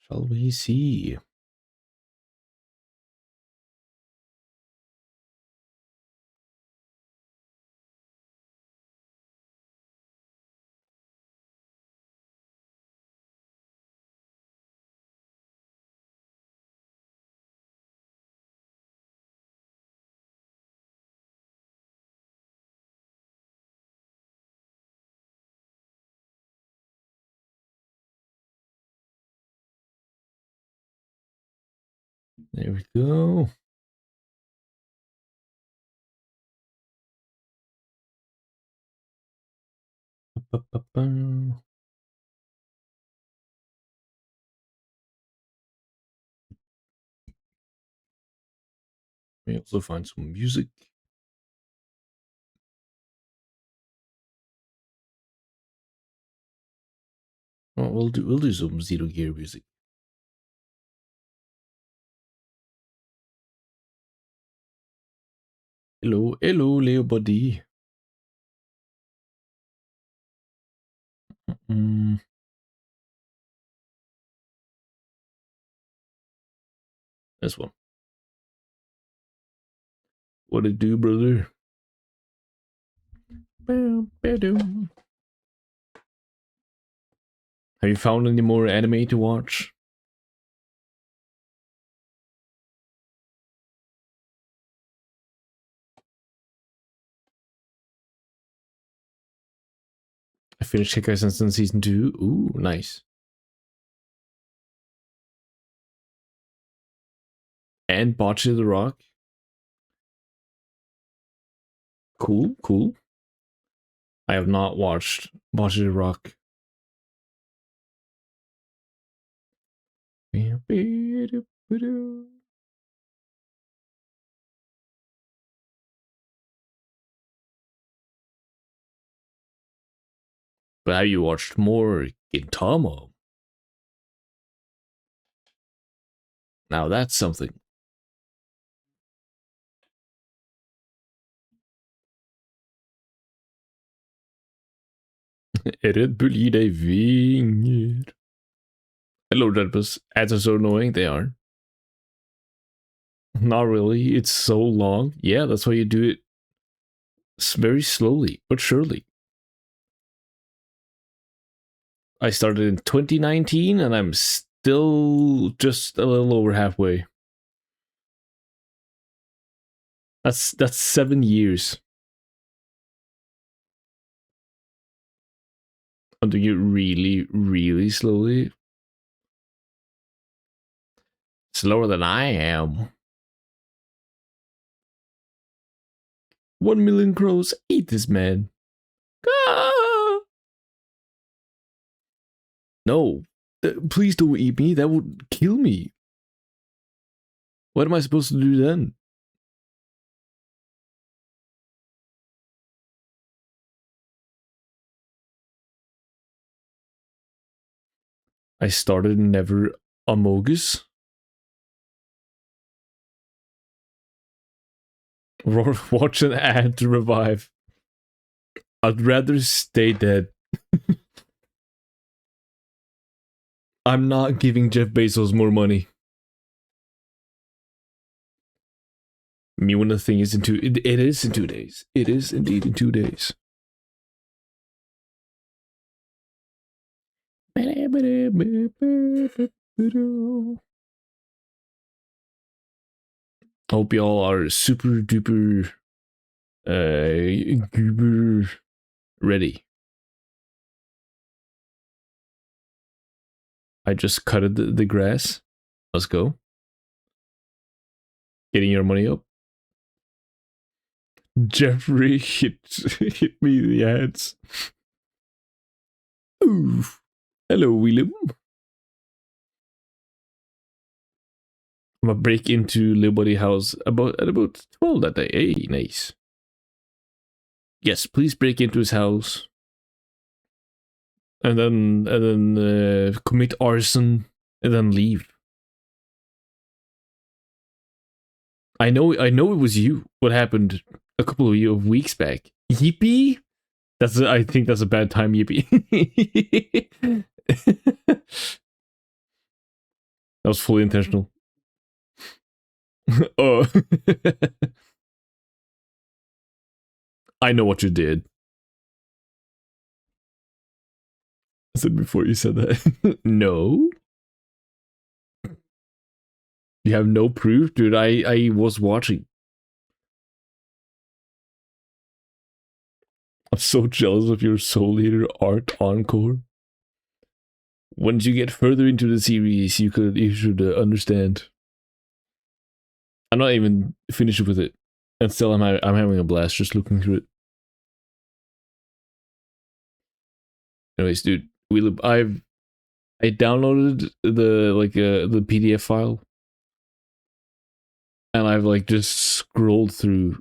Shall we see? There we go. Let me also find some music. Oh, we'll do some Zero Gear music. Hello, Leo buddy. This one. What it do, brother? Have you found any more anime to watch? I finished Kekai-Sensen Season 2. Ooh, nice. And Bocce the Rock. Cool, cool. I have not watched Bocce the Rock. But have you watched more Gintama? Now that's something. Red Bull gir deg vinger. Hello, Redbus. Ads are so annoying, they are. Not really. It's so long. Yeah, that's why you do it very slowly, but surely. I started in 2019 and I'm still just a little over halfway. That's 7 years. I'm doing it really, really slowly. Slower than I am. 1 million crows. Eat this man. Ah! No. Please don't eat me. That would kill me. What am I supposed to do then? I started Never Amogus. Watch an ad to revive. I'd rather stay dead. I'm not giving Jeff Bezos more money. Me when the thing is in 2... It is in 2 days. It is indeed in 2 days. Hope y'all are super duper goober ready. I just cutted the grass. Let's go. Getting your money up. Jeffrey hit me in the ads. Ooh. Hello, William. I'm gonna break into Lil Buddy house at about 12 that day. Hey, nice. Yes, please break into his house. And then commit arson and then leave. I know it was you. What happened a couple of weeks back? Yippee? I think that's a bad time, yippee. That was fully intentional. Oh. I know what you did. I said before you said that. No. You have no proof? Dude, I was watching. I'm so jealous of your Soul Eater art encore. Once you get further into the series, you should understand. I'm not even finished with it, and still I'm having a blast just looking through it. Anyways, dude, I downloaded the PDF file, and I've like just scrolled through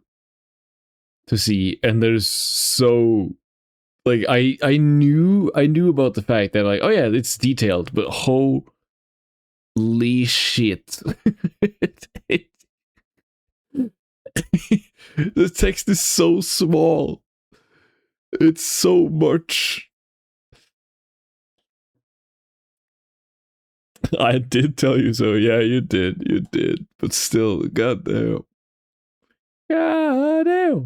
to see, and there's so like I knew about the fact that like, oh yeah, it's detailed, but holy shit. The text is so small. It's so much. I did tell you so. Yeah, you did. You did. But still, goddamn. Goddamn.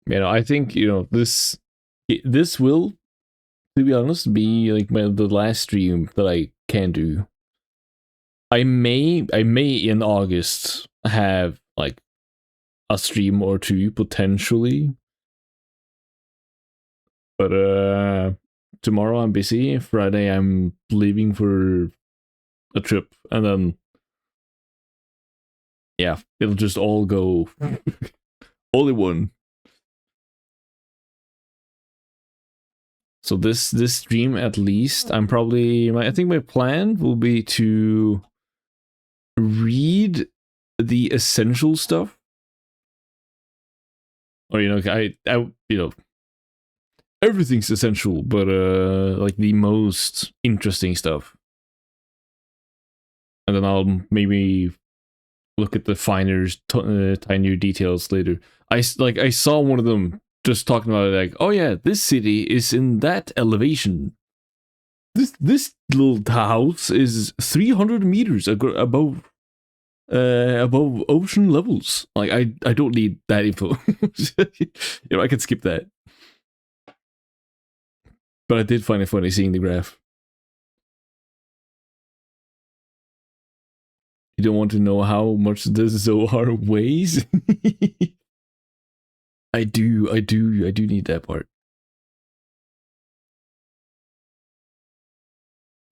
You know, I think, you know, this will, to be honest, be like the last stream that I can do. I may in August have like a stream or two potentially. But tomorrow I'm busy. Friday I'm leaving for a trip, and then yeah, it'll just all go only one. So this stream, at least, I think my plan will be to read the essential stuff, or you know, I you know, everything's essential, but like the most interesting stuff, and then I'll maybe look at the tinier details later. I saw one of them just talking about it, like, oh yeah, this city is in that elevation. This little house is 300 meters above ocean levels. Like I don't need that info. You know, I can skip that. But I did find it funny seeing the graph. You don't want to know how much the Zohar weighs? I do need that part.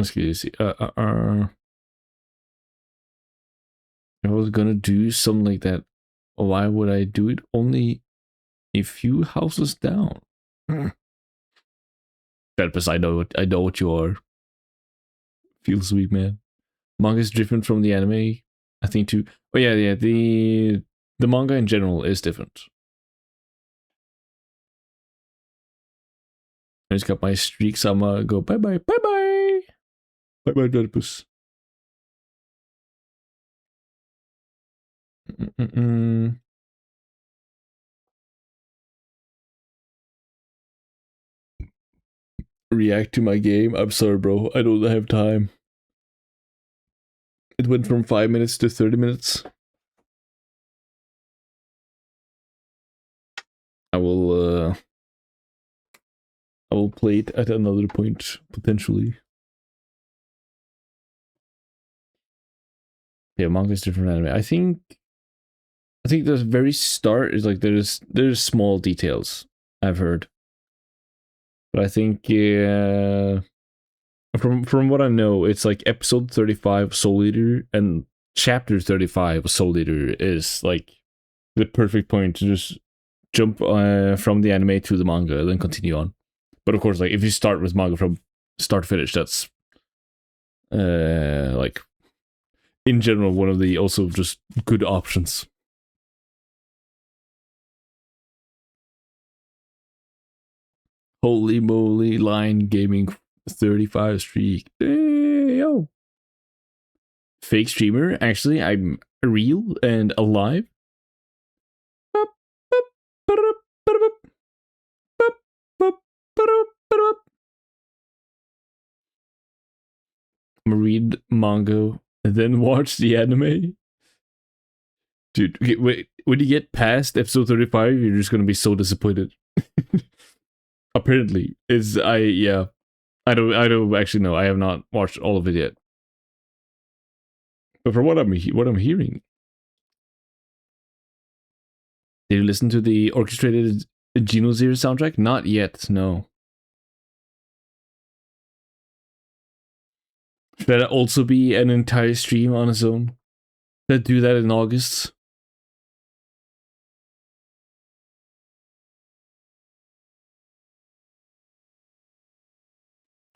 Let's see. If I was gonna do something like that, why would I do it only a few houses down? Purpose, I know what you are. Feel sweet, man. Manga is different from the anime, I think too. Oh yeah, the manga in general is different. I just got my streaks. I'm gonna go bye bye. Bye bye, Platypus. React to my game. I'm sorry, bro. I don't have time. It went from 5 minutes to 30 minutes. I will play it at another point, potentially. Yeah, manga is different anime. I think the very start is like there's small details I've heard. But I think from what I know, it's like episode 35 Soul Eater and chapter 35 Soul Eater is like the perfect point to just jump from the anime to the manga and then continue on. But of course, like if you start with manga from start to finish, that's like in general one of the also just good options. Holy moly, Line Gaming 35 streak. Yo. Fake streamer. Actually, I'm real and alive. I'm gonna read manga and then watch the anime. Dude, wait, when you get past episode 35, you're just gonna be so disappointed. Apparently, is I don't actually know. I have not watched all of it yet. But from what I'm hearing, did you listen to the orchestrated Xenosaurus soundtrack? Not yet, no. Should that also be an entire stream on its own? Should I do that in August?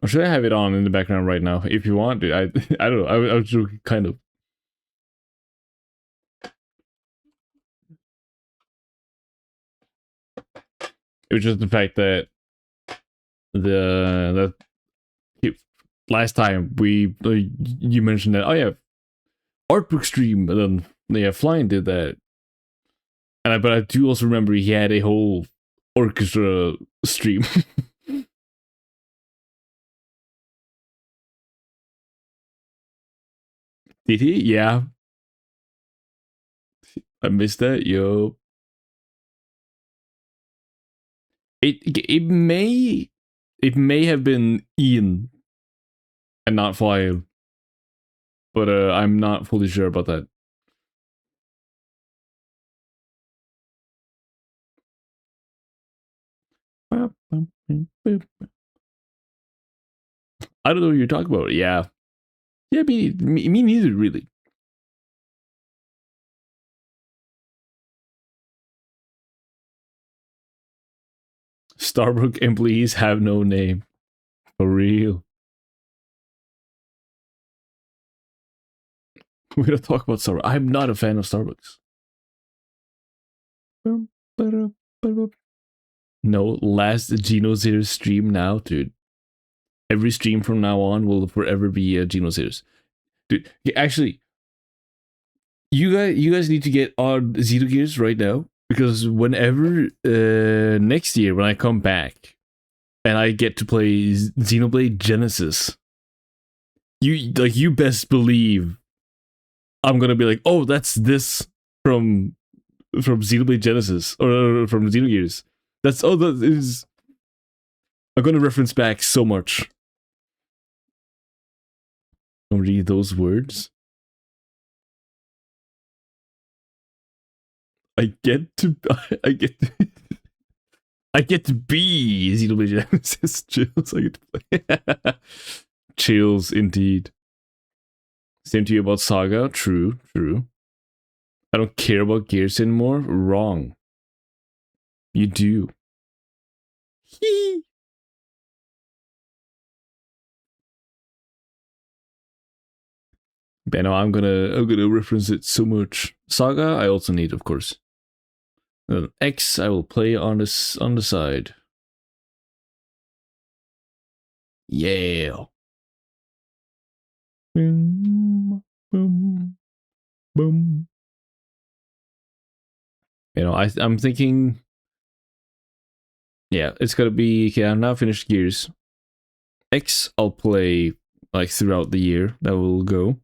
Or should I have it on in the background right now? If you want to. I I don't know. I was joking, kind of. It was just the fact that last time you mentioned that, oh yeah, art book stream, and then yeah, Flying did that. But I do also remember he had a whole orchestra stream. Did he? Yeah. I missed that, yo. It may have been Ian and not Flying, but I'm not fully sure about that. I don't know what you're talking about. Yeah. Yeah, me neither, really. Starbucks employees have no name. For real. We're gonna talk about Starbucks. I'm not a fan of Starbucks. No, last Xenosaurus stream now, dude. Every stream from now on will forever be a Xenosaurus. Dude, actually, you guys need to get on Xenogears right now, because whenever next year when I come back and I get to play Xenoblade Genesis, you best believe I'm gonna be like, oh, that's this from Xenoblade Genesis or from Xenogears. That is. I'm gonna reference back so much. Don't read those words. I get to. I get. To, I get to be Xenoblade Genesis. Chills. I get to play. Chills indeed. Same to you about Saga. True. True. I don't care about Gears anymore. Wrong. You do. Hee. But no, I'm gonna reference it so much. Saga, I also need, of course. X, I will play on the side. Yeah. Boom, boom, boom. I'm thinking. Yeah, it's gonna be. Okay, I'm now finished Gears. X, I'll play like throughout the year. That will go.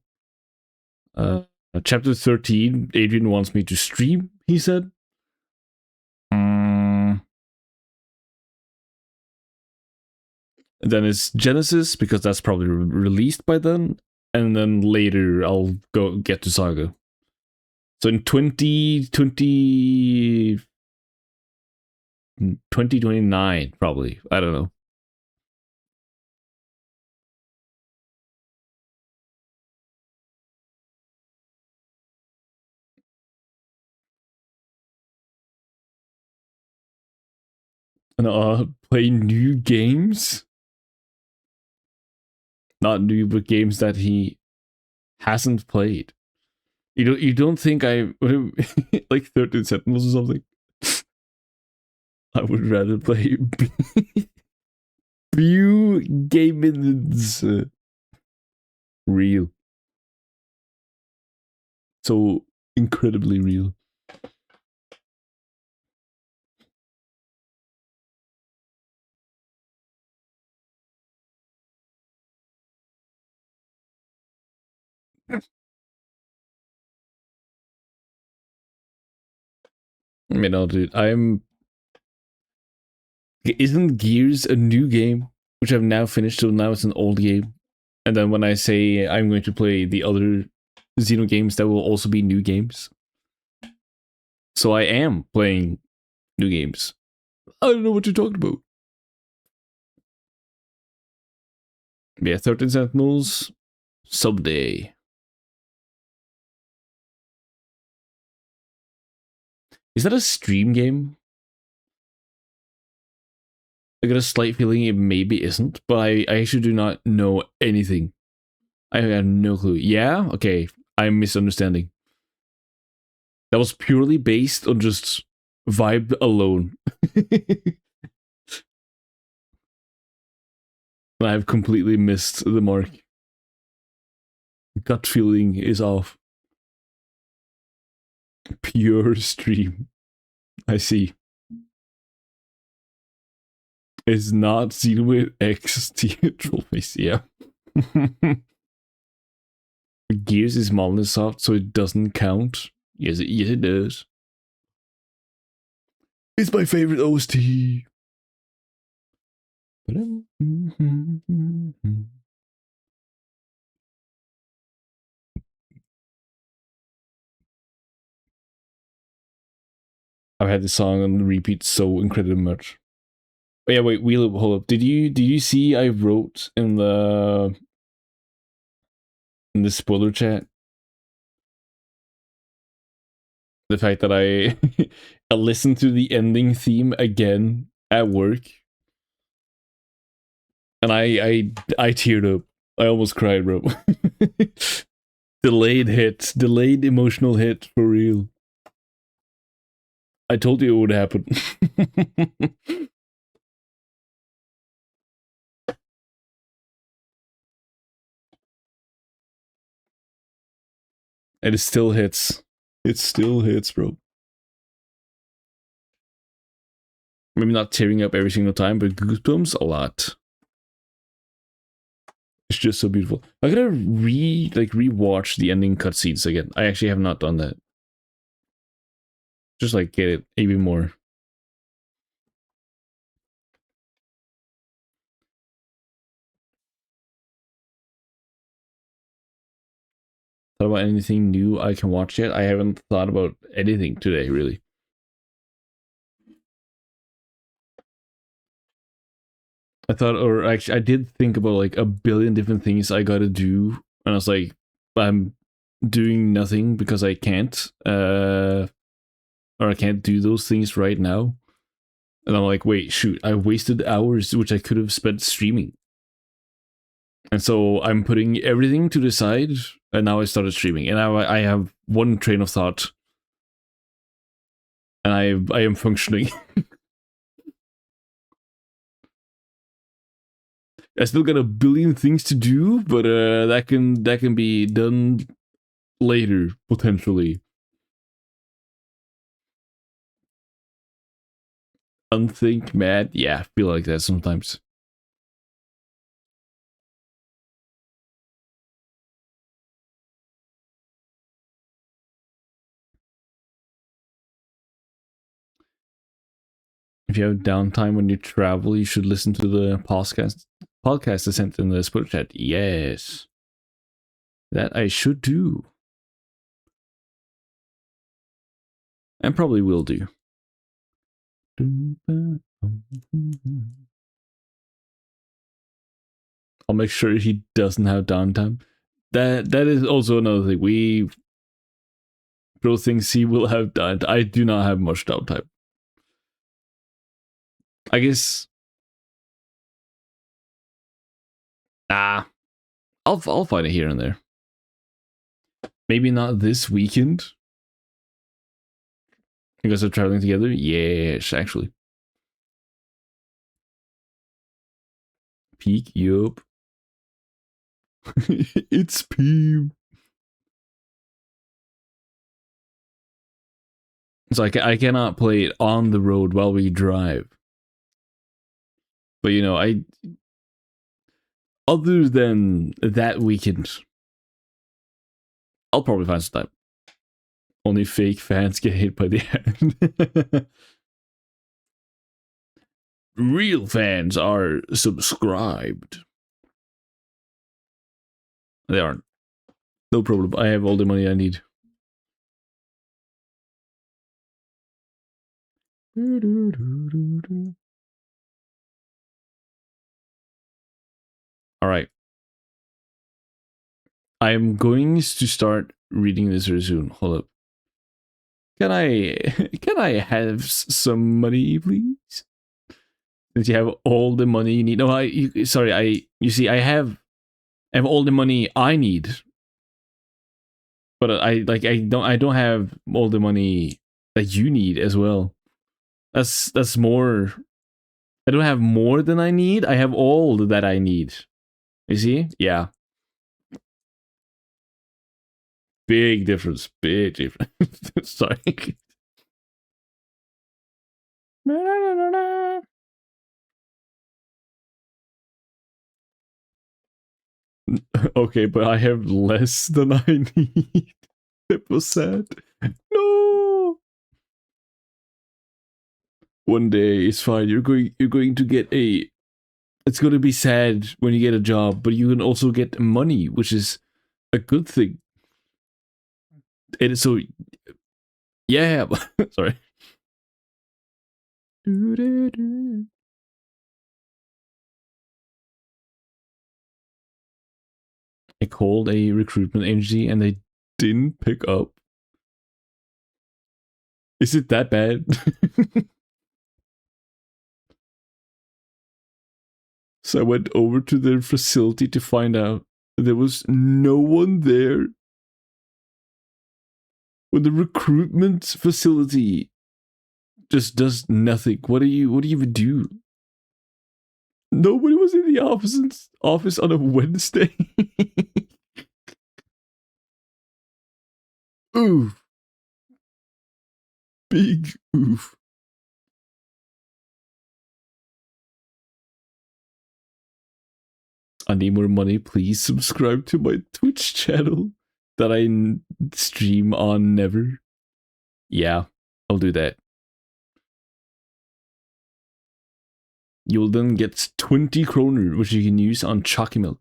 Chapter 13, Adrian wants me to stream, he said. Then it's Genesis, because that's probably released by then. And then later I'll go get to Saga. So in 2029, probably. I don't know. And play new games? Not new, but games that he hasn't played. You don't think I like 13 Sentinels or something? I would rather play Few Game Minutes. Real. So incredibly real. You know, dude, isn't Gears a new game, which I've now finished, so now it's an old game. And then when I say I'm going to play the other Xeno games, that will also be new games. So I am playing new games. I don't know what you're talking about. Yeah, 13 Sentinels, someday. Is that a stream game? I got a slight feeling it maybe isn't, but I actually do not know anything. I have no clue. Yeah? Okay, I'm misunderstanding. That was purely based on just vibe alone. I've completely missed the mark. Gut feeling is off. Pure stream. I see. It's not Xenoblade X Trollface, yeah. Gears is Molnisoft, so it doesn't count. Yes, it does. It's my favorite OST. I've had this song on repeat so incredibly much. Oh yeah, wait, hold up. Did you see I wrote in the spoiler chat the fact that I I listened to the ending theme again at work, and I teared up. I almost cried, bro. Delayed emotional hit for real. I told you it would happen. And it still hits. It still hits, bro. Maybe not tearing up every single time, but goosebumps a lot. It's just so beautiful. I gotta rewatch the ending cutscenes again. I actually have not done that. Just like get it even more. Thought about anything new I can watch yet? I haven't thought about anything today, really. I thought, or actually, I did think about like a billion different things I gotta do, and I was like, I'm doing nothing because I can't, or I can't do those things right now. And I'm like, wait, shoot, I wasted hours which I could have spent streaming. And so I'm putting everything to the side, and now I started streaming, and now I have one train of thought, and I am functioning. I still got a billion things to do, but that can be done later potentially. Unthink, mad, yeah, I feel like that sometimes. If you have downtime when you travel, you should listen to the podcast I sent in the Twitter chat. Yes, that I should do, and probably will do. I'll make sure he doesn't have downtime. That is also another thing. We Bro thinks he will have downtime. I do not have much downtime. I guess. I'll find it here and there. Maybe not this weekend. You guys are traveling together? Yes, actually. Peak, yup. It's P. So I cannot play it on the road while we drive. But you know, other than that weekend, I'll probably find some time. Only fake fans get hit by the hand. Real fans are subscribed. They aren't. No problem. I have all the money I need. All right. I am going to start reading this very soon. Hold up. Can I have some money, please? Since you have all the money you need. No, you see, I have all the money I need, but I don't have all the money that you need as well. That's more. I don't have more than I need. I have all that I need. You see? Yeah. Big difference. Big difference. Sorry. Okay, but I have less than I need. That was sad. No. One day it's fine. You're going to get a. It's going to be sad when you get a job, but you can also get money, which is a good thing. And so, yeah. Sorry. I called a recruitment agency and they didn't pick up. Is it that bad? So I went over to their facility to find out. There was no one there. When the recruitment facility just does nothing, what do you even do? Nobody was in the office on a Wednesday. Oof. Big oof. I need more money. Please subscribe to my Twitch channel that I stream on never. Yeah, I'll do that. You'll then get 20 kroner, which you can use on Chalky Milk.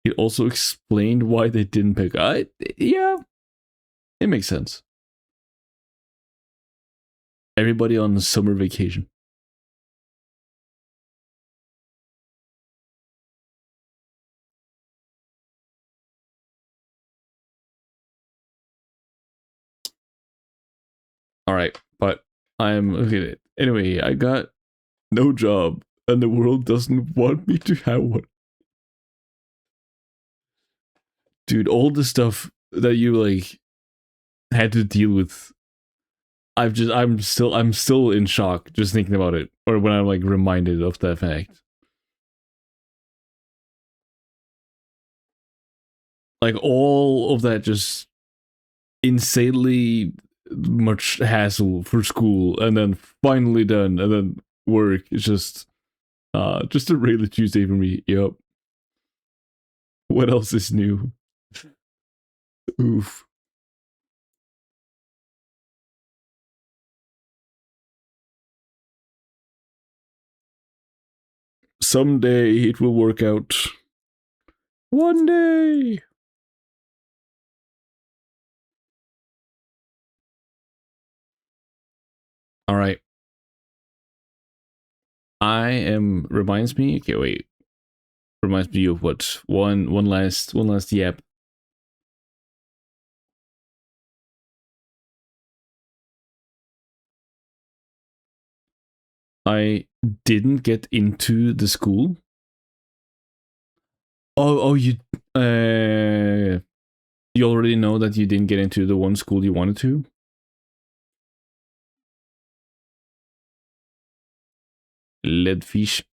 It also explained why they didn't pick. Yeah, it makes sense. Everybody on summer vacation. All right, but I'm okay. Anyway, I got no job, and the world doesn't want me to have one. Dude, all the stuff that you like had to deal with, I'm still in shock just thinking about it, or when I'm like reminded of that fact. Like all of that just insanely much hassle for school, and then finally done, and then work. It's just a regular Tuesday for me. Yep. What else is new? Oof. Someday it will work out. One day. All right. Reminds me. Okay, wait. Reminds me of what? One last yap. I didn't get into the school. You you already know that you didn't get into the one school you wanted to? Leadfish.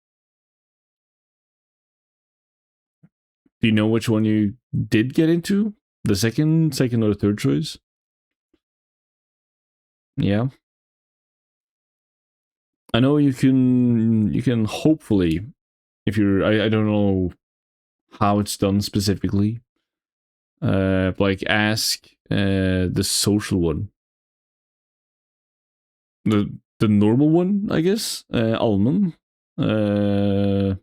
Do you know which one you did get into? The second or third choice? Yeah. I know you can hopefully, if you're I don't know how it's done specifically. Like ask the social one, the normal one, I guess. Alman. What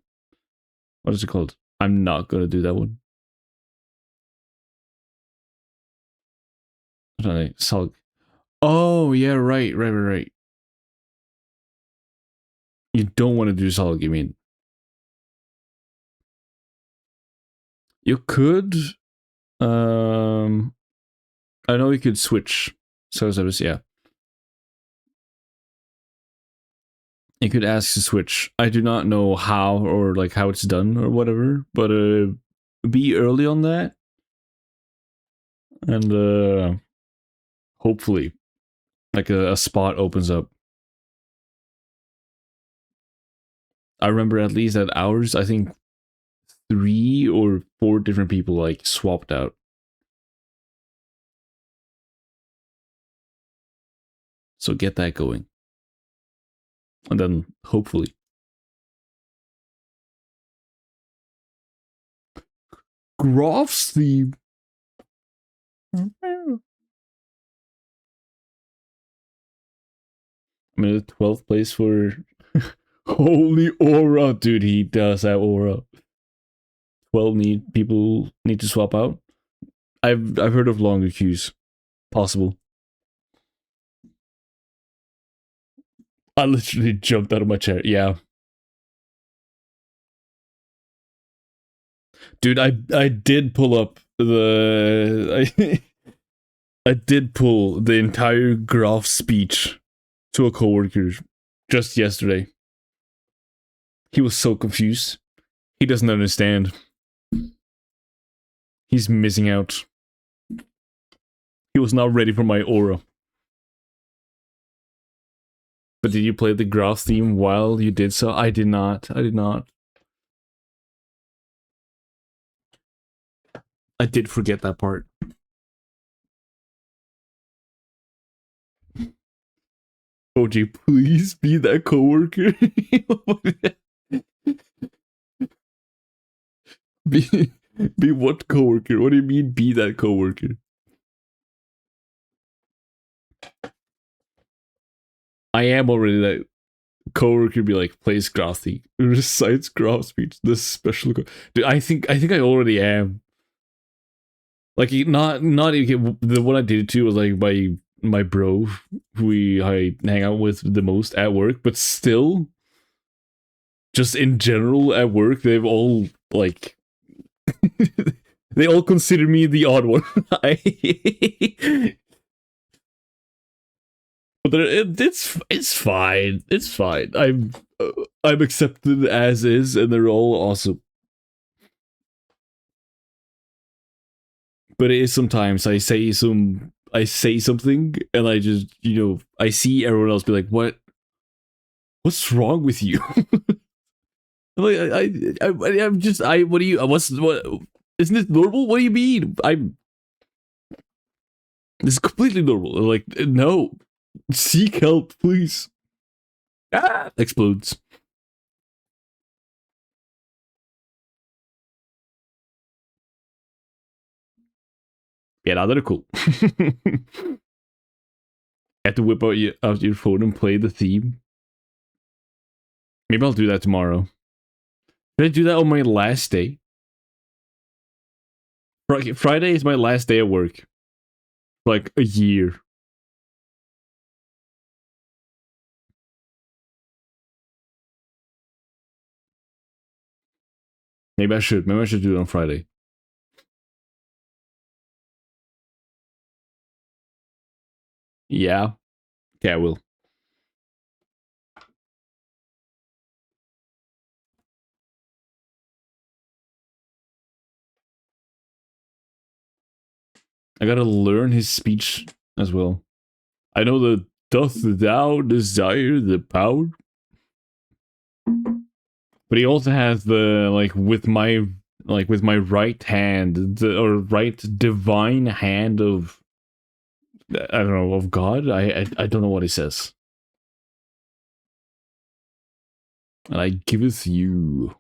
is it called? I'm not gonna do that one. Sulk. Oh yeah, right. You don't want to do Sulk, you mean? You could. I know you could switch. So yeah. You could ask to switch. I do not know how or like how it's done or whatever, but be early on that, and hopefully, like a spot opens up. I remember at least at ours, I think 3 or 4 different people like swapped out. So get that going, and then hopefully. Graf's theme. I'm in the 12th place for Holy Aura. Dude, he does have Aura. 12 people need to swap out. I've heard of longer queues. Possible. I literally jumped out of my chair. Yeah. Dude, I did pull up the I did pull the entire Graf speech to a coworker just yesterday. He was so confused. He doesn't understand. He's missing out. He was not ready for my aura. But did you play the Graf theme while you did so? I did not. I did forget that part. OG, please be that coworker. be what coworker? What do you mean be that coworker? I am already that coworker. Be like, plays Grothy, recites Graf speech. This special, dude. I think I already am. Like, not even the one I did it to was like my bro who I hang out with the most at work, but still, just in general at work, they've all like. They all consider me the odd one. But it's fine. It's fine. I'm accepted as is, and they're all awesome. But it is sometimes I say something, and I just I see everyone else be like, what's wrong with you? I'm like I'm just what do you what isn't this normal? What do you mean? This is completely normal. Like, no, seek help, please. Explodes. Yeah, now they're cool. You have to whip out your phone and play the theme. Maybe I'll do that tomorrow. Should I do that on my last day? Friday is my last day at work. For like a year. Maybe I should. Maybe I should do it on Friday. Yeah. Okay, I will. I gotta learn his speech as well. I know the doth thou desire the power? But he also has the with my right hand, or right divine hand of I don't know, of God. I don't know what he says. And I giveth you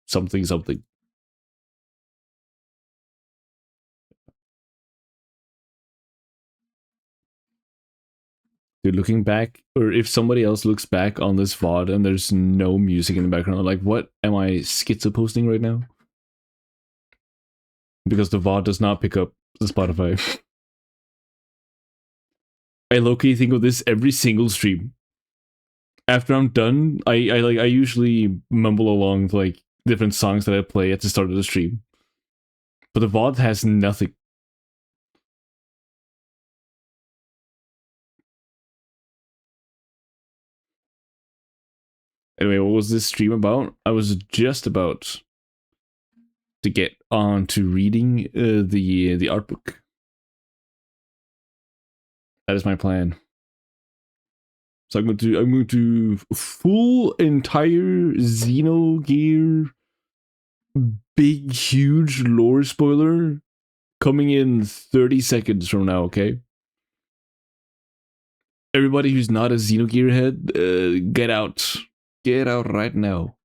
something. Dude, looking back, or if somebody else looks back on this VOD and there's no music in the background, like, what am I schizo posting right now? Because the VOD does not pick up the Spotify. I low-key think of this every single stream. After I'm done, I usually mumble along to, like, different songs that I play at the start of the stream. But the VOD has nothing. Anyway, what was this stream about? I was just about to get on to reading the art book. That is my plan. So I'm going to full entire Xenogear big huge lore spoiler coming in 30 seconds from now, okay? Everybody who's not a Xenogear head, get out. Get out right now.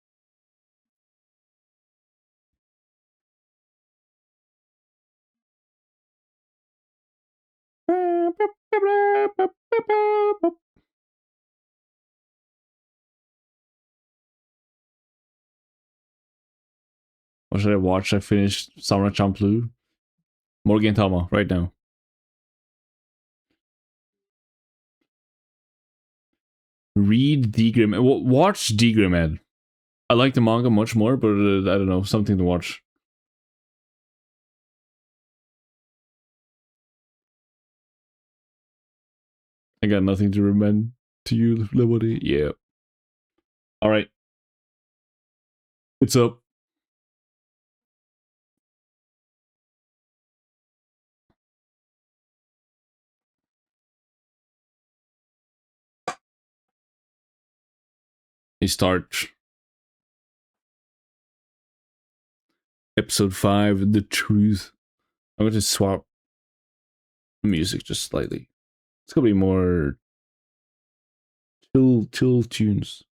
What should I watch? I finished Samurai Champloo. Morgan Tama right now. Read Dgrim. Watch Dgrim, Ed. I like the manga much more, but I don't know, something to watch. I got nothing to recommend to you, Liberty. Yeah. All right. It's up. You start episode 5, The Truth. I'm going to swap music just slightly. It's going to be more chill tunes.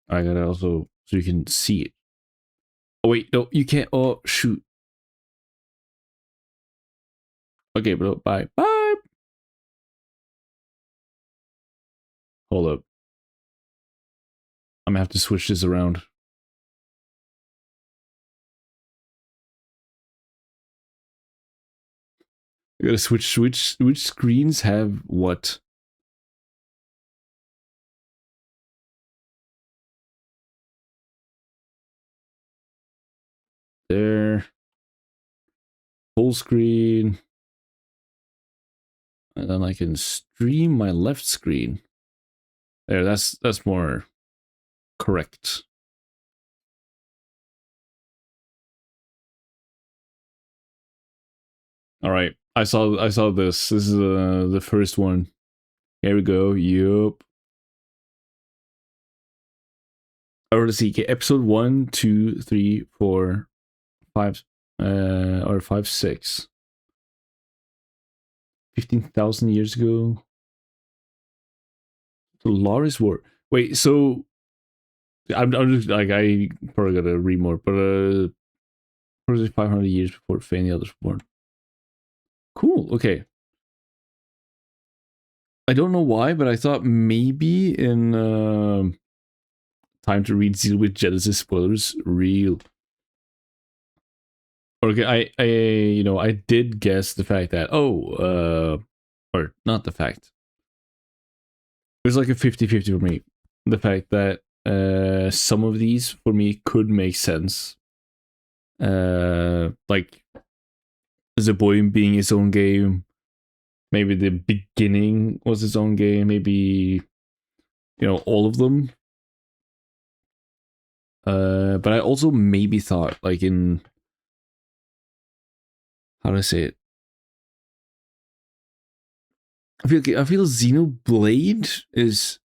I gotta also, so you can see it. Oh wait, no, you can't. Oh shoot. Okay, bro, bye. Bye. Hold up. I'm gonna have to switch this around. I gotta switch which screens have what. There. Full screen. And then I can stream my left screen. There, that's more correct. All right, I saw this. This is the first one. Here we go. Yup. Or let's see. Episode 1, 2, 3, 4, 5, or 5, 6. 15,000 years ago. The Laris War. Wait, so I'm just like I probably gotta read more, but probably 500 years before any others were born. Cool. Okay. I don't know why, but I thought maybe in Time to Read Xenoblade Genesis spoilers real. Okay, I did guess the fact that or not the fact. It was like a 50-50 for me. The fact that some of these for me could make sense. Like Zeboim being its own game. Maybe the beginning was its own game. Maybe all of them. But I also maybe thought like in how do I say it? I feel Xenoblade is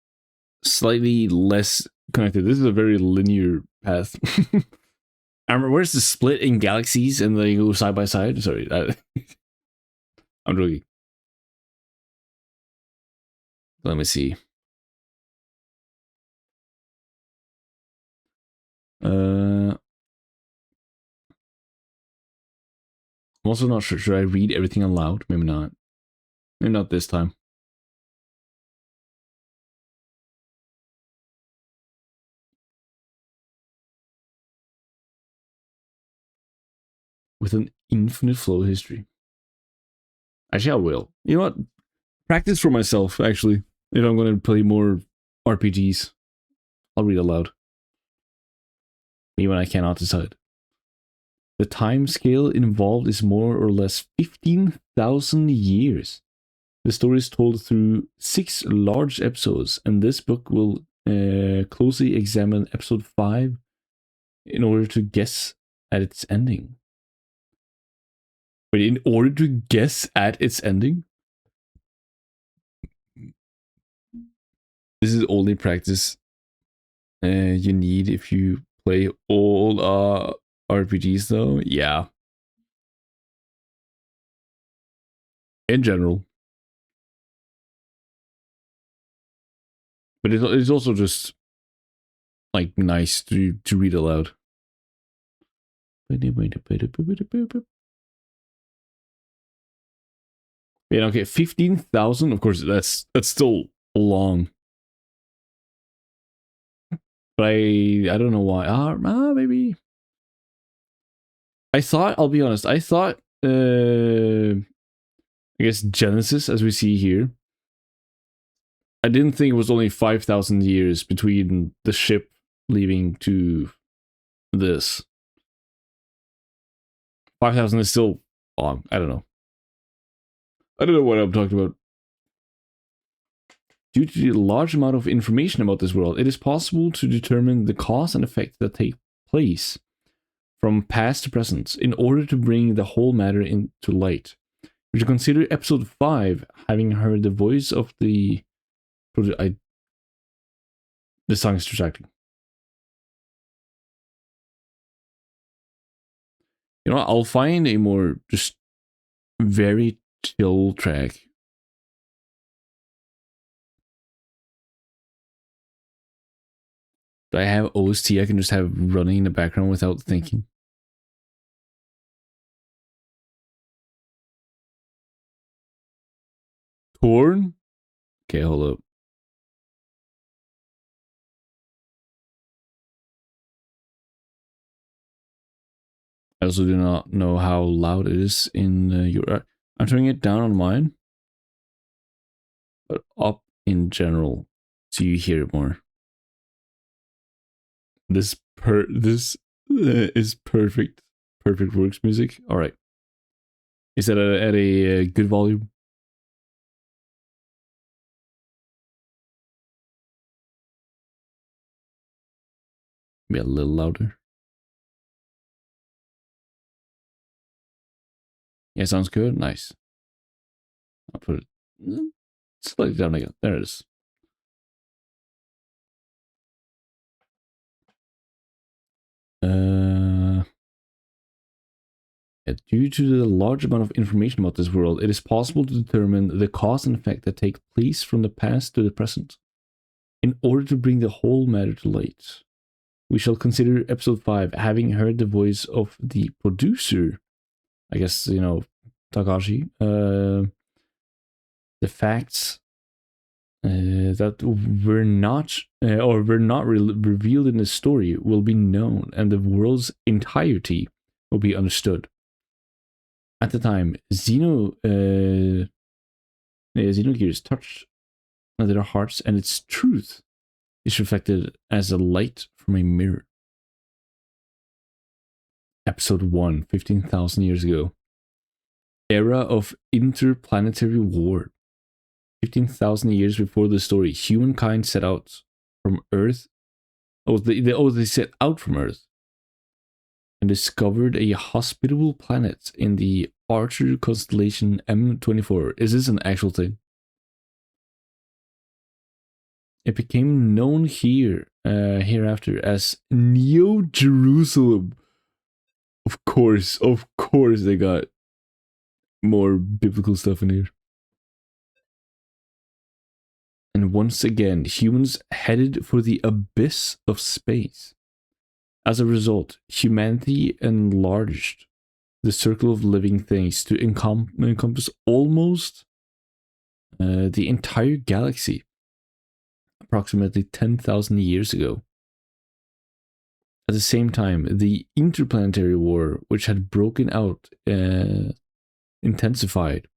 slightly less connected. This is a very linear path. I remember where's the split in galaxies and they go side by side. Sorry, I'm joking. Let me see. I'm also not sure. Should I read everything aloud? Maybe not. Maybe not this time. With an infinite flow of history. Actually, I will. You know what? Practice for myself, actually. If I'm going to play more RPGs, I'll read aloud. Maybe when I cannot decide. The time scale involved is more or less 15,000 years. The story is told through 6 large episodes, and this book will closely examine episode 5 in order to guess at its ending. But in order to guess at its ending? This is only practice you need if you play all RPGs, though. Yeah. In general. But it's also just like nice to read aloud. Yeah, okay, 15,000. Of course, that's still long. But I don't know why. Maybe. I thought, I'll be honest, I thought I guess Genesis, as we see here. I didn't think it was only 5,000 years between the ship leaving to this. 5,000 is still long. I don't know. I don't know what I'm talking about. Due to the large amount of information about this world, it is possible to determine the cause and effect that take place from past to present in order to bring the whole matter into light. We should consider episode 5, having heard the voice of the song is distracting. You know what? I'll find a more just very chill track. Do I have OST I can just have running in the background without thinking? Torn? Okay, hold up. I also do not know how loud it is in your... I'm turning it down on mine. But up in general, so you hear it more. This is perfect. Perfect works music. All right. Is that at a good volume? Maybe a little louder. Yeah, sounds good. Nice. I'll put it slightly down again. There it is. Due to the large amount of information about this world, it is possible to determine the cause and effect that take place from the past to the present. In order to bring the whole matter to light, we shall consider episode 5, having heard the voice of the producer, I guess, you know, Takashi, the facts that were not revealed in the story will be known, and the world's entirety will be understood. At the time, Xenogears touched their hearts, and its truth is reflected as a light from a mirror. Episode 1, 15,000 years ago. Era of interplanetary war. 15,000 years before the story, humankind set out from Earth. They set out from Earth and discovered a hospitable planet in the Archer constellation M24. Is this an actual thing? It became known hereafter as Neo Jerusalem. Of course, they got more biblical stuff in here. And once again, humans headed for the abyss of space. As a result, humanity enlarged the circle of living things to encompass almost the entire galaxy, approximately 10,000 years ago. At the same time, the interplanetary war, which had broken out, intensified.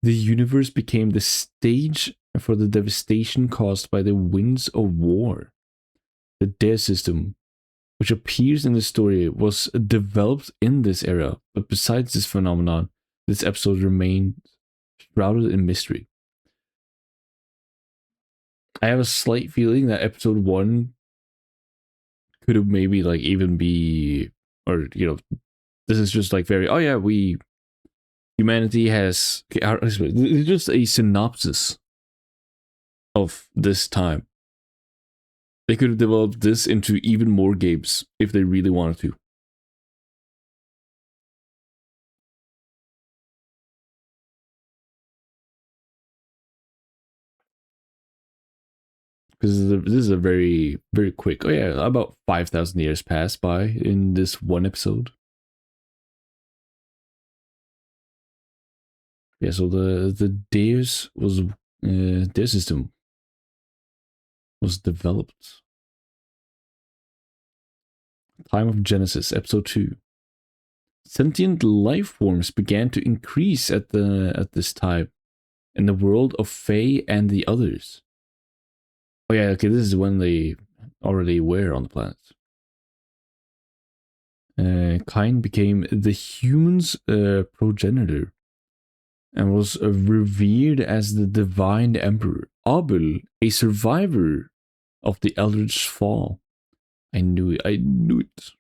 The universe became the stage for the devastation caused by the winds of war. The Dare system, which appears in the story, was developed in this era, but besides this phenomenon, this episode remained shrouded in mystery. I have a slight feeling that episode 1 could have maybe like even be, or this is just like very, oh yeah, humanity has, okay, it's just a synopsis of this time. They could have developed this into even more games if they really wanted to. Because this is a very, very quick, oh yeah, about 5,000 years passed by in this one episode. Yeah, so the Dares system was developed. Time of Genesis, episode 2. Sentient life forms began to increase at this time in the world of Fae and the others. Oh yeah, okay, this is when they already were on the planet. Cain became the human's progenitor and was revered as the divine emperor. Abel, a survivor of the Eldritch Fall. I knew it.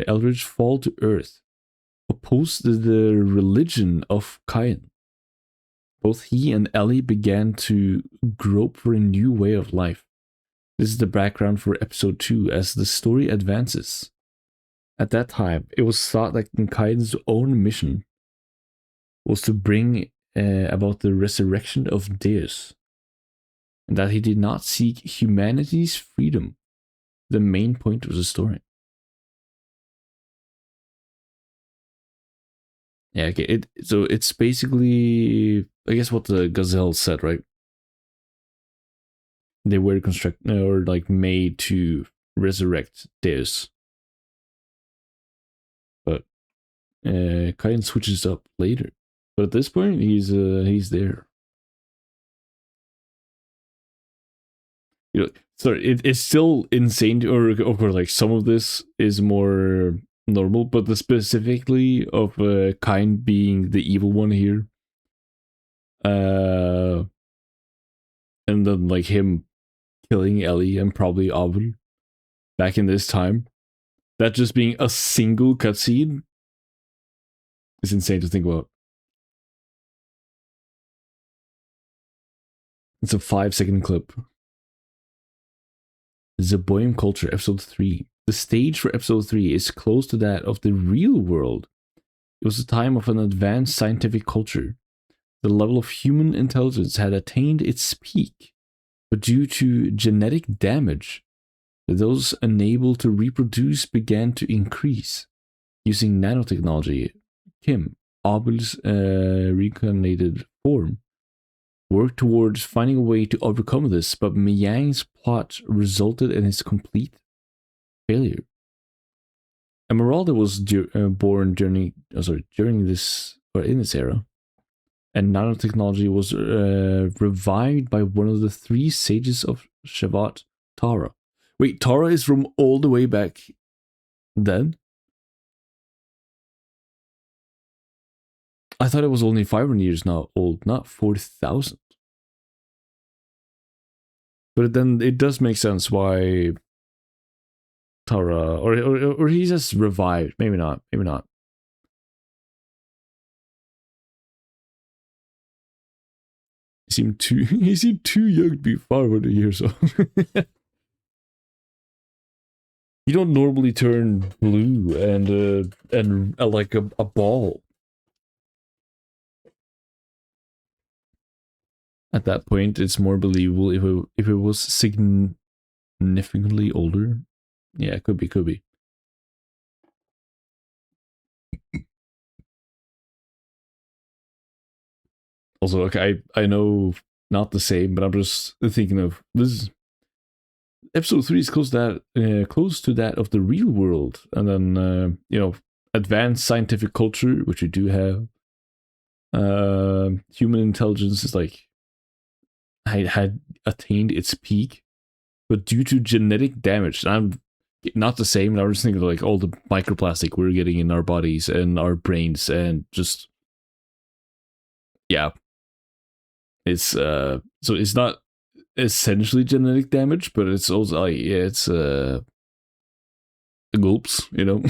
Eldritch Fall to Earth opposed the religion of Cain. Both he and Ellie began to grope for a new way of life. This is the background for episode 2 as the story advances. At that time, it was thought that Cain's own mission was to bring about the resurrection of Deus, and that he did not seek humanity's freedom. The main point of the story. Yeah, okay. So it's basically, I guess, what the Gazelle said, right? They were constructed or like made to resurrect Deus, but Cain switches up later. But at this point, he's there. Sorry, it's still insane. Or of course, like some of this is more normal, but the specifically of Cain being the evil one here, and then like him killing Ellie and probably Abel back in this time, that just being a single cutscene is insane to think about. It's a 5-second clip. Zeboian Culture, episode 3. The stage for episode 3 is close to that of the real world. It was a time of an advanced scientific culture. The level of human intelligence had attained its peak, but due to genetic damage, those unable to reproduce began to increase. Using nanotechnology, Kim, Abel's reincarnated form, worked towards finding a way to overcome this, but Miang's plot resulted in his complete failure. Emeralda was born during this, or in this era, and nanotechnology was revived by one of the 3 sages of Shevat, Tara. Wait, Tara is from all the way back then? I thought it was only 500 years now old, not 40,000. But then it does make sense why Tara, or he's just revived. Maybe not. Maybe not. He seemed too young to be 500 years old. You don't normally turn blue and like a ball. At that point, it's more believable if it was significantly older. Yeah, could be. Also, okay, I know not the same, but I'm just thinking of this. Episode 3 is close to that of the real world, and then advanced scientific culture, which we do have. Human intelligence is like had attained its peak, but due to genetic damage, I'm not the same. I was thinking of like all the microplastic we're getting in our bodies and our brains, and just yeah, it's so it's not essentially genetic damage, but it's also like yeah, it's gulps, you know.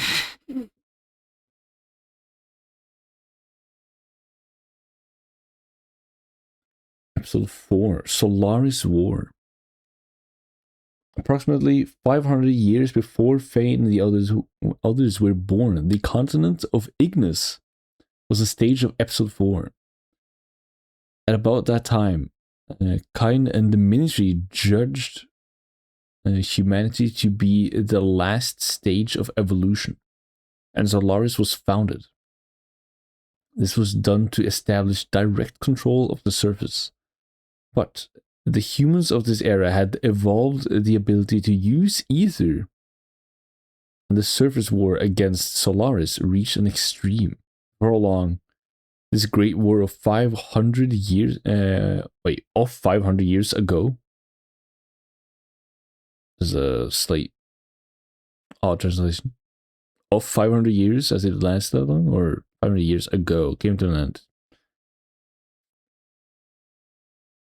Episode 4, Solaris War. Approximately 500 years before Fane and the others were born, the continent of Ignis was the stage of Episode 4. At about that time, Kain and the Ministry judged humanity to be the last stage of evolution, and Solaris was founded. This was done to establish direct control of the surface. But the humans of this era had evolved the ability to use ether, and the surface war against Solaris reached an extreme. For long, this great war of 500 years, 500 years ago, is a slight odd translation. Of 500 years, as it lasted that long, or 500 years ago, came to an end.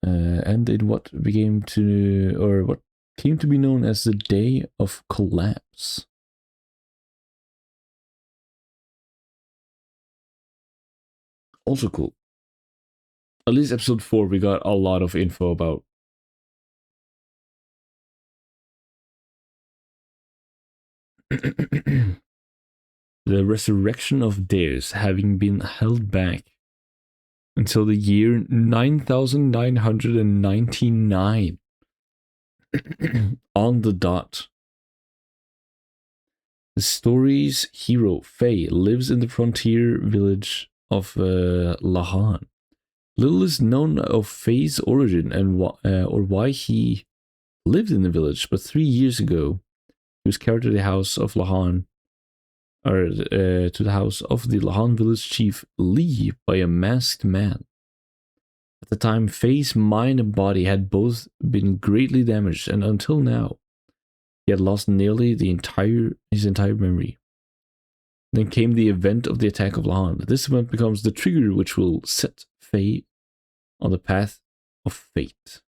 And in what came to be known as the Day of Collapse. Also cool. At least episode 4, we got a lot of info about. The resurrection of Deus having been held back until the year 9999 on the dot. The story's hero, Faye, lives in the frontier village of Lahan. Little is known of Faye's origin and or why he lived in the village, but 3 years ago, he was carried to the house of Lahan, or to the house of the Lahan village chief Lee by a masked man. At the time, Faye's mind and body had both been greatly damaged, and until now, he had lost nearly his entire memory. Then came the event of the attack of Lahan. This event becomes the trigger which will set Faye on the path of fate.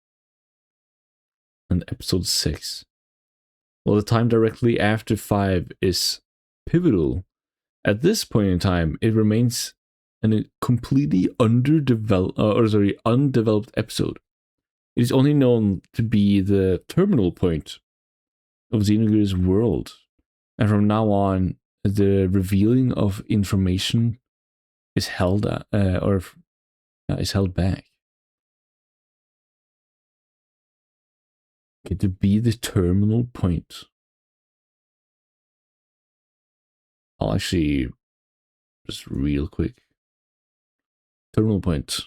And episode 6. Well, the time directly after 5 is pivotal. At this point in time, it remains a completely undeveloped episode. It is only known to be the terminal point of Xenogears' world, and from now on, the revealing of information is held is held back. Okay, to be the terminal point. I'll actually just real quick. Terminal point.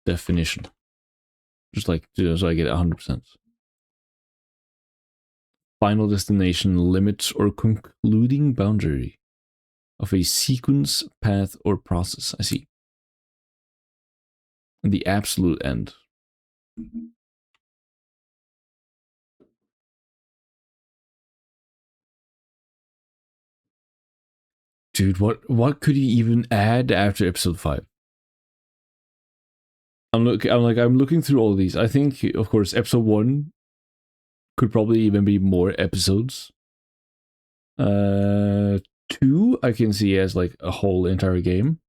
Definition. Just like so I get 100%. Final destination, limit, or concluding boundary of a sequence, path, or process. I see. The absolute end. Dude, what could you even add after episode 5? I'm looking through all of these. I think, of course, episode 1 could probably even be more episodes. 2 I can see as like a whole entire game.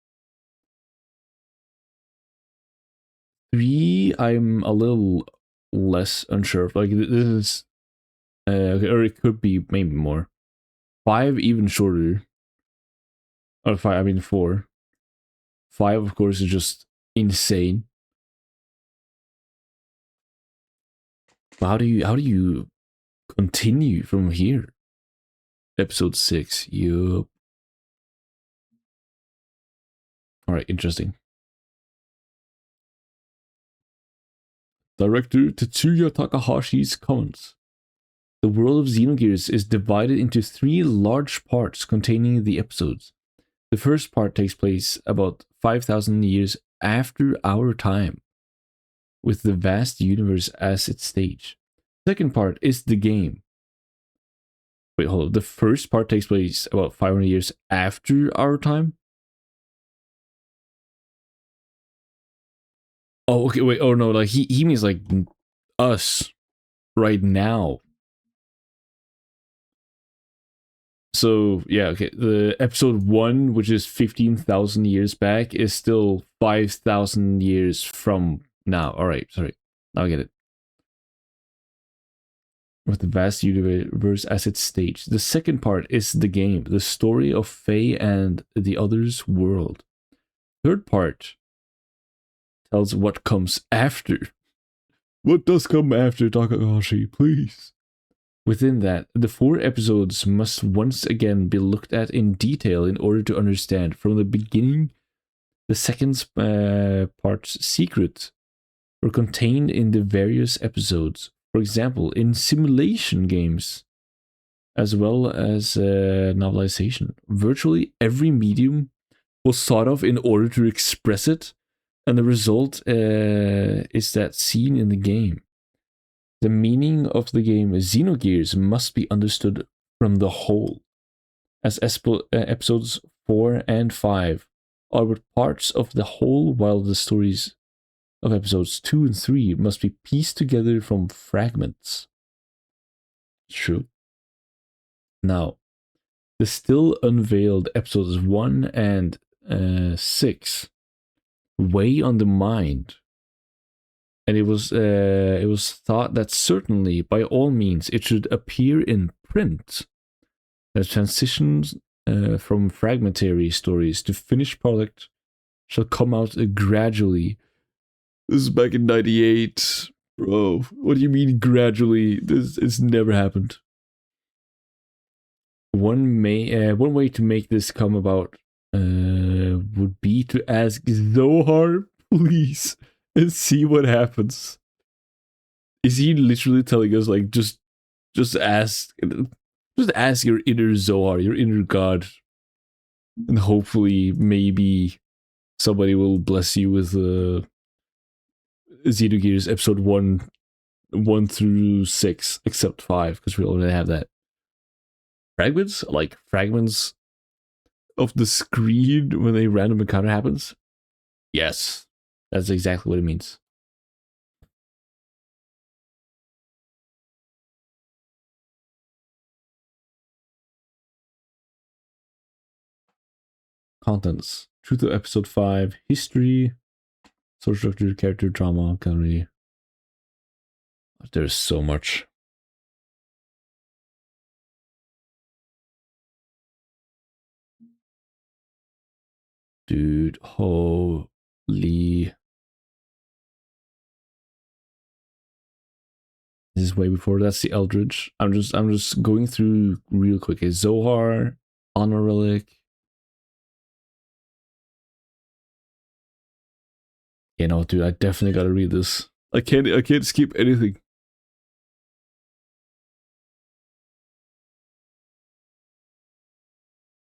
3 I'm a little less unsure. Like this is or it could be maybe more. 5 even shorter. Or 5, I mean 4. 5 of course is just insane. But how do you continue from here? Episode 6. Yup. Alright, interesting. Director Tetsuya Takahashi's comments. The world of Xenogears is divided into 3 large parts containing the episodes. The first part takes place about 5,000 years after our time, with the vast universe as its stage. The second part is the game. Wait, hold on. The first part takes place about 500 years after our time? Oh, okay, wait, oh no, like he means like us right now. So yeah, okay. The episode 1, which is 15,000 years back, is still 5,000 years from now. All right, sorry, now I get it. With the vast universe as its stage. The second part is the game, the story of Faye and the others' world. Third part tells what comes after. What does come after, Takahashi, please? Within that, the 4 episodes must once again be looked at in detail in order to understand from the beginning. The second part's secrets were contained in the various episodes. For example, in simulation games, as well as novelization. Virtually every medium was thought of in order to express it, and the result is that seen in the game. The meaning of the game Xenogears must be understood from the whole, as episodes 4 and 5 are but parts of the whole, while the stories of episodes 2 and 3 must be pieced together from fragments. True. Now, the still unveiled episodes 1 and 6 weigh on the mind. And it was thought that certainly, by all means, it should appear in print. The transitions from fragmentary stories to finished product shall come out gradually. This is back in 98. Bro, what do you mean gradually? It's never happened. One way to make this come about would be to ask Zohar, please, and see what happens. Is he literally telling us, like, just ask your inner Zohar, your inner God, and hopefully maybe somebody will bless you with Xenogears episode 1 through 6, except 5, because we already have that. Fragments? Like fragments of the screen when a random encounter happens? Yes, that's exactly what it means. Contents. Truth of episode 5. History. Social structure, character, drama, gallery. There's so much. Dude, holy. This is way before. That's the Eldridge. I'm just going through real quick. It's Zohar, Honor Relic. You know, dude, I definitely gotta read this. I can't skip anything.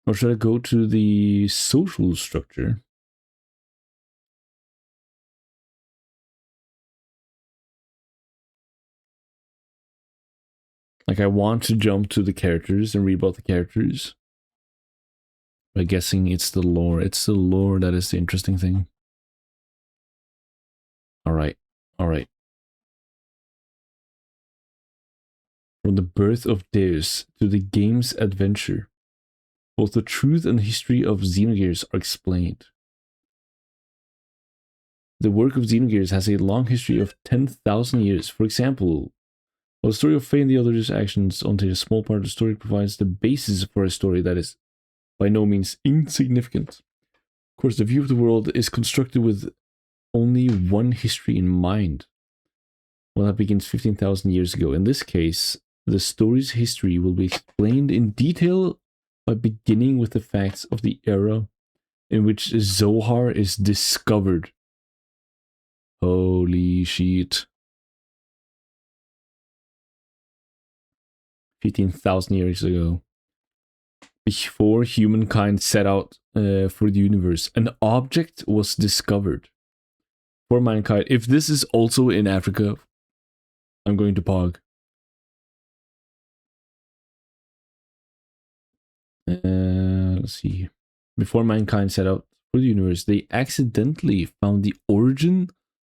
Or should I go to the social structure? Like, I want to jump to the characters and read about the characters. By guessing it's the lore. It's the lore that is the interesting thing. Alright. Alright. From the birth of Deus to the game's adventure, both the truth and history of Xenogears are explained. The work of Xenogears has a long history of 10,000 years. For example, while the story of Faye and the others' actions only a small part of the story provides the basis for a story that is by no means insignificant. Of course, the view of the world is constructed with only one history in mind. Well, that begins 15,000 years ago. In this case, the story's history will be explained in detail by beginning with the facts of the era in which Zohar is discovered. Holy shit. 15,000 years ago. Before humankind set out for the universe, an object was discovered for mankind. If this is also in Africa, I'm going to pog. Let's see. Before mankind set out for the universe, they accidentally found the origin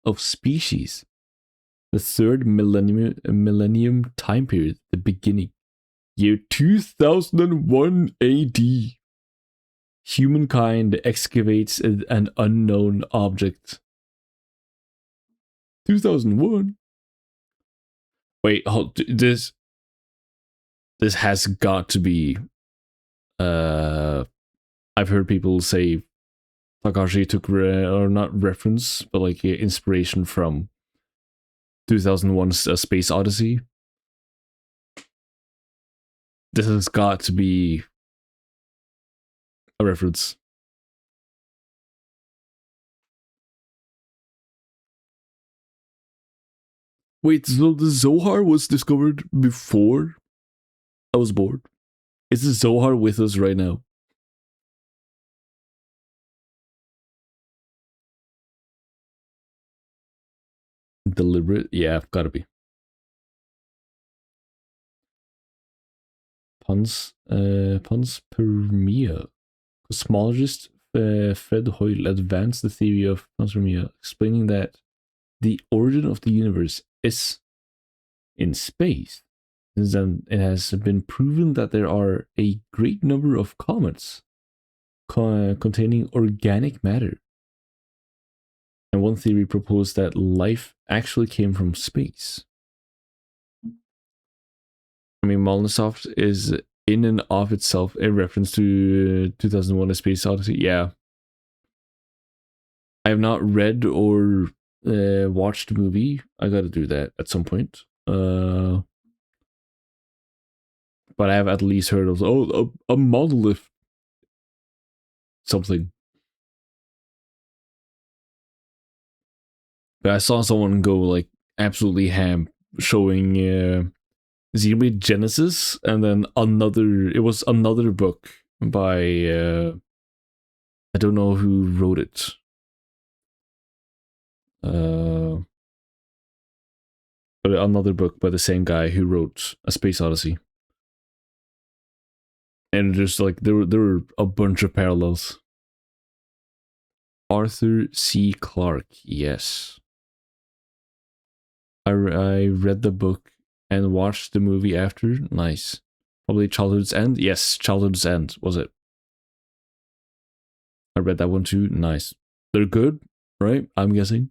of species. The third millennium time period, the beginning. Year 2001 AD. Humankind excavates an unknown object. 2001? Wait, hold, this has got to be... I've heard people say Takashi took, or not reference, but like inspiration from 2001's A Space Odyssey. This has got to be a reference. Wait, so the Zohar was discovered before I was born? Is the Zohar with us right now? Deliberate? Yeah, gotta be. Panspermia. Cosmologist Fred Hoyle advanced the theory of panspermia, explaining that the origin of the universe is in space. Since then, it has been proven that there are a great number of comets containing organic matter. And one theory proposed that life actually came from space. I mean, Molnisoft is in and of itself a reference to 2001: A Space Odyssey. Yeah. I have not read or watched the movie. I gotta do that at some point. But I have at least heard of, a monolith something. But I saw someone go like absolutely ham showing Xenoblade Genesis, and then it was another book by I don't know who wrote it. But another book by the same guy who wrote A Space Odyssey. And just like there were a bunch of parallels. Arthur C. Clarke, yes. I read the book and watched the movie after. Nice. Probably Childhood's End. Yes, Childhood's End was it. I read that one too. Nice. They're good, right? I'm guessing.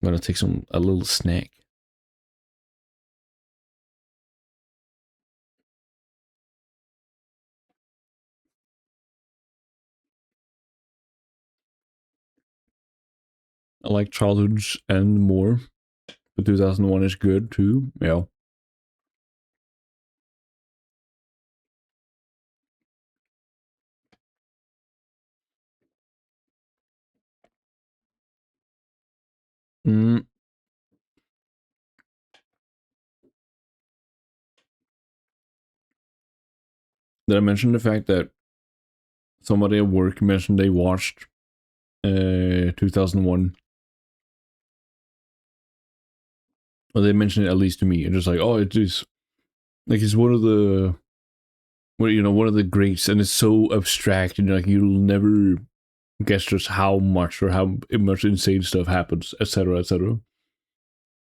I'm gonna take a little snack. I like Childhood's End more. But 2001 is good too. Yeah. Mm. Did I mention the fact that somebody at work mentioned they watched 2001? Or they mentioned it at least to me, and just like, oh, it is like it's one of the, one of the greats, and it's so abstract, and like you'll never guess just how much or how much insane stuff happens, etc., etc.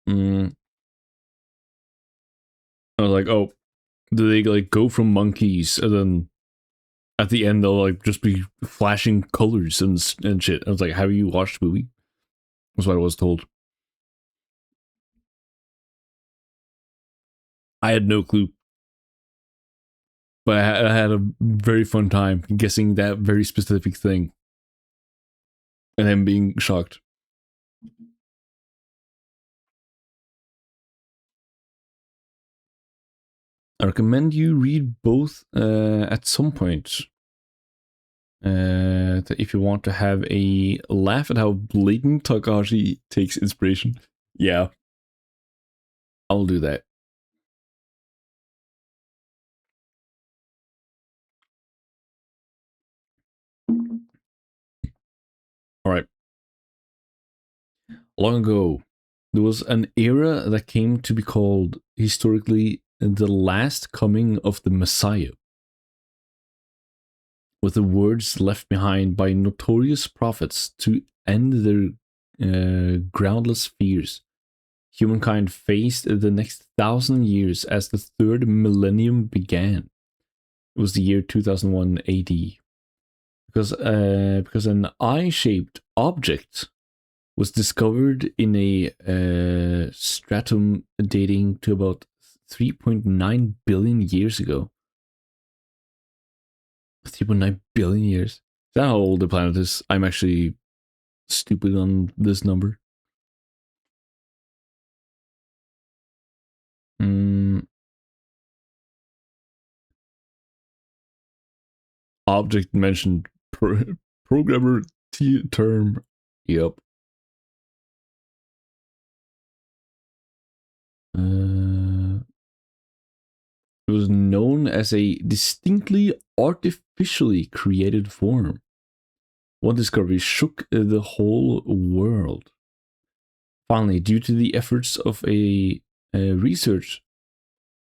I was like, oh, do they like go from monkeys, and then at the end they'll like just be flashing colors and shit? I was like, have you watched the movie? That's what I was told. I had no clue. But I had a very fun time guessing that very specific thing. And then being shocked. I recommend you read both at some point. If you want to have a laugh at how blatant Takahashi takes inspiration. Yeah, I'll do that. All right. Long ago, there was an era that came to be called historically the last coming of the Messiah. With the words left behind by notorious prophets to end their groundless fears, humankind faced the next 1,000 years as the third millennium began. It was the year 2001 AD. Because an eye-shaped object was discovered in a stratum dating to about 3.9 billion years ago. 3.9 billion years. Is that how old the planet is? I'm actually stupid on this number. Object mentioned programmer term. Yep. It was known as a distinctly artificially created form. One discovery shook the whole world. Finally, due to the efforts of a research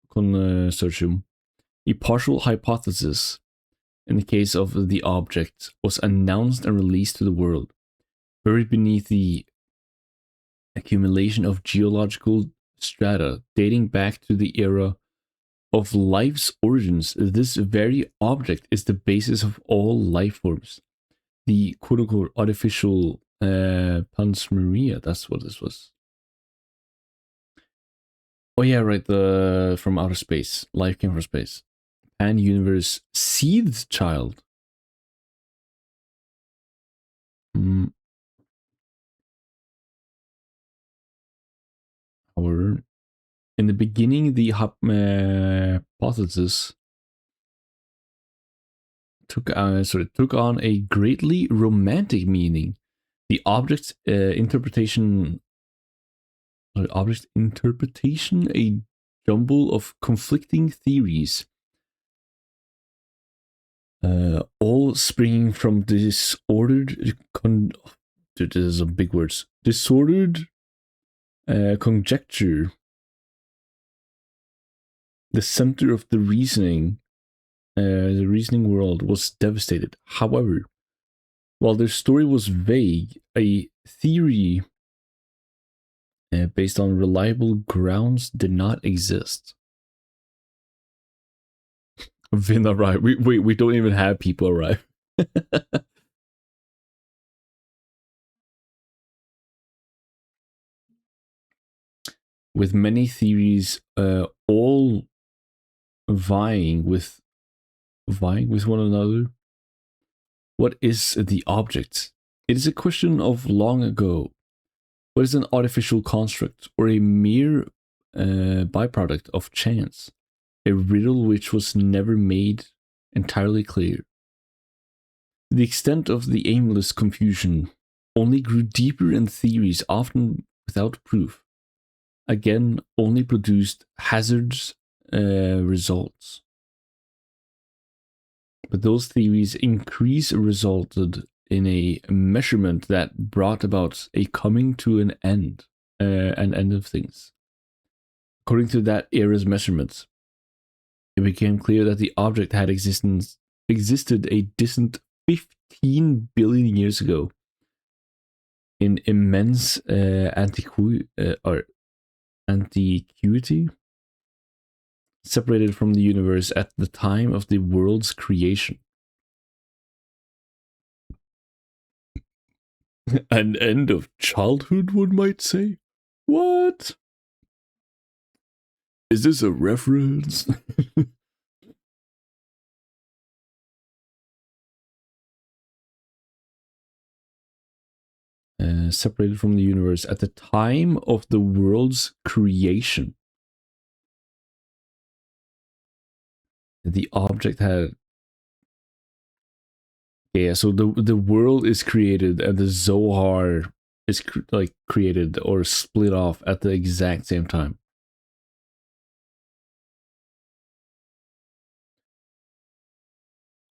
consortium, a partial hypothesis in the case of the object was announced and released to the world. Buried beneath the accumulation of geological strata dating back to the era of life's origins, this very object is the basis of all life forms. The quote-unquote artificial Panspermia, that's what this was. Oh yeah, right, the from outer space. Life came from space. Pan-universe seethed child. However, in the beginning, the hypothesis took on a greatly romantic meaning. The object interpretation, a jumble of conflicting theories, all springing from disordered. This is some big words. Disordered conjecture. The center of the reasoning world was devastated. However, while their story was vague, a theory based on reliable grounds did not exist. Vin arrived. We don't even have people arrive. With many theories, all vying with one another. What is the object? It is a question of long ago. What is an artificial construct or a mere byproduct of chance? A riddle which was never made entirely clear. The extent of the aimless confusion only grew deeper in theories often without proof. Again, only produced hazardous results. But those theories' increase resulted in a measurement that brought about a coming to an end of things. According to that era's measurements, it became clear that the object had existed a distant 15 billion years ago in immense antiquity, separated from the universe at the time of the world's creation. An end of childhood, one might say? What? Is this a reference? Separated from the universe at the time of the world's creation. The object had. Yeah, so the world is created and the Zohar is like created or split off at the exact same time.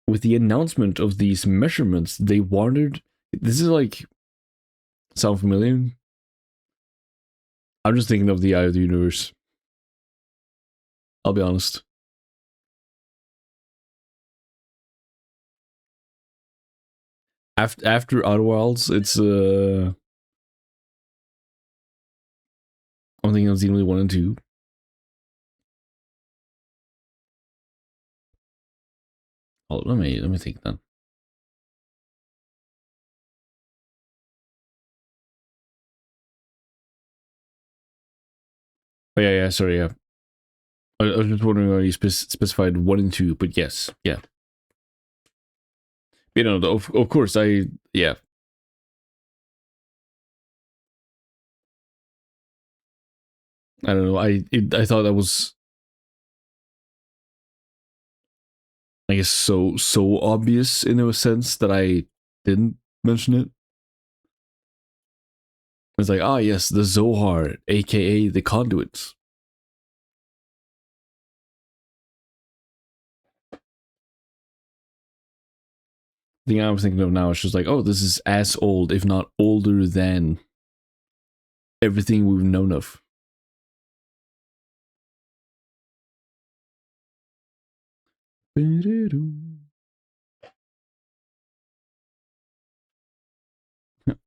With the announcement of these measurements, they wondered. This is like sound familiar? I'm just thinking of the Eye of the Universe. I'll be honest. After Outer Wilds, it's I'm thinking of Xenoblade 1 and 2. Oh, let me think then. Oh yeah, sorry, yeah. I was just wondering why you specified 1 and 2, but yes, yeah. You know, of course, yeah. I don't know. I thought that was, I guess, so obvious in a sense that I didn't mention it. It's like, ah, yes, the Zohar, aka the conduits. The thing I was thinking of now is just like, oh, this is as old, if not older than everything we've known of.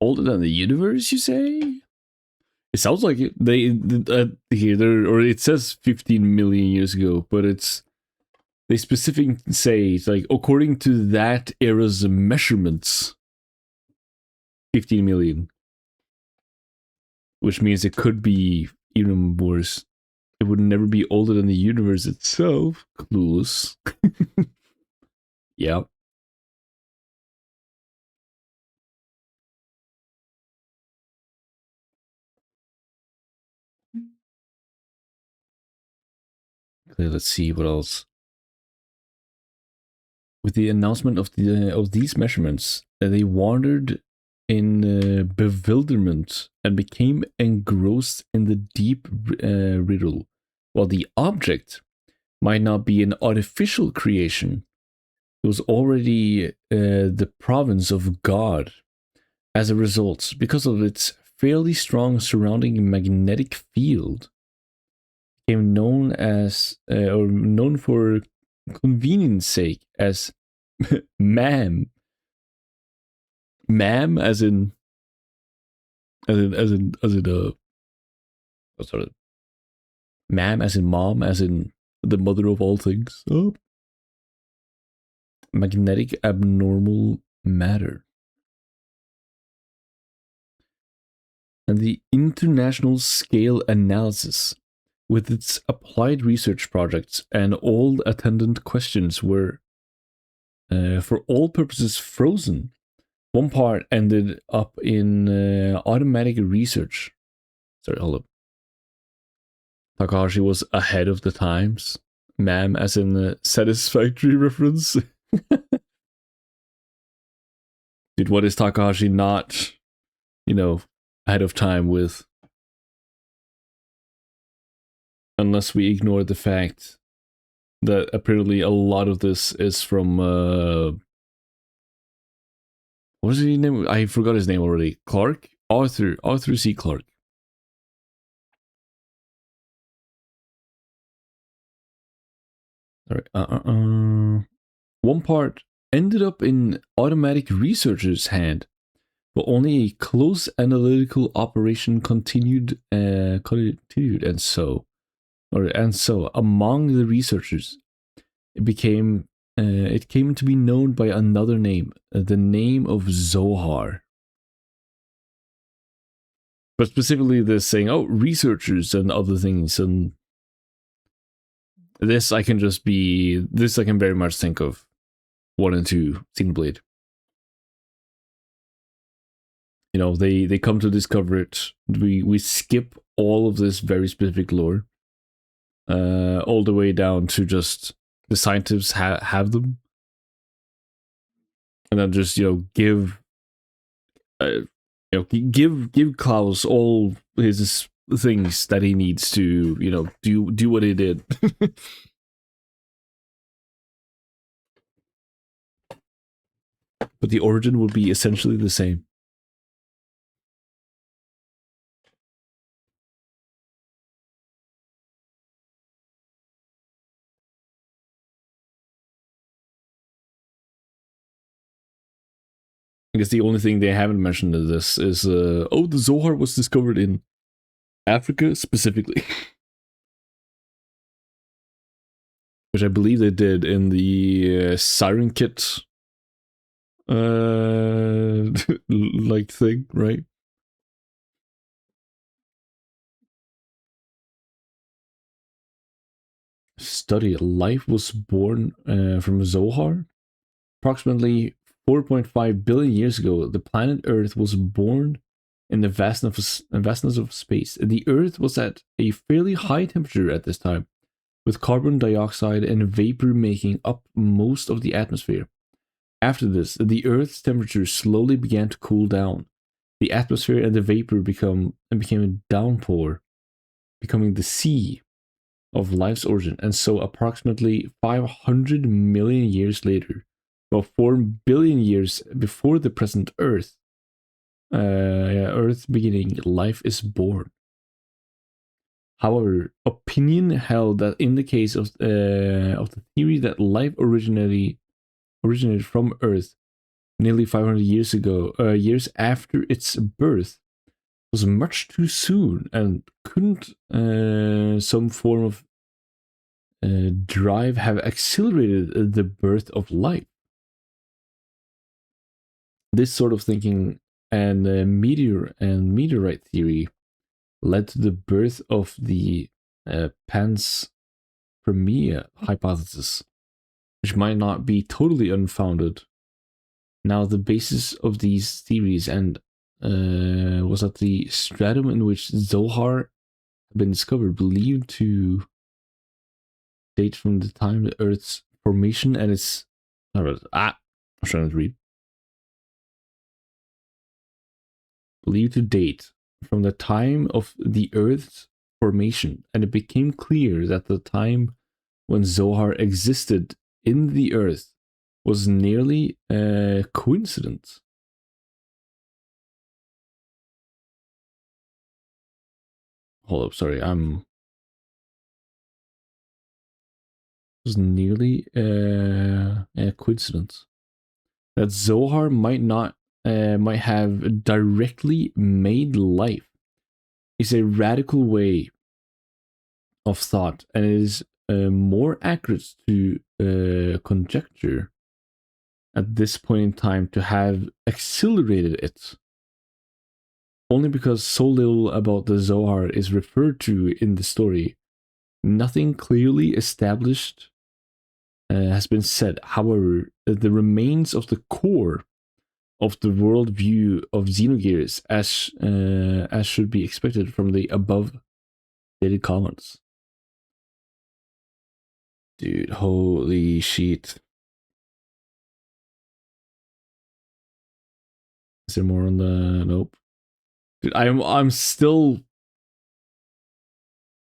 Older than the universe, you say? It sounds like it. Here there, or it says 15 million years ago, but they specifically say it's like according to that era's measurements, 15 million, which means it could be even worse. It would never be older than the universe itself. Clueless. Yeah. Okay, let's see what else. With the announcement of these measurements, they wandered in bewilderment and became engrossed in the deep riddle. While the object might not be an artificial creation, it was already the province of God. As a result, because of its fairly strong surrounding magnetic field, became known as or known for convenience sake as ma'am. Ma'am as in what's sort of ma'am as in mom, as in the mother of all things. Oh. Magnetic abnormal matter. And the international scale analysis, with its applied research projects and all attendant questions, were for all purposes frozen. One part ended up in automatic research. Sorry, hold up. Takahashi was ahead of the times. Ma'am, as in the satisfactory reference. Dude, what is Takahashi not, ahead of time with? Unless we ignore the fact that apparently a lot of this is from what was his name? I forgot his name already. Clarke? Arthur C. Clarke. All right. One part ended up in automatic researcher's hand, but only a close analytical operation continued, and so among the researchers, it came to be known by another name, the name of Zohar. But specifically, they're saying, oh, researchers and other things, and this I can very much think of 1 and 2 Xenoblade. They come to discover it. We skip all of this very specific lore, all the way down to just the scientists have them, and then just give give Klaus all his things that he needs to do what he did. But the origin will be essentially the same. I guess the only thing they haven't mentioned in this is, the Zohar was discovered in Africa specifically. Which I believe they did in the Siren Kit like thing, right? Study life was born from Zohar. Approximately 4.5 billion years ago, the planet Earth was born in the vastness of space. The Earth was at a fairly high temperature at this time, with carbon dioxide and vapor making up most of the atmosphere. After this, the Earth's temperature slowly began to cool down. The atmosphere and the vapor became a downpour, becoming the sea of life's origin. And so approximately 500 million years later, about 4 billion years before the present Earth, Earth's beginning, life is born. However, opinion held that in the case of the theory that life originated from Earth nearly 500 years ago, years after its birth, was much too soon, and couldn't some form of drive have accelerated the birth of life. This sort of thinking and meteorite theory led to the birth of the panspermia hypothesis, which might not be totally unfounded. Now, the basis of these theories was that the stratum in which Zohar had been discovered believed to date from the time of the Earth's formation and its... I'm trying to read. Believed to date from the time of the Earth's formation, and it became clear that the time when Zohar existed in the Earth was nearly a coincidence. Hold up, sorry, was nearly a coincidence that Zohar might have directly made life is a radical way of thought, and it is more accurate to conjecture at this point in time to have accelerated it, only because so little about the Zohar is referred to in the story. Nothing clearly established has been said. However, the remains of the core of the worldview of Xenogears, as should be expected from the above stated comments. Dude, holy shit. Is there more on the... Nope. Dude, I'm still...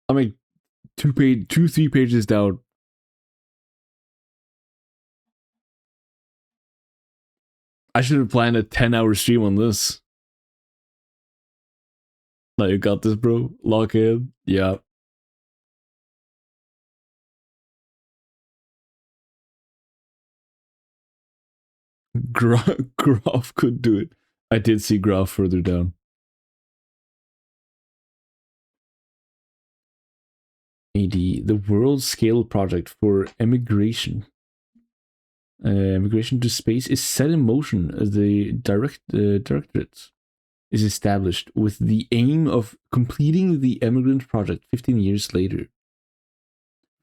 I mean, 3 pages down. I should have planned a 10-hour stream on this. Now you got this, bro. Lock in. Yeah. Graph could do it. I did see Graph further down. AD, the world scale project for emigration. Immigration to space is set in motion. The directorate is established with the aim of completing the emigrant project 15 years later.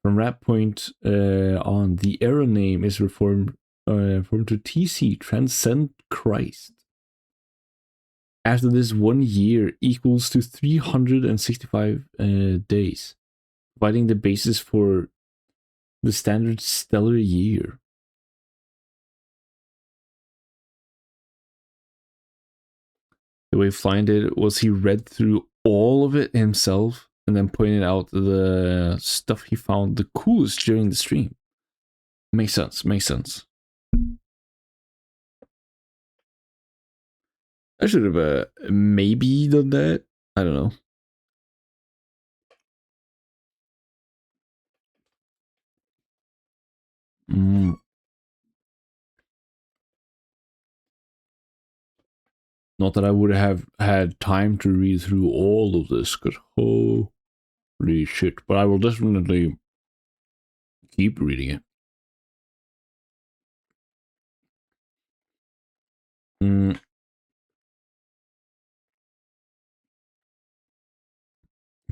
From that point on, the era name is reformed to TC, Transcend Christ. After this, 1 year equals to 365 days, providing the basis for the standard stellar year. The way Flying did it was he read through all of it himself and then pointed out the stuff he found the coolest during the stream. Makes sense, makes sense. I should have maybe done that. I don't know. Not that I would have had time to read through all of this, because holy shit. But I will definitely keep reading it.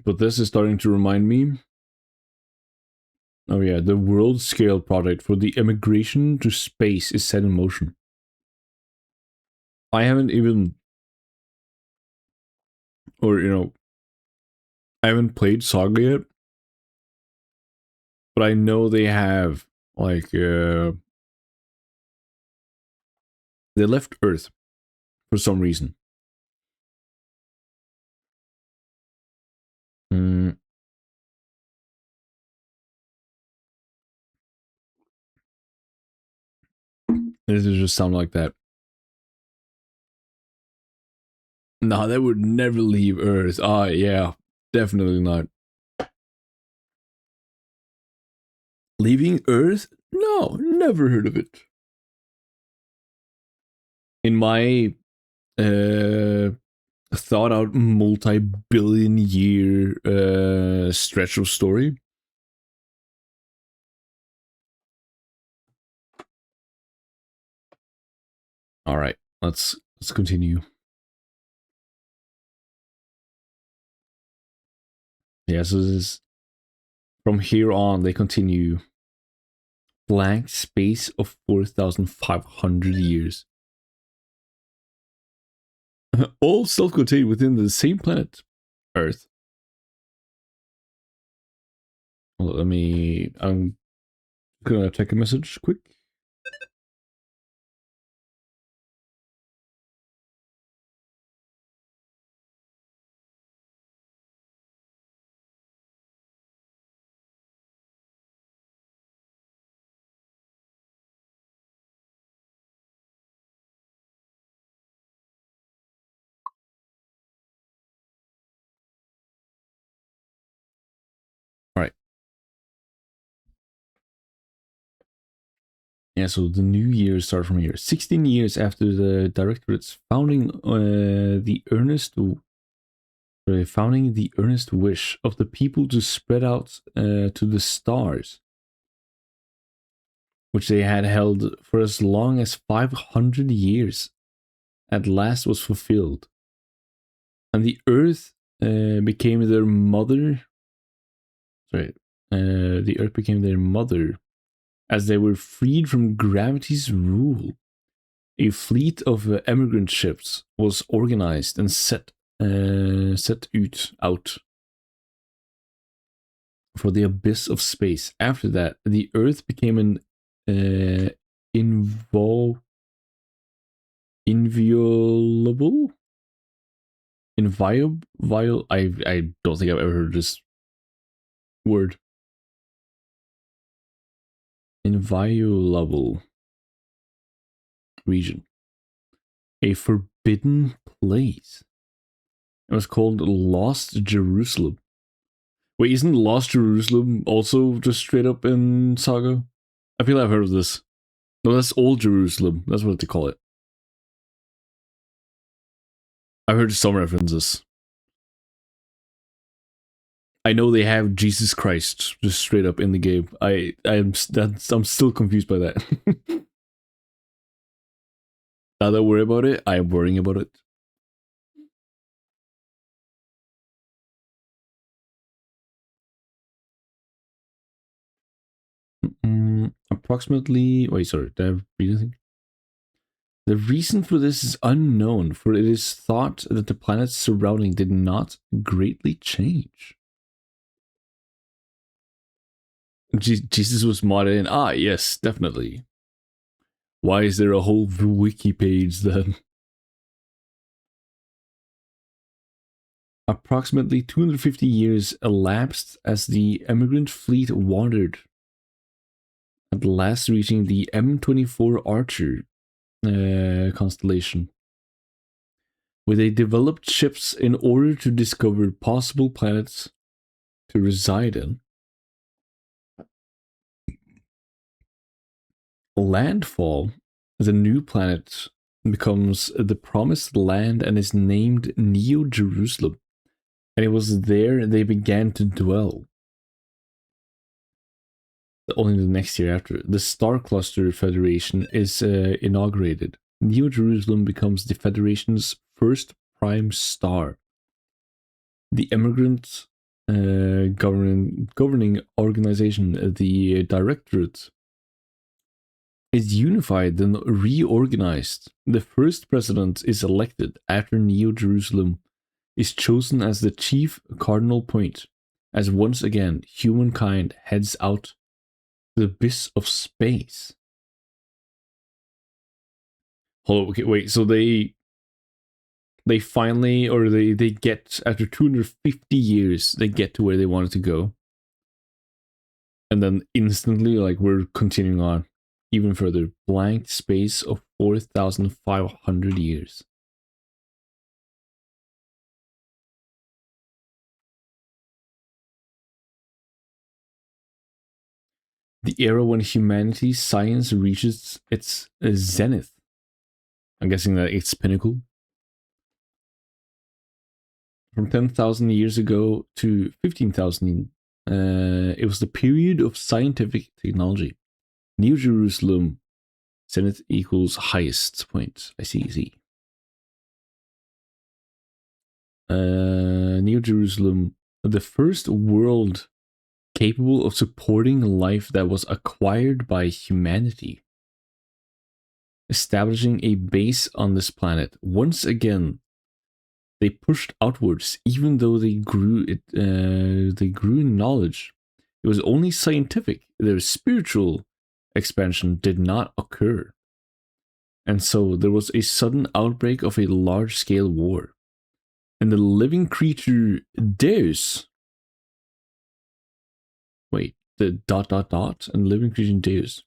But this is starting to remind me. Oh yeah, the world scale project for the emigration to space is set in motion. I haven't even, or I haven't played Saga yet, but I know they have like they left Earth for some reason. This just sound like that. Nah, they would never leave Earth. Yeah, definitely not. Leaving Earth? No, never heard of it. In my thought out multi-billion year stretch of story. All right, let's continue. Yeah, so this is from here on they continue. Blank space of 4,500 years. All self-contained within the same planet, Earth. Well, I'm gonna take a message quick. All right. Yeah, so the new year starts from here. 16 years after the Directorate's founding, the earnest wish of the people to spread out to the stars, which they had held for as long as 500 years, at last was fulfilled. And the Earth became their mother. The Earth became their mother as they were freed from gravity's rule. A fleet of emigrant ships was organized and set out for the abyss of space. After that, the Earth became an inviolable. I don't think I've ever heard this word. Inviolable region. A forbidden place. It was called Lost Jerusalem. Wait, isn't Lost Jerusalem also just straight up in Saga? I feel like I've heard of this. No, that's Old Jerusalem. That's what they call it. I've heard some references. I know they have Jesus Christ just straight up in the game. I'm still confused by that. Now that I worry about it, I am worrying about it. Approximately. Wait, sorry. Did I read anything? The reason for this is unknown, for it is thought that the planet's surrounding did not greatly change. Jesus was modded in. Ah, yes, definitely. Why is there a whole wiki page then? Approximately 250 years elapsed as the emigrant fleet wandered, at last reaching the M24 Archer constellation, where they developed ships in order to discover possible planets to reside in. Landfall, the new planet, becomes the promised land and is named Neo Jerusalem. And it was there they began to dwell. Only the next year after, the Star Cluster Federation is inaugurated. Neo Jerusalem becomes the Federation's first prime star. The emigrant governing organization, the Directorate, is unified and reorganized. The first president is elected after Neo Jerusalem is chosen as the chief cardinal point, as once again humankind heads out to the abyss of space. Hold on, okay, wait, so they finally, or they get, after 250 years, they get to where they wanted to go. And then instantly, like, we're continuing on even further. Blank space of 4,500 years. The era when humanity's science reaches its zenith. I'm guessing that its pinnacle. From 10,000 years ago to 15,000, it was the period of scientific technology. New Jerusalem, zenith equals highest point. I see. New Jerusalem, the first world capable of supporting life that was acquired by humanity. Establishing a base on this planet. Once again, they pushed outwards, even though they grew in knowledge. It was only scientific. Their spiritual expansion did not occur. And so there was a sudden outbreak of a large-scale war. And the living creature Deus. Wait, the ... and living creature Deus.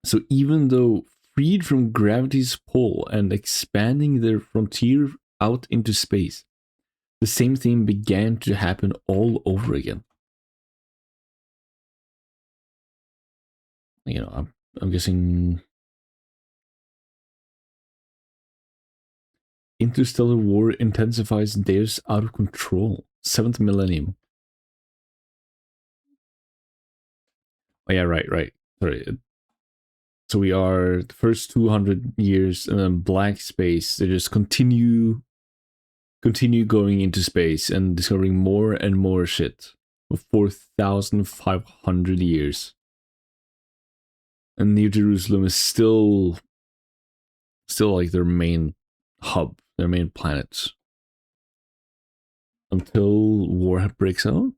So even though freed from gravity's pull and expanding their frontier out into space, the same thing began to happen all over again. You know, I'm guessing interstellar war intensifies Deus out of control. 7th millennium. Oh yeah, right. Sorry. So we are the first 200 years, and then blank space. They just continue going into space and discovering more and more shit for 4,500 years. And New Jerusalem is still like their main hub, their main planet. Until war breaks out.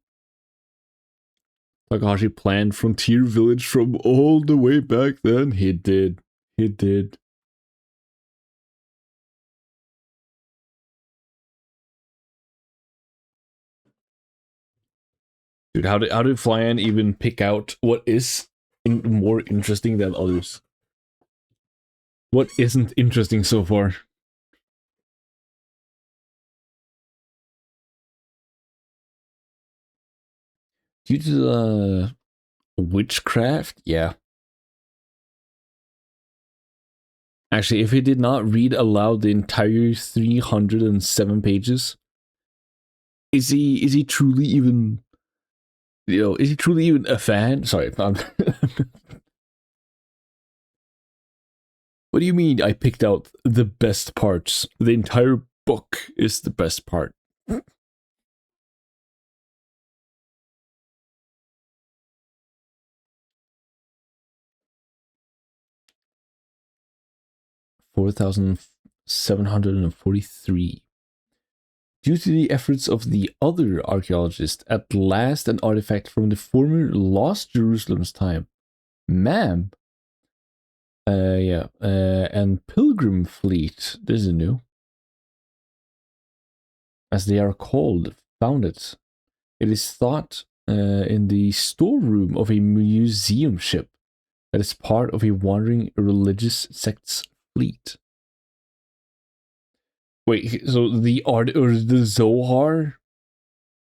Takahashi planned Frontier Village from all the way back then. He did. Dude, how did Flyan even pick out what is more interesting than others? What isn't interesting so far? Due to the witchcraft? Yeah. Actually, if he did not read aloud the entire 307 pages, is he truly even, is he truly even a fan? Sorry, what do you mean I picked out the best parts? The entire book is the best part. 4,743. due to the efforts of the other archaeologists, at last an artifact from the former Lost Jerusalem's time. Ma'am. And Pilgrim Fleet. This is new. As they are called, found it. It is thought in the storeroom of a museum ship that is part of a wandering religious sect's fleet. Wait, so the art or the Zohar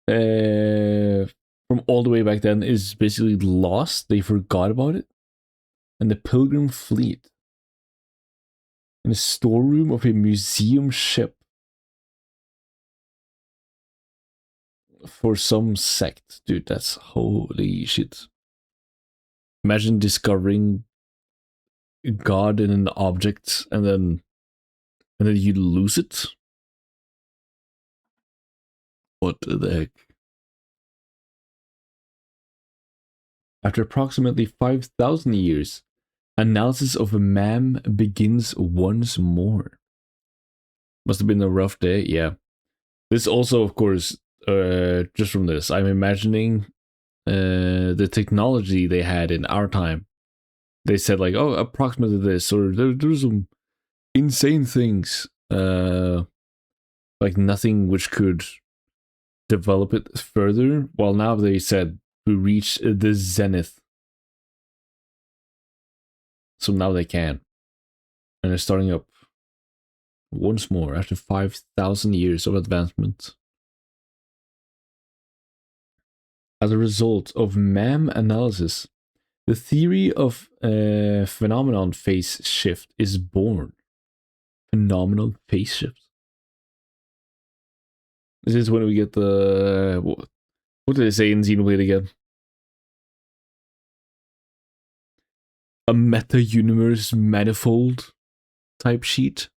from all the way back then is basically lost. They forgot about it. And the Pilgrim Fleet in the storeroom of a museum ship for some sect. Dude, that's holy shit. Imagine discovering God in an object and then you lose it. What the heck? After approximately 5,000 years, analysis of a MAM begins once more. Must have been a rough day, yeah. This also, of course, just from this, I'm imagining the technology they had in our time. They said like, oh, approximately this, or there's some insane things, like nothing which could develop it further. While now they said we reached the zenith, so now they can, and they're starting up once more after 5,000 years of advancement. As a result of MAM analysis, the theory of phenomenon phase shift is born. Phenomenal phase shift. This is when we get the... What did they say in Xenoblade again? A meta-universe manifold type sheet.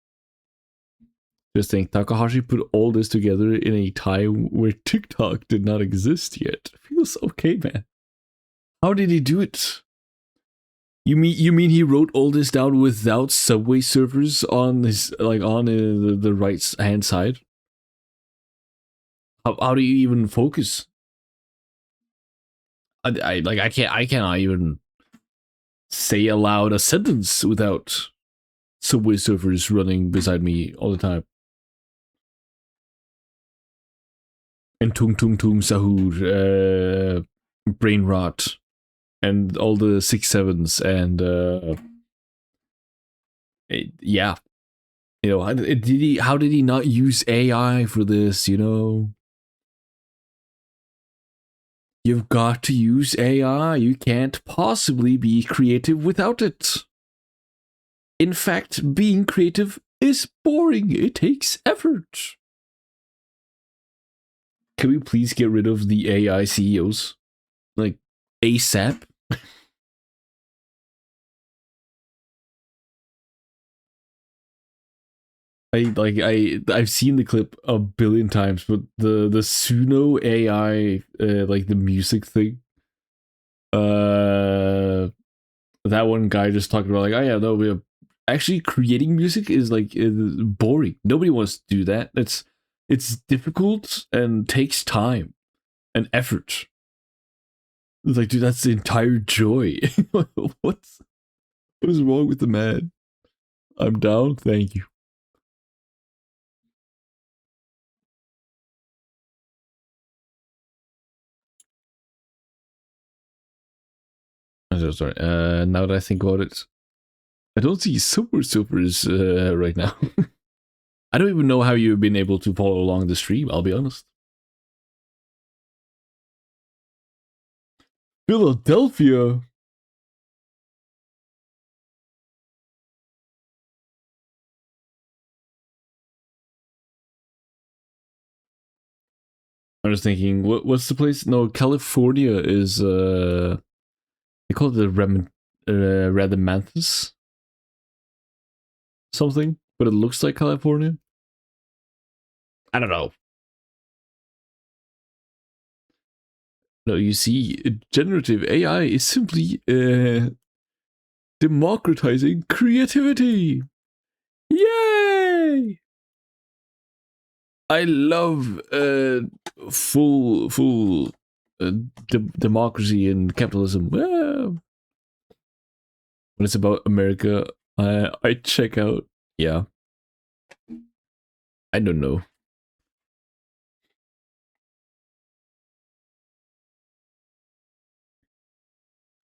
Just think, Takahashi put all this together in a time where TikTok did not exist yet. Feels okay, man. How did he do it? You mean he wrote all this down without Subway surfers on his on the right hand side? How do you even focus? I cannot even say aloud a sentence without Subway surfers running beside me all the time. And Tung Tung Tung Sahur, Brain Rot, and all the 6-7s, and yeah, you know, how did he not use AI for this? You know, you've got to use AI. You can't possibly be creative without it. In fact, being creative is boring. It takes effort. Can we please get rid of the AI CEOs? Like, ASAP? I've seen the clip a billion times, but the Suno AI, like the music thing, that one guy just talked about like, oh yeah, no, we have actually creating music is like boring. Nobody wants to do that. It's difficult and takes time and effort. It's like, dude, that's the entire joy. What is wrong with the man? I'm down. Thank you. I'm so sorry. Now that I think about it, I don't see Super Supers right now. I don't even know how you've been able to follow along the stream, I'll be honest. Philadelphia? I'm just thinking, what's the place? No, California is, they call it the Radamanthus? Something, but it looks like California? I don't know. No, you see, generative AI is simply democratizing creativity. Yay! I love full democracy and capitalism. When it's about America, I check out. Yeah, I don't know.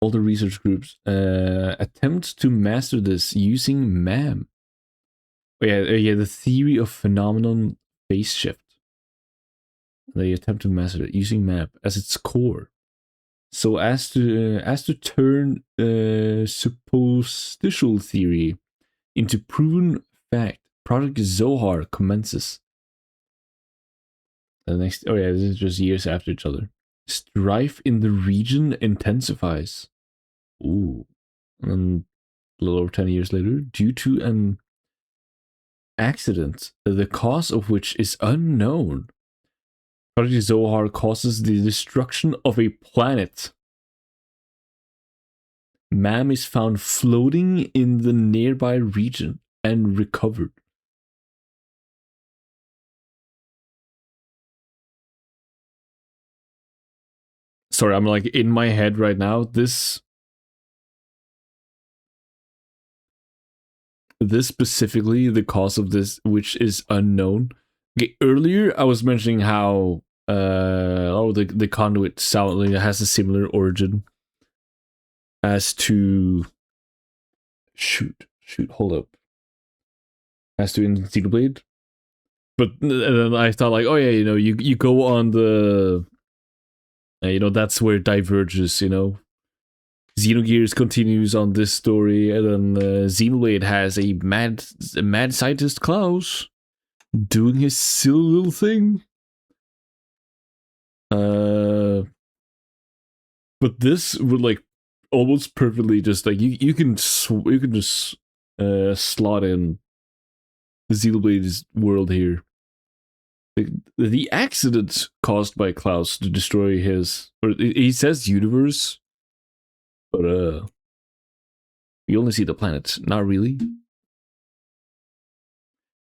All the research groups attempt to master this using MAM. Oh, yeah, the theory of phenomenon phase shift. They attempt to master it using MAP as its core, so as to turn suppositial theory into proven fact. Project Zohar commences. The next, oh yeah, this is just years after each other. Strife in the region intensifies. Ooh, and a little over 10 years later, due to an accident, the cause of which is unknown, Project Zohar causes the destruction of a planet. MAM is found floating in the nearby region and recovered. Sorry, I'm like in my head right now. This specifically, the cause of this, which is unknown. Okay, earlier I was mentioning how the conduit sound has a similar origin as to shoot hold up as to in Xenoblade. But then I thought like, oh yeah, you go on the that's where it diverges, Xenogears continues on this story, and then Xenoblade has a mad scientist Klaus doing his silly little thing. But this would like almost perfectly just like you can just slot in Xenoblade's world here. The accident caused by Klaus to destroy his, or he says universe, but you only see the planets, not really.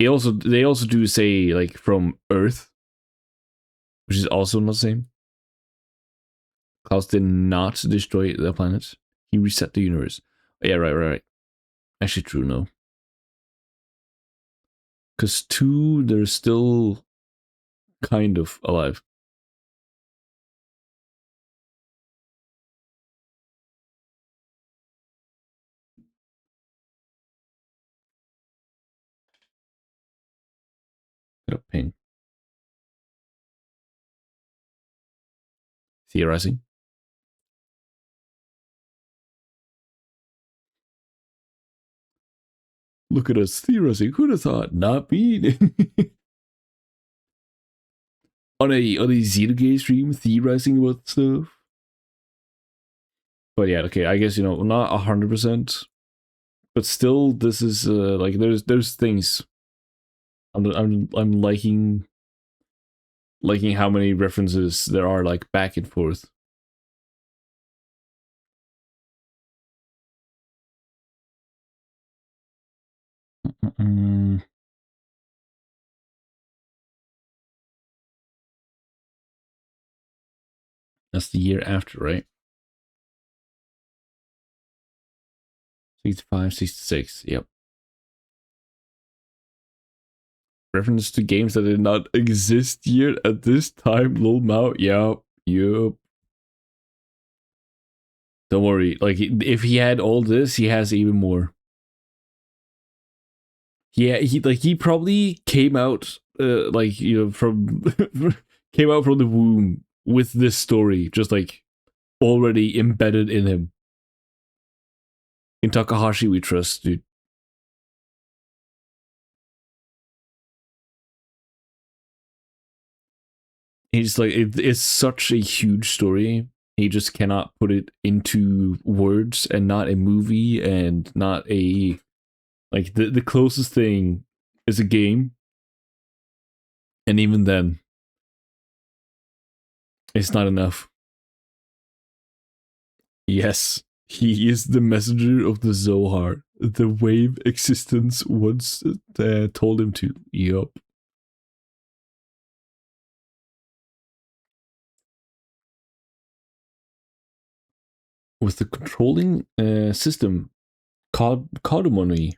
They also do say like from Earth, which is also not the same. Klaus did not destroy the planet; he reset the universe. Yeah, right. Actually, true, no. Because 2, they're still kind of alive. Got a ping. Theorizing. Look at us theorizing. Who'd have thought? Not me. on a Xenogears stream, theorizing about stuff. But yeah, okay. I guess not 100%, but still, this is like there's things. I'm liking how many references there are like back and forth. That's the year after, right? 65, 66. Yep. Reference to games that did not exist yet at this time. Lol Mao. Yep. Don't worry. Like, if he had all this, he has even more. Yeah, he probably came out from came out from the womb with this story just like already embedded in him. In Takahashi we trust, dude. He's like it's such a huge story. He just cannot put it into words, and not a movie, and not a like the closest thing is a game. And even then, it's not enough. Yes, he is the messenger of the Zohar. The wave existence once told him to. Yup. with the controlling system Cardamony.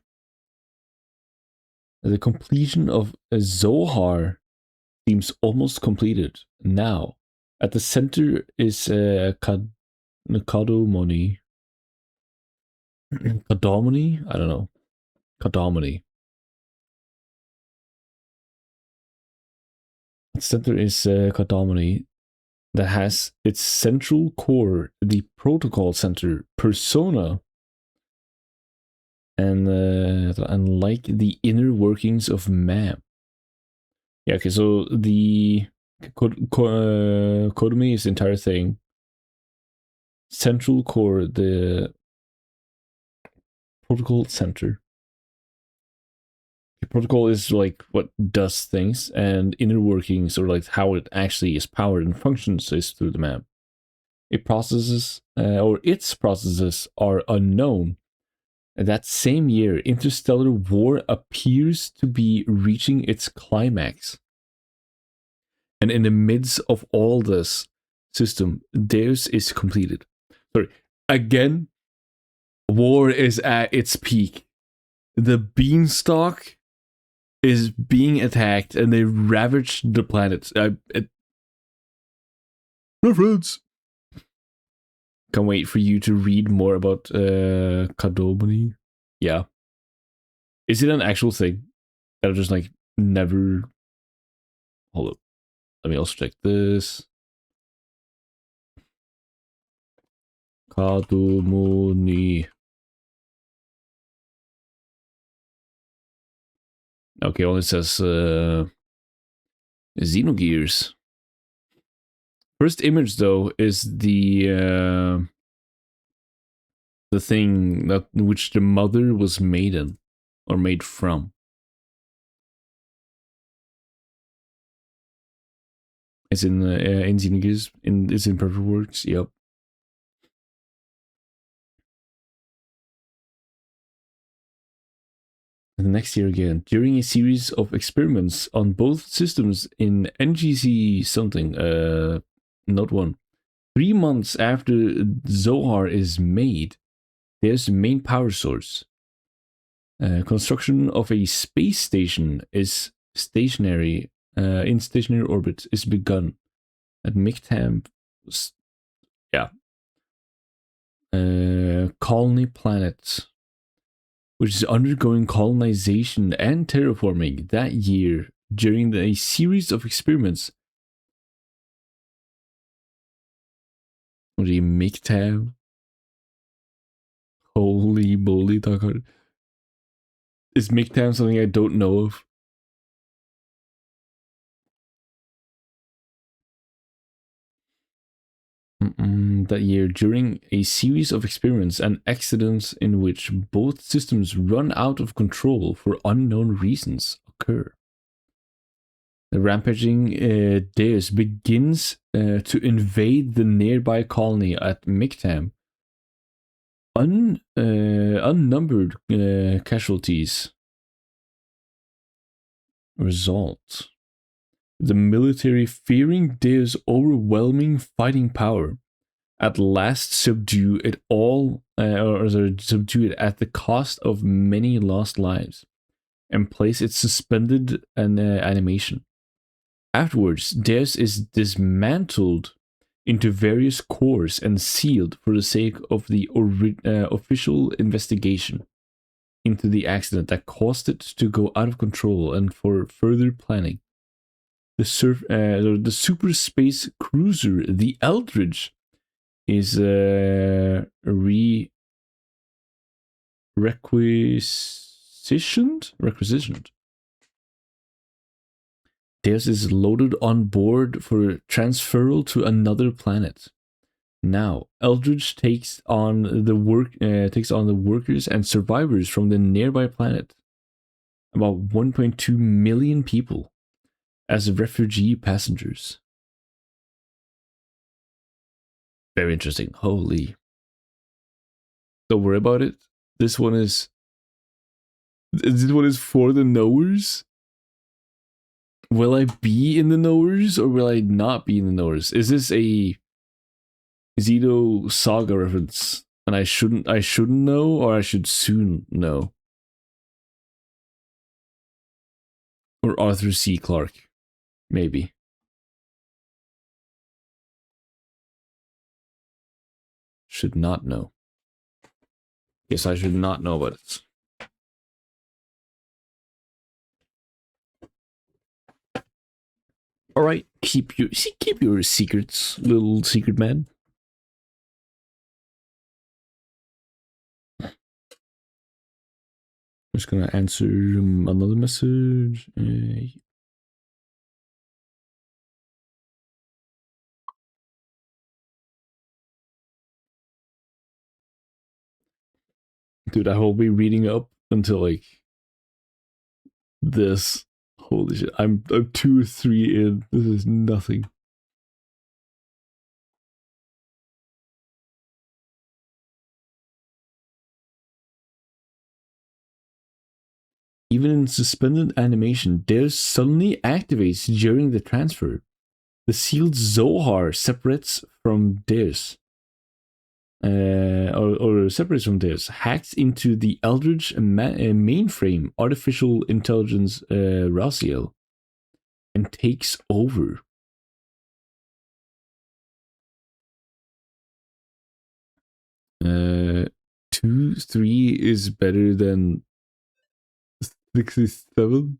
The completion of Zohar seems almost completed now. At the center is Cardamony. Cardamony? I don't know. Cardamony. The center is Cardamony that has its central core, the protocol center, Persona, and unlike the inner workings of MAM. Yeah, okay, so the Codemy is the entire thing. Central core, the protocol center. The protocol is like what does things, and inner workings, or like how it actually is powered and functions, is through the MAM. It processes, or its processes are unknown. That same year, interstellar war appears to be reaching its climax. And in the midst of all this system, Deus is completed. Sorry, again, war is at its peak. The beanstalk is being attacked and they ravage the planet. Reference! Can't wait for you to read more about Cardamony. Yeah. Is it an actual thing? That just like never. Hold up. Let me also check this. Cardamony. Okay, only says Xenogears. First image though is the thing that which the mother was made in, or made from. It's in Xenogears. It's in Perfect Works. Yep. And the next year again, during a series of experiments on both systems in NGC something, not one. 3 months after Zohar is made, there's the main power source. Construction of a space station is stationary in stationary orbit is begun at Mictam. Yeah. Colony planet, which is undergoing colonization and terraforming that year during a series of experiments. What do you Mictam? Holy moly, Tucker. Is Mictam something I don't know of? That year, during a series of experiments and accidents in which both systems run out of control for unknown reasons occur. The rampaging Deus begins to invade the nearby colony at Mictam. Unnumbered casualties result. The military, fearing Deus' overwhelming fighting power, at last subdue it all, or subdue it at the cost of many lost lives, and place it suspended in animation. Afterwards, Deus is dismantled into various cores and sealed for the sake of the official investigation into the accident that caused it to go out of control and for further planning. The super space cruiser, the Eldridge, is requisitioned. Deus is loaded on board for transferal to another planet. Now, Eldridge takes on the workers and survivors from the nearby planet, about 1.2 million people, as refugee passengers. Very interesting. Holy. Don't worry about it. This one is for the knowers. Will I be in the knowers or will I not be in the knowers? Is Xeno Saga reference, and I shouldn't know, or I should soon know. Or Arthur C. Clarke, maybe. Should not know. Yes, I should not know about it. All right, keep your secrets, little secret man. I'm just gonna answer another message. Dude, I will be reading up until like this. Holy shit! I'm 2 or 3 in. This is nothing. Even in suspended animation, Dares suddenly activates during the transfer. The sealed Zohar separates from Dares. Or separates from Dares, hacks into the Eldritch mainframe artificial intelligence Raziel, and takes over. Uh, 2-3 is better than 67.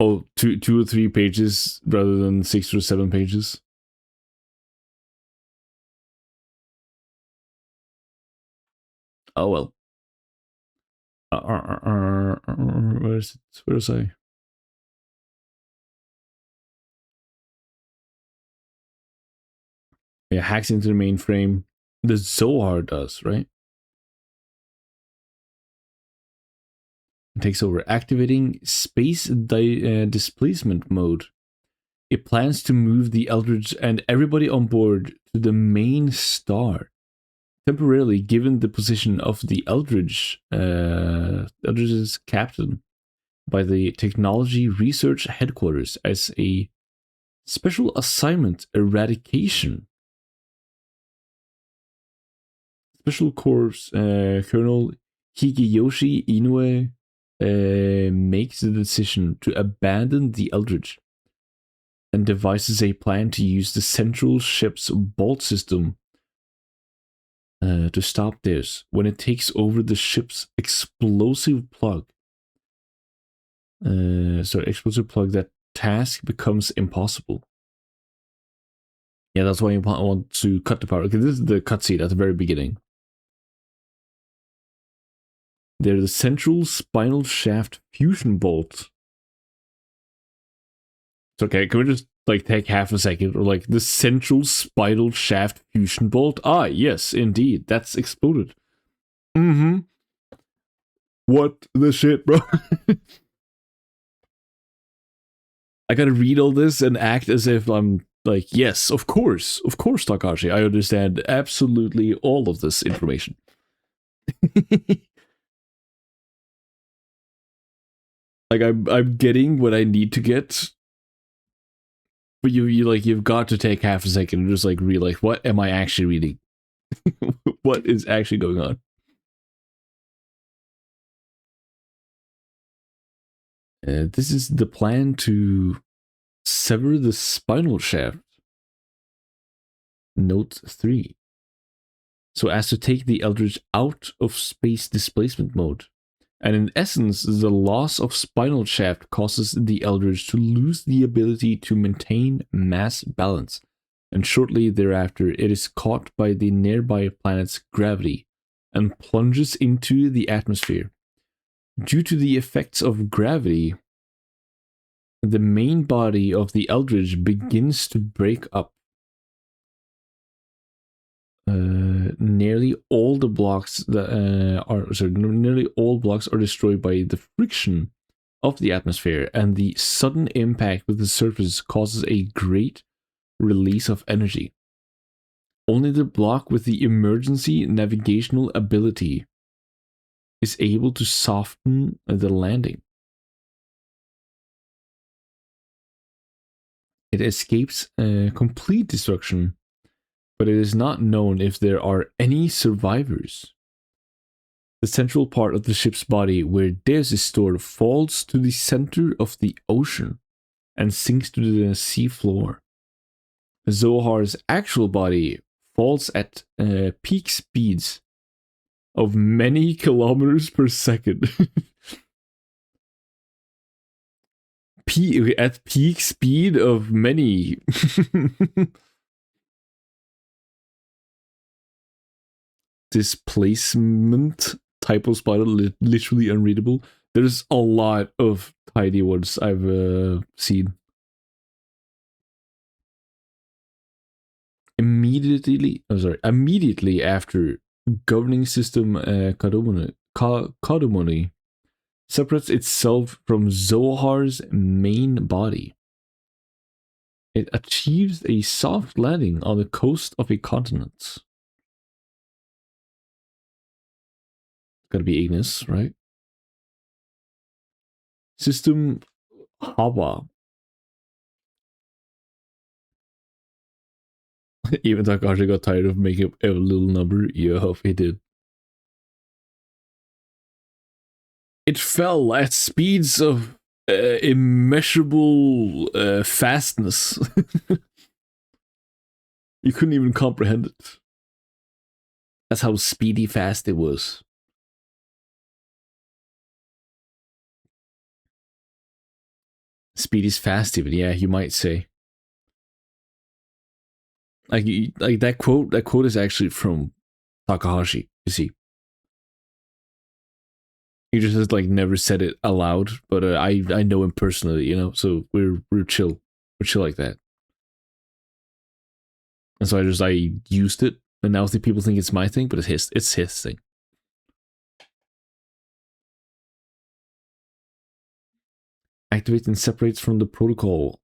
Oh, two or 3 pages rather than 6 or 7 pages. Oh well. Where is it? Where is I? Yeah, hacks into the mainframe. The Zohar does, right? It takes over, activating space displacement mode. It plans to move the Eldritch and everybody on board to the main star, temporarily given the position of the Eldritch's captain by the Technology Research Headquarters as a special assignment eradication. Special Corps Colonel Higeyoshi Inoue makes the decision to abandon the Eldritch and devises a plan to use the central ship's bolt system to stop this when it takes over the ship's explosive plug. Explosive plug, that task becomes impossible. Yeah, that's why I want to cut the power. Okay, this is the cutscene at the very beginning. They're the central spinal shaft fusion bolt. It's okay. Can we just like take half a second, or like the central spinal shaft fusion bolt? Ah, yes, indeed, that's exploded. Mm-hmm. What the shit, bro? I gotta read all this and act as if I'm like, yes, of course, Takashi. I understand absolutely all of this information. Like I'm getting what I need to get, but you've got to take half a second and just like read like, what am I actually reading? What is actually going on? This is the plan to sever the spinal shaft. Note 3. So as to take the Eldritch out of space displacement mode. And in essence, the loss of spinal shaft causes the Eldritch to lose the ability to maintain mass balance, and shortly thereafter it is caught by the nearby planet's gravity and plunges into the atmosphere. Due to the effects of gravity, the main body of the Eldritch begins to break up. Nearly all blocks are destroyed by the friction of the atmosphere, and the sudden impact with the surface causes a great release of energy. Only the block with the emergency navigational ability is able to soften the landing. It escapes complete destruction, but it is not known if there are any survivors. The central part of the ship's body where Deus is stored falls to the center of the ocean and sinks to the sea floor. Zohar's actual body falls at peak speeds of many kilometers per second. At peak speed of many. Displacement typo spider, literally unreadable. There's a lot of tiny ones I've seen. Immediately after governing system Kadumoni separates itself from Zohar's main body. It achieves a soft landing on the coast of a continent. Gotta be Ignis, right? System Hawa. Even Takahashi got tired of making up a little number. Yeah, he did. It fell at speeds of immeasurable fastness. You couldn't even comprehend it. That's how speedy fast it was. Speed is fast, even. Yeah, you might say. Like that quote. That quote is actually from Takahashi. You see, he just has like never said it aloud, but I know him personally, you know. So we're chill. We're chill like that. And so I used it, and now people think it's my thing, but it's his thing. Activate and separates from the protocol.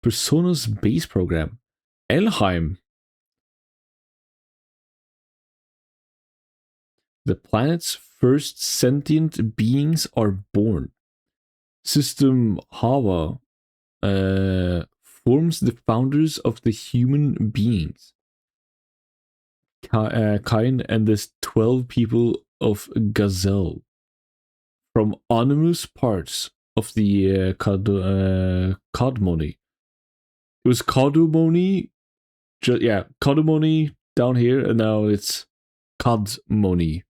Persona's base program. Elheim. The planet's first sentient beings are born. System Hawa forms the founders of the human beings. Kain and the 12 people of Gazelle. From anonymous parts of the Codmony. It was Codmony, Codmony down here, and now it's Codmony.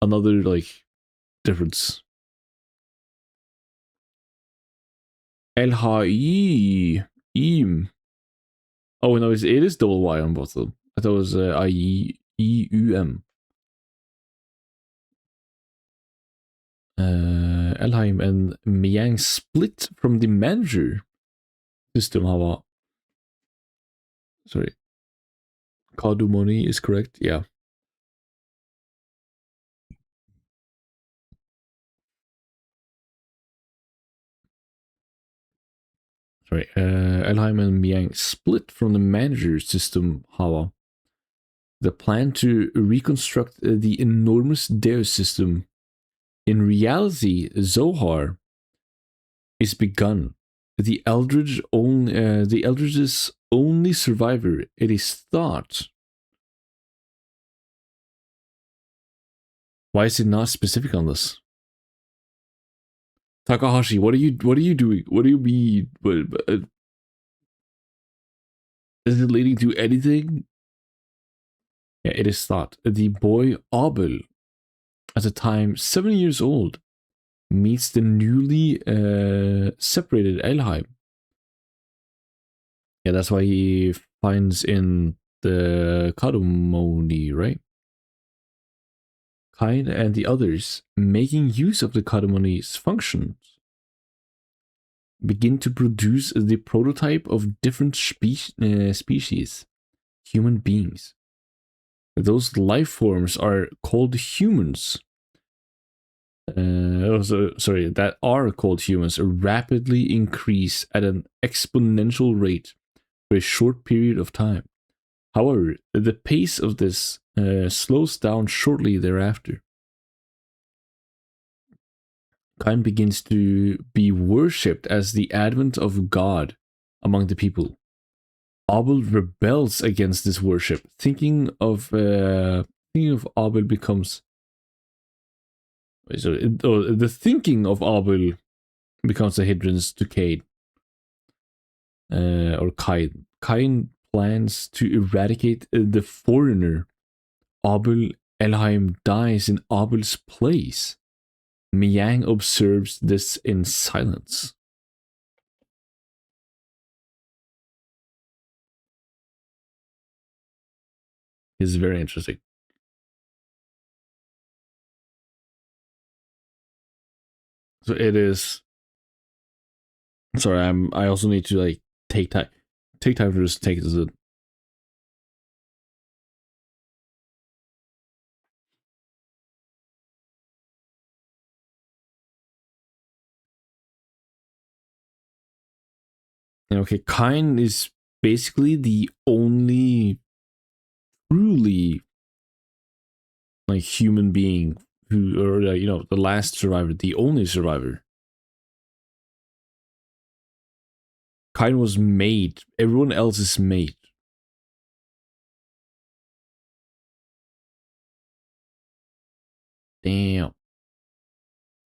Another like difference. Im. Oh no, it is double Y on both of them. I thought it was IEUM. Elheim and Miang split from the manager system. Hawa. Sorry. Kadumoni is correct. Yeah. Sorry. Elheim and Miang split from the manager system. Hawa. The plan to reconstruct the enormous Deus system. In reality, Zohar is begun. The Eldridge's only survivor, it is thought. Why is it not specific on this? Takahashi, what are you doing? What do you mean? Is it leading to anything? Yeah, it is thought. The boy Abel, at the time 7 years old, meets the newly separated Elheim. Yeah, that's why he finds in the Kadumoni, right? Kain and the others, making use of the Kadumoni's functions, begin to produce the prototype of different species, human beings. Those life forms are called humans. That are called humans rapidly increase at an exponential rate for a short period of time. However, the pace of this slows down shortly thereafter. Kain begins to be worshipped as the advent of God among the people. Abel rebels against this worship. Thinking of Abel becomes the thinking of Abel becomes a hindrance to Cain or Cain. Cain plans to eradicate the foreigner. Abel Elhaim dies in Abel's place. Miang observes this in silence. It's very interesting. So it is. Sorry, I also need to like take time to just take this in. Okay, Cain is basically the only truly like human being who, or the last survivor, the only survivor. Cain was made. Everyone else is made. Damn.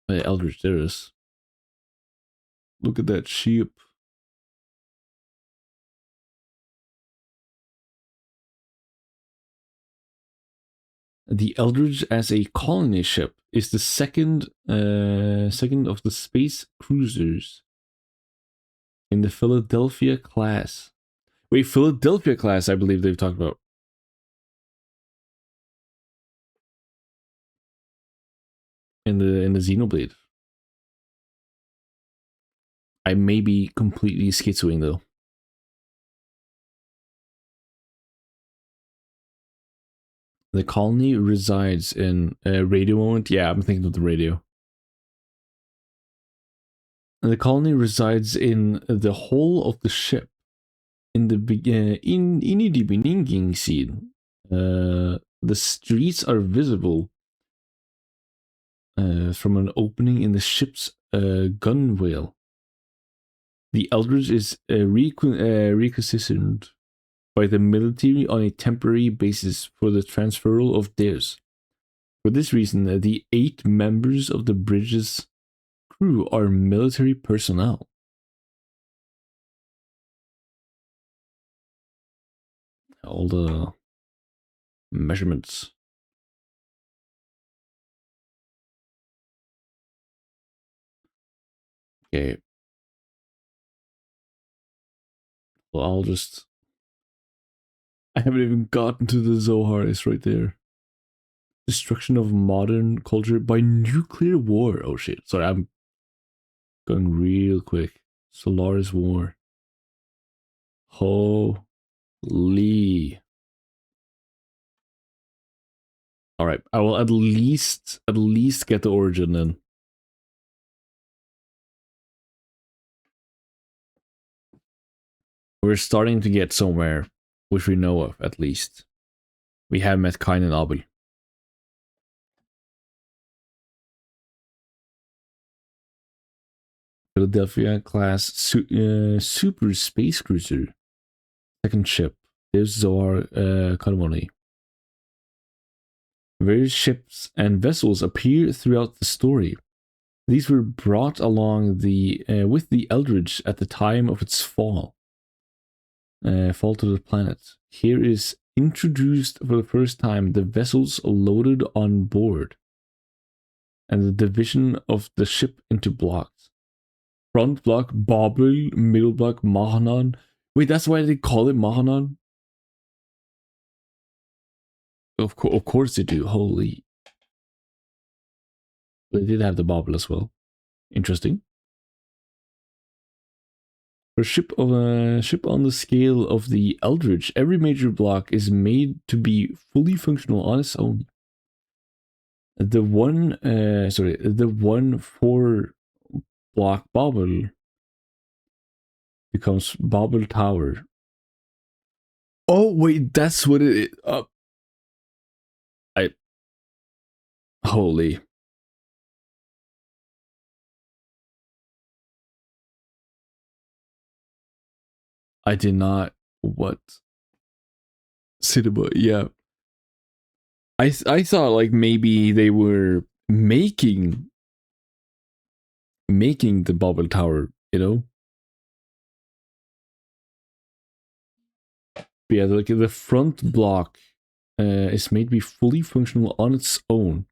The Eldritch, there is. Look at that sheep. The Eldridge as a colony ship is the second of the space cruisers in the Philadelphia class. Wait, Philadelphia class, I believe they've talked about. In the Xenoblade. I may be completely schizoing though. The colony resides in a radio moment. Yeah, I'm thinking of the radio. And the colony resides in the hull of the ship. In the beginning scene, the streets are visible from an opening in the ship's gunwale. The Eldridge is requisitioned by the military on a temporary basis for the transferal of theirs. For this reason, the 8 members of the bridge's crew are military personnel. All the measurements. Okay. Well, I'll just... I haven't even gotten to the Zohar. It's right there. Destruction of modern culture by nuclear war. Oh shit. Sorry, I'm going real quick. Solaris War. Holy. Alright, I will at least get the origin then. We're starting to get somewhere, which we know of, at least. We have met Cain and Abel. Philadelphia class super space cruiser. Second ship. There's Zohar Kadmoni. Various ships and vessels appear throughout the story. These were brought along with the Eldridge at the time of its fall. Fall to the planet. Here is introduced for the first time the vessels loaded on board and the division of the ship into blocks. Front block, Babel, middle block, Mahanan. Wait, that's why they call it Mahanan? Of course they do. Holy. They did have the Babel as well. Interesting. For a ship on the scale of the Eldridge, every major block is made to be fully functional on its own. The one 4 block Babel becomes Babel Tower. Oh wait, that's what it is. Holy. I did not. What? Cinema, yeah. I thought like maybe they were making the bubble tower, you know? But yeah, like the front block is made to be fully functional on its own.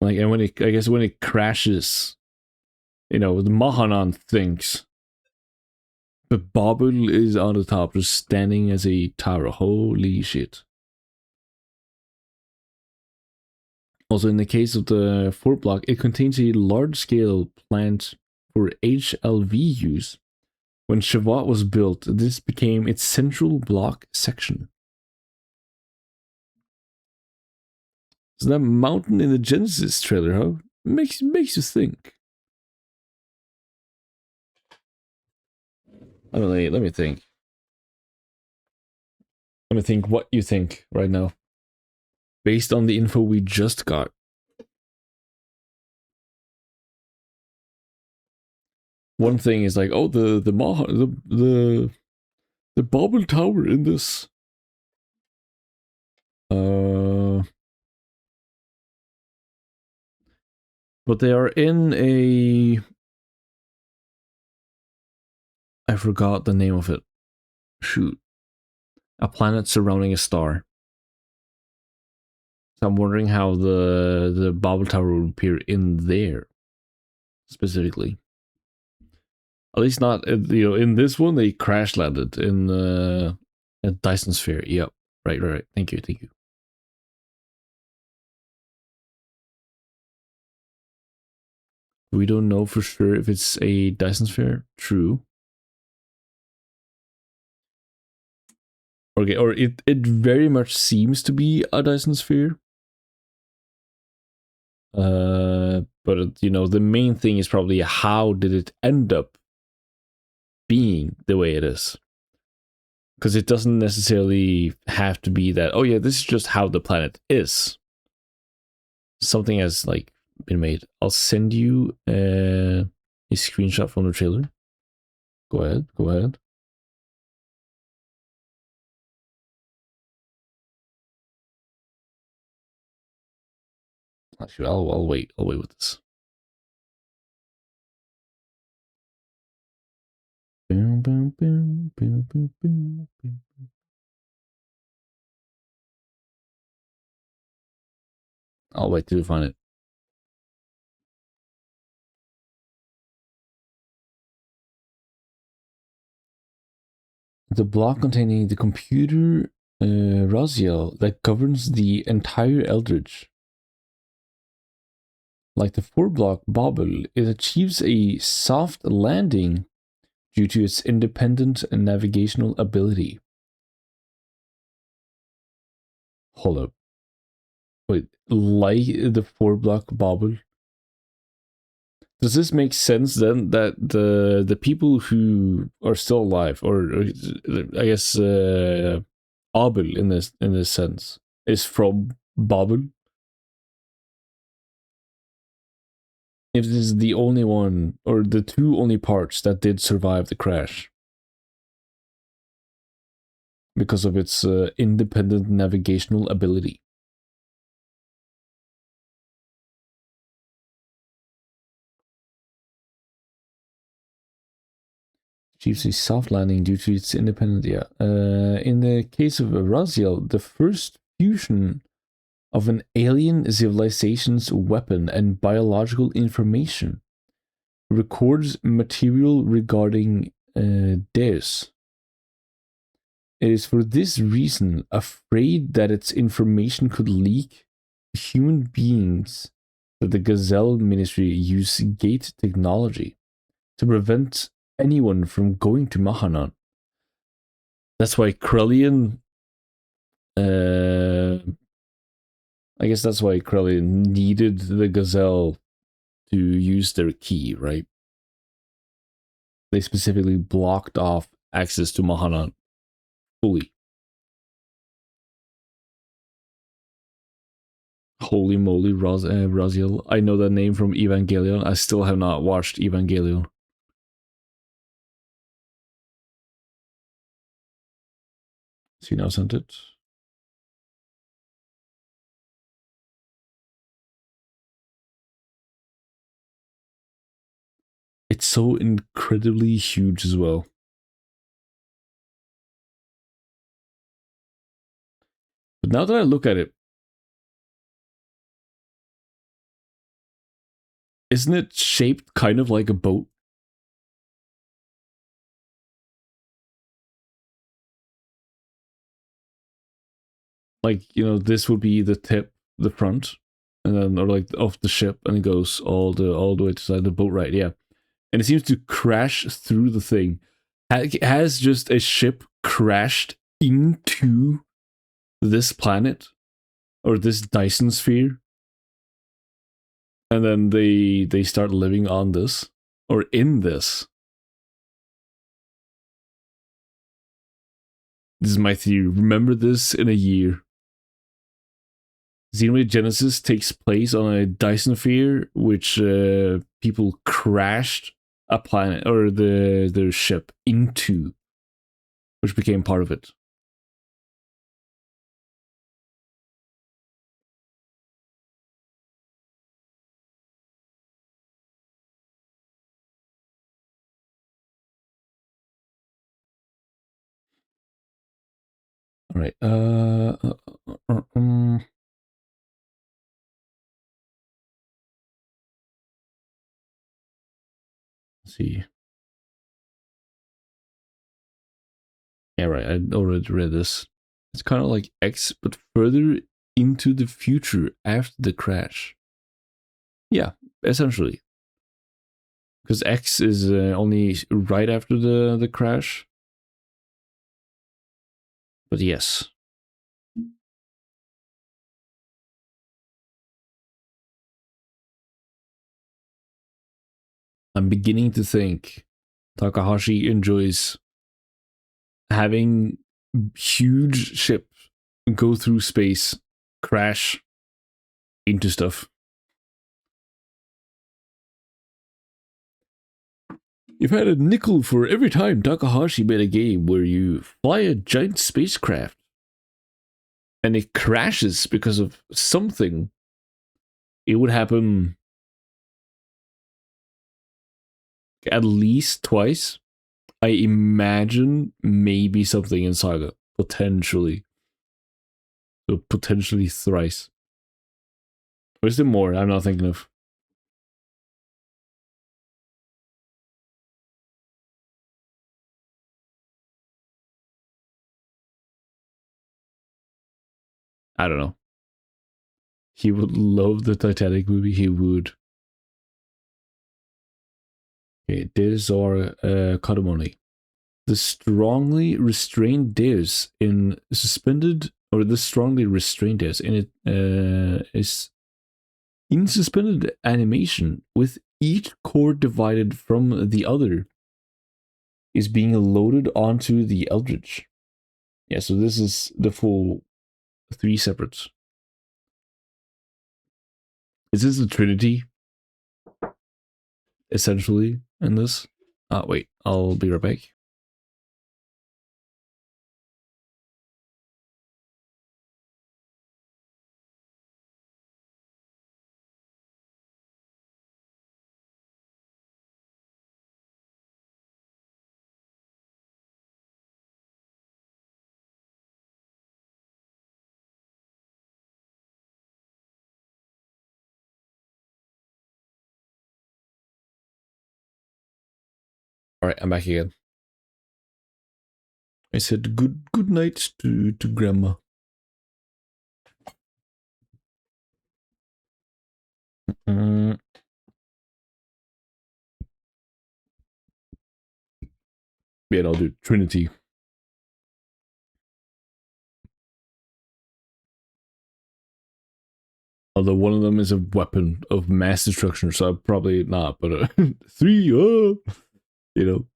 Like, and when it, I guess when it crashes, you know, the Mahanan thinks the bubble is on the top, just standing as a tower. Holy shit. Also, in the case of the fort block, it contains a large-scale plant for HLV use. When Shavat was built, this became its central block section. So that mountain in the Genesis trailer, huh? Makes you think. Let me think. Let me think what you think right now. Based on the info we just got. One thing is like, oh, the bubble tower in this but they are in a, I forgot the name of it. Shoot. A planet surrounding a star. So I'm wondering how the bubble tower would appear in there specifically. At least not, you know, in this one they crash landed in a Dyson sphere. Yep. Right. Thank you. We don't know for sure if it's a Dyson sphere. True. Okay, or it very much seems to be a Dyson sphere. But you know, the main thing is probably how did it end up being the way it is? Because it doesn't necessarily have to be that, oh yeah, this is just how the planet is. Something has like been made. I'll send you a screenshot from the trailer. Go ahead. Actually, I'll wait with this. Boom, boom, boom, boom, boom, boom, boom. I'll wait till you find it. The block containing the computer Raziel that governs the entire Eldritch. Like the 4-block bobble, it achieves a soft landing due to its independent navigational ability. Hold up. Wait, like the 4-block bobble? Does this make sense then that the people who are still alive, or I guess Abel in this sense, is from Babel? If this is the only one, or the two only parts that did survive the crash because of its independent navigational ability. Achieves a soft landing due to its independent, yeah. In the case of Raziel, the first fusion of an alien civilization's weapon and biological information records material regarding Deus. It is for this reason afraid that its information could leak to human beings that the Gazelle Ministry use gate technology to prevent anyone from going to Mahanan. That's why Krellian I guess that's why Krellian needed the Gazelle to use their key, right? They specifically blocked off access to Mahanan fully. Holy moly, Raziel. I know that name from Evangelion. I still have not watched Evangelion. See, now sent it. It's so incredibly huge as well. But now that I look at it, isn't it shaped kind of like a boat? Like, you know, this would be the tip, the front, and then, or like of the ship, and it goes all the way to the boat, right? Yeah. And it seems to crash through the thing. Has just a ship crashed into this planet or this Dyson sphere, and then they start living on this or in this. This is my theory. Remember this in a year. Xenoblade Genesis takes place on a Dyson sphere, which people crashed a planet or their ship into, which became part of it. All right. Let's see. Yeah, right. I already read this. It's kind of like X, but further into the future after the crash. Yeah, essentially. Because X is only right after the crash. But yes. I'm beginning to think Takahashi enjoys having huge ships go through space, crash into stuff. You've had a nickel for every time Takahashi made a game where you fly a giant spacecraft and it crashes because of something. It would happen at least twice. I imagine maybe something in Saga, potentially. So potentially thrice. Or is there more I'm not thinking of? I don't know. He would love the Titanic movie. He would. Okay, dares are Katamoni. The strongly restrained dares in suspended, or the strongly restrained dares in it is in suspended animation with each core divided from the other is being loaded onto the Eldritch. Yeah, so this is the full 3 separates. Is this the Trinity? Essentially, in this? Wait, I'll be right back. Alright, I'm back again. I said good night to grandma. Mm. Yeah, no, dude, Trinity. Although one of them is a weapon of mass destruction, so probably not, but 3, you know.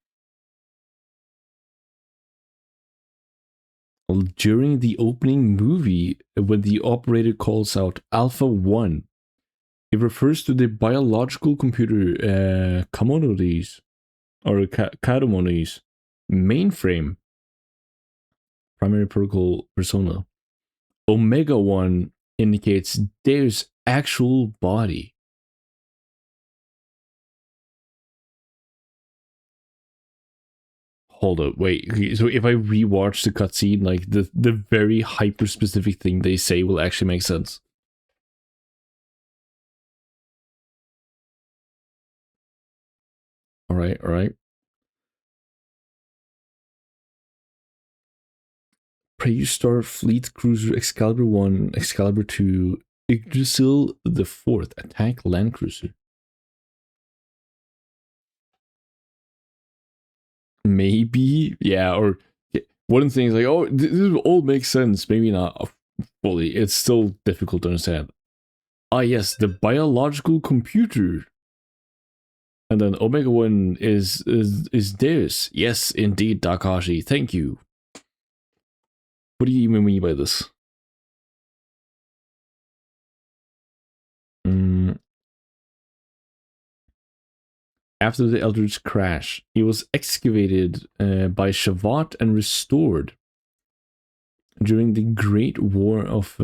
During the opening movie, when the operator calls out Alpha 1, it refers to the biological computer Katamoni's mainframe primary protocol persona. Omega 1 indicates Deus' actual body. Hold up, wait. So if I rewatch the cutscene, like the very hyper specific thing they say will actually make sense. All right, all right. Preustar Fleet Cruiser Excalibur 1, Excalibur 2, Yggdrasil the 4th Attack Land Cruiser. Maybe, yeah, or one thing is like, oh, this all makes sense. Maybe not fully. It's still difficult to understand. Ah, yes, the biological computer. And then Omega 1 is Deus. Yes, indeed, Takashi. Thank you. What do you even mean by this? After the Eldritch crash, it was excavated by Shavat and restored during the Great War of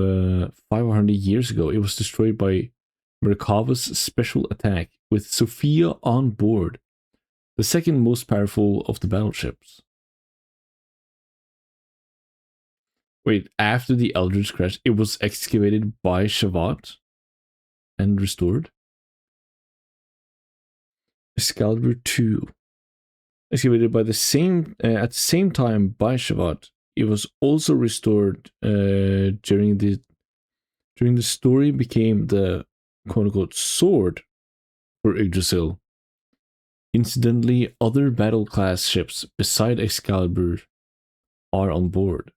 500 years ago. It was destroyed by Merkava's special attack with Sophia on board, the second most powerful of the battleships. Wait, after the Eldritch crash, it was excavated by Shavat and restored? Excalibur 2. Excavated by the same at the same time by Shavat. It was also restored during the story became the quote unquote sword for Yggdrasil. Incidentally, other battle class ships beside Excalibur are on board.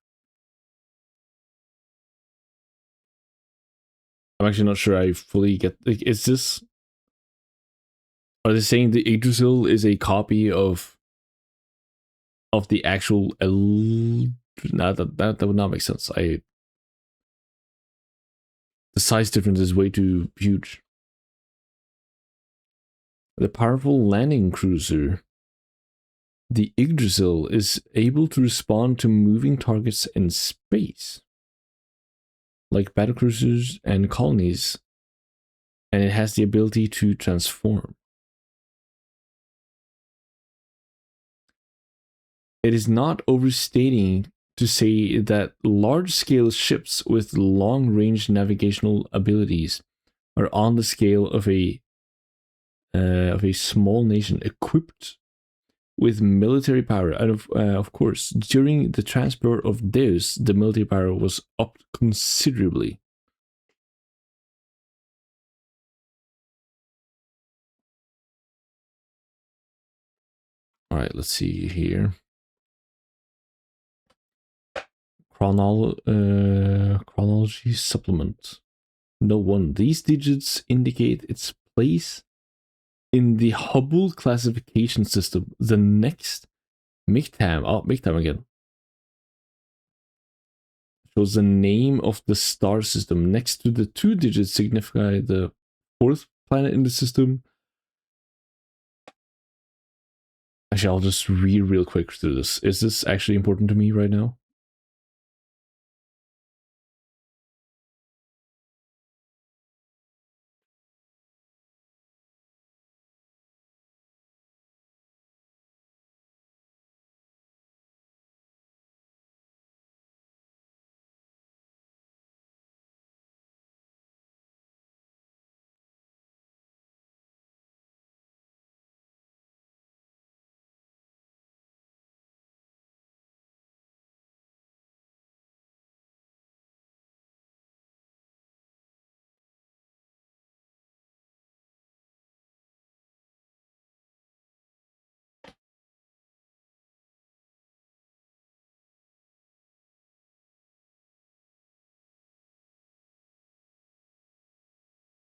I'm actually not sure I fully get. Like, is this? Are they saying the Yggdrasil is a copy of the actual? Nah, that would not make sense. The size difference is way too huge. The powerful landing cruiser, the Yggdrasil, is able to respond to moving targets in space, like battlecruisers and colonies, and it has the ability to transform. It is not overstating to say that large-scale ships with long-range navigational abilities are on the scale of a small nation equipped with military power. And of course, during the transport of Deus, the military power was upped considerably. All right, let's see here. Chronology supplement. No one. These digits indicate its place in the Hubble classification system. The next MICTAM. Oh, MICTAM again. Shows the name of the star system. Next to the 2 digits signify the 4th planet in the system. Actually, I'll just read real quick through this. Is this actually important to me right now?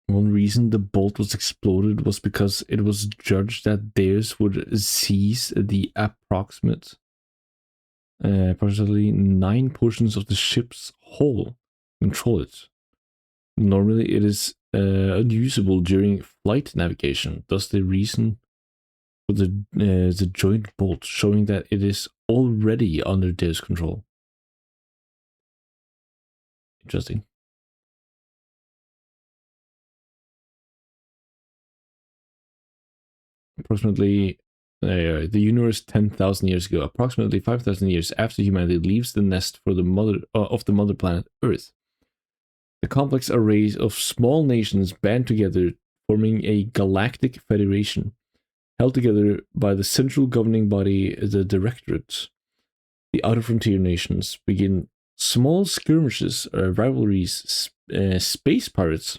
One reason the bolt was exploded was because it was judged that Deus would seize the approximately 9 portions of the ship's hull, control it. Normally, it is unusable during flight navigation. Thus, the reason for the joint bolt, showing that it is already under Deus' control. Interesting. Approximately the universe 10,000 years ago, approximately 5,000 years after humanity leaves the nest for the mother of the mother planet Earth. The complex array of small nations band together, forming a galactic federation, held together by the central governing body, the Directorate. The outer frontier nations begin small skirmishes, rivalries, space pirates,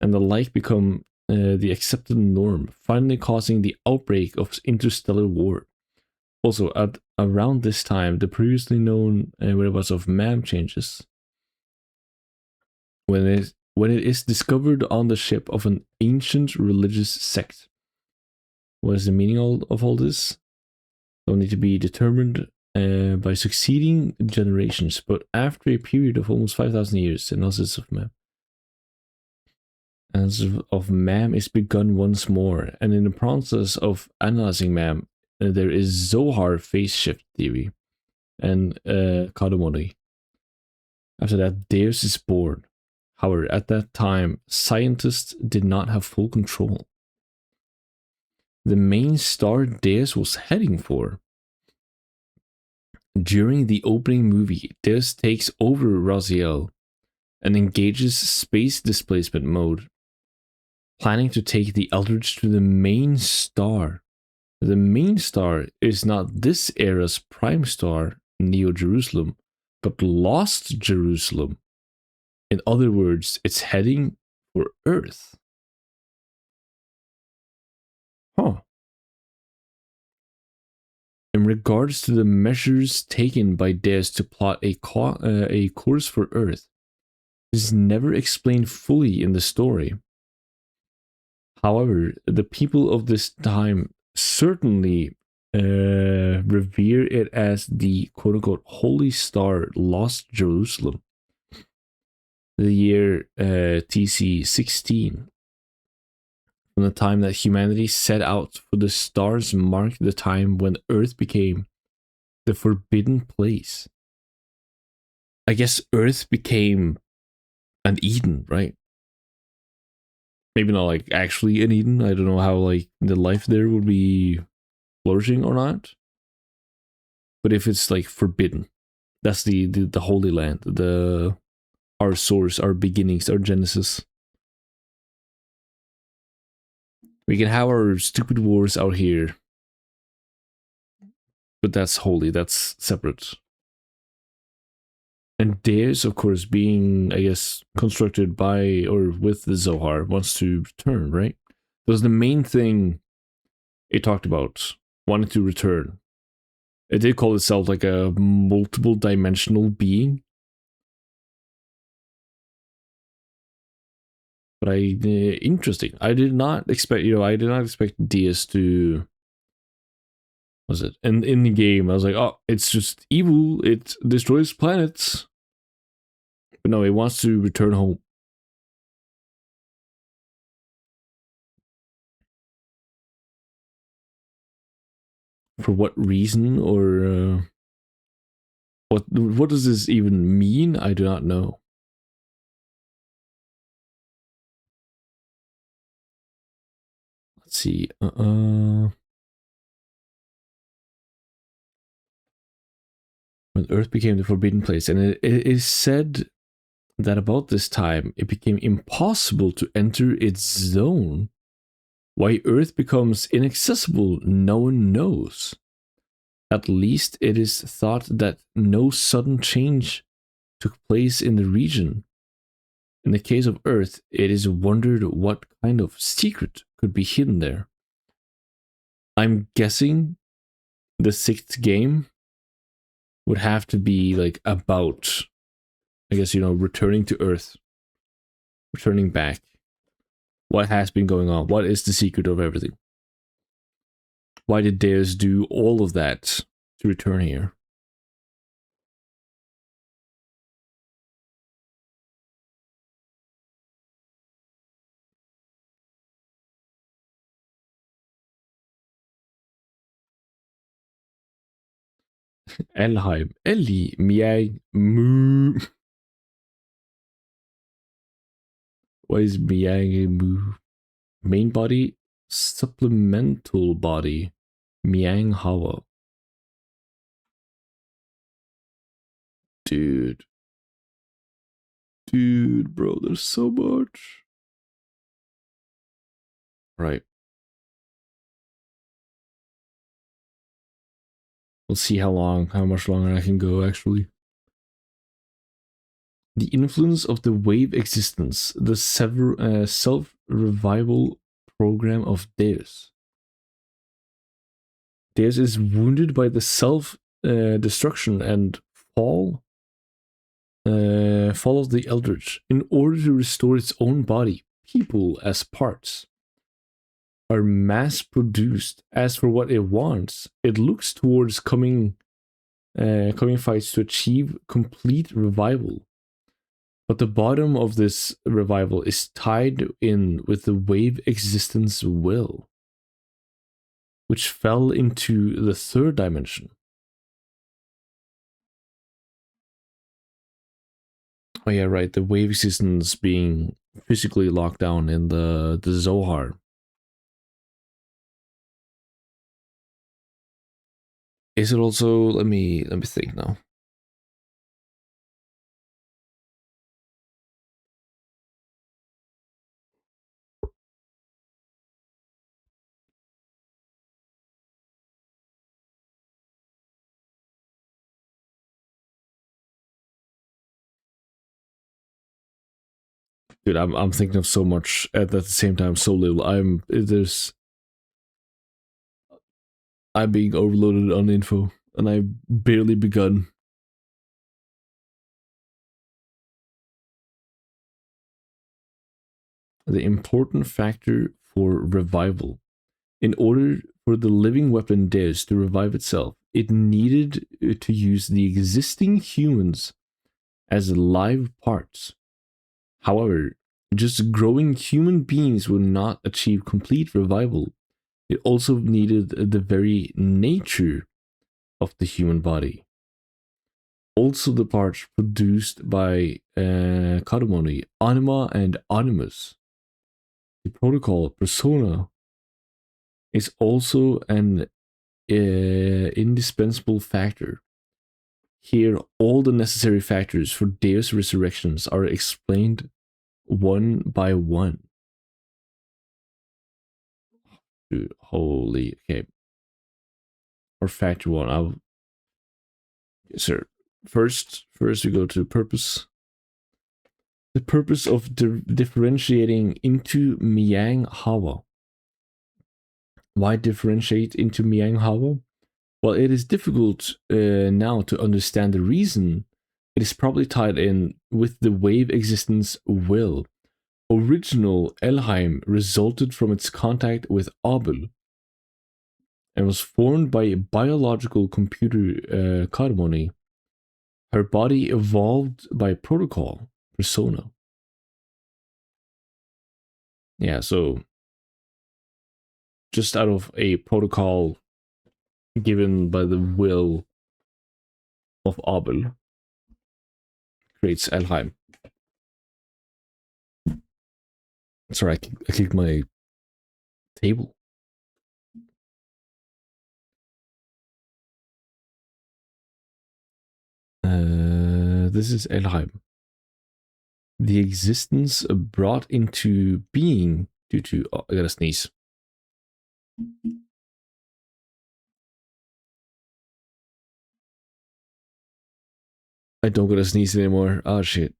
and the like become the accepted norm, finally causing the outbreak of interstellar war. Also, at around this time, the previously known whereabouts of MAM changes. When it is discovered on the ship of an ancient religious sect. What is the meaning of all this? Will need to be determined by succeeding generations, but after a period of almost 5,000 years, analysis of MAM. Analysis of MAM is begun once more, and in the process of analyzing MAM, there is Zohar phase shift theory and Kadamori. After that, Deus is born. However, at that time, scientists did not have full control. The main star Deus was heading for. During the opening movie, Deus takes over Raziel and engages space displacement mode, planning to take the Eldritch to the main star. The main star is not this era's prime star, Neo Jerusalem, but Lost Jerusalem. In other words, it's heading for Earth. Huh. In regards to the measures taken by Deus to plot a course for Earth, this is never explained fully in the story. However, the people of this time certainly revere it as the quote-unquote holy star Lost Jerusalem. The year TC 16. From the time that humanity set out for the stars marked the time when Earth became the forbidden place. I guess Earth became an Eden, right? Maybe not like actually an Eden. I don't know how like the life there would be flourishing or not. But if it's like forbidden, that's the holy land, our source, our beginnings, our genesis. We can have our stupid wars out here, but that's holy, that's separate. And Deus, of course, being, I guess, constructed by or with the Zohar, wants to return, right? That was the main thing it talked about, wanting to return. It did call itself like a multiple dimensional being. But interesting. I did not expect, I did not expect Deus to, was it? And in the game, I was like, oh, it's just evil. It destroys planets. But no, it wants to return home. For what reason or what does this even mean? I do not know. Let's see. When Earth became the forbidden place, and it is said that about this time it became impossible to enter its zone. Why Earth becomes inaccessible, no one knows. At least it is thought that no sudden change took place in the region. In the case of Earth, it is wondered what kind of secret could be hidden there. I'm guessing the sixth game would have to be like about, I guess, returning to Earth, returning back. What has been going on? What is the secret of everything? Why did Deus do all of that to return here? Elheim, Ellie, Miai, Moo. Why is Miang a move? Main body, supplemental body, Miang Hawa. Dude. Dude, bro, there's so much. Right. We'll see how much longer I can go, actually. The influence of the wave existence, the self-revival program of Deus. Deus is wounded by the self-destruction and fall of the Eldritch. In order to restore its own body, people as parts are mass-produced. As for what it wants, it looks towards coming fights to achieve complete revival. But the bottom of this revival is tied in with the wave existence will, which fell into the third dimension. Oh yeah, right. The wave existence being physically locked down in the Zohar. Is it also? Let me think now. Dude, I'm thinking of so much at the same time, so little. I'm being overloaded on info, and I've barely begun. The important factor for revival. In order for the living weapon Deus to revive itself, it needed to use the existing humans as live parts. However, just growing human beings would not achieve complete revival. It also needed the very nature of the human body. Also, the parts produced by Katamoni, Anima, and Animus. The protocol persona is also an indispensable factor. Here, all the necessary factors for Deus resurrections are explained one by one. Dude, holy, okay. Or factor one, sir. First we go to purpose. The purpose of differentiating into Miang Hawa. Why differentiate into Miang Hawa? Well, it is difficult now to understand the reason. It is probably tied in with the wave existence will. Original Elheim resulted from its contact with Abel and was formed by a biological computer Katamoni. Her body evolved by protocol persona. Yeah, so just out of a protocol given by the will of Abel creates Elheim. Sorry, I clicked my table. This is Elheim. The existence brought into being due to... Oh, I gotta sneeze. I don't gotta sneeze anymore. Oh, shit.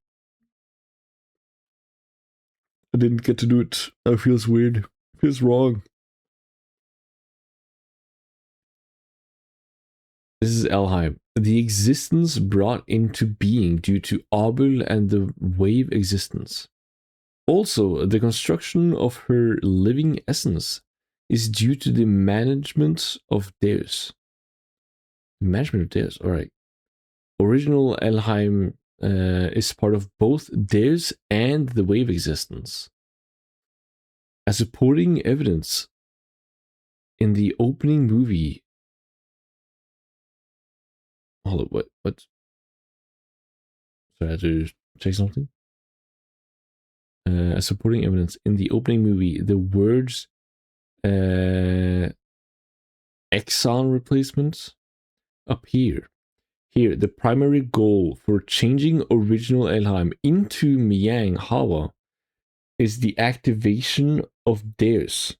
I didn't get to do it. That feels weird. Feels wrong. This is Elheim. The existence brought into being due to Abel and the wave existence. Also, the construction of her living essence is due to the management of Deus. Management of Deus, alright. Original Elheim is part of both Deus and the wave existence. As supporting evidence in the opening movie. Hold up, what? So I had to check something? as supporting evidence in the opening movie, the words exon replacement appear. Here, the primary goal for changing original Elheim into Miang Hawa is the activation of Deus.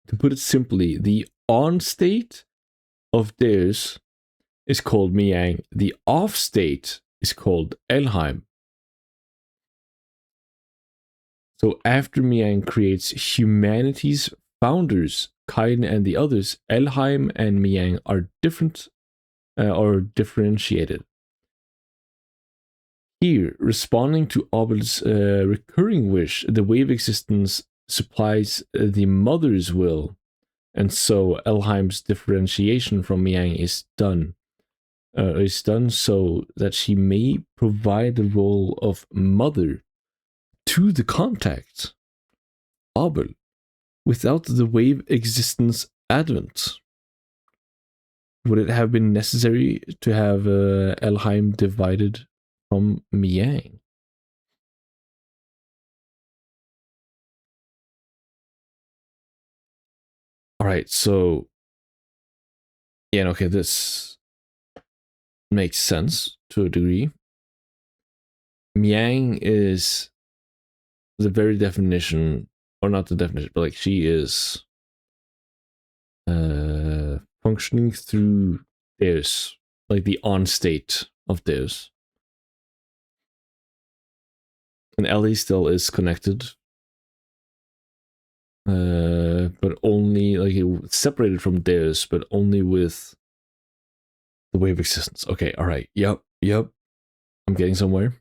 To put it simply, the on state of Deus is called Miang. The off state is called Elheim. So after Miang creates humanity's founders, Kaiden and the others, Elheim and Miang are different or differentiated. Here, responding to Abel's recurring wish, the wave existence supplies the mother's will, and so Elheim's differentiation from Miang is done so that she may provide the role of mother to the contact, Abel, without the wave existence advent. Would it have been necessary to have Elheim divided from Miang? Alright, so yeah, okay, this makes sense to a degree. Miang is the very definition, or not the definition, but like she is functioning through Deus, like the on state of Deus. And Ellie still is connected, but only like separated from Deus, but only with the wave existence. Okay, all right, yep. I'm getting somewhere.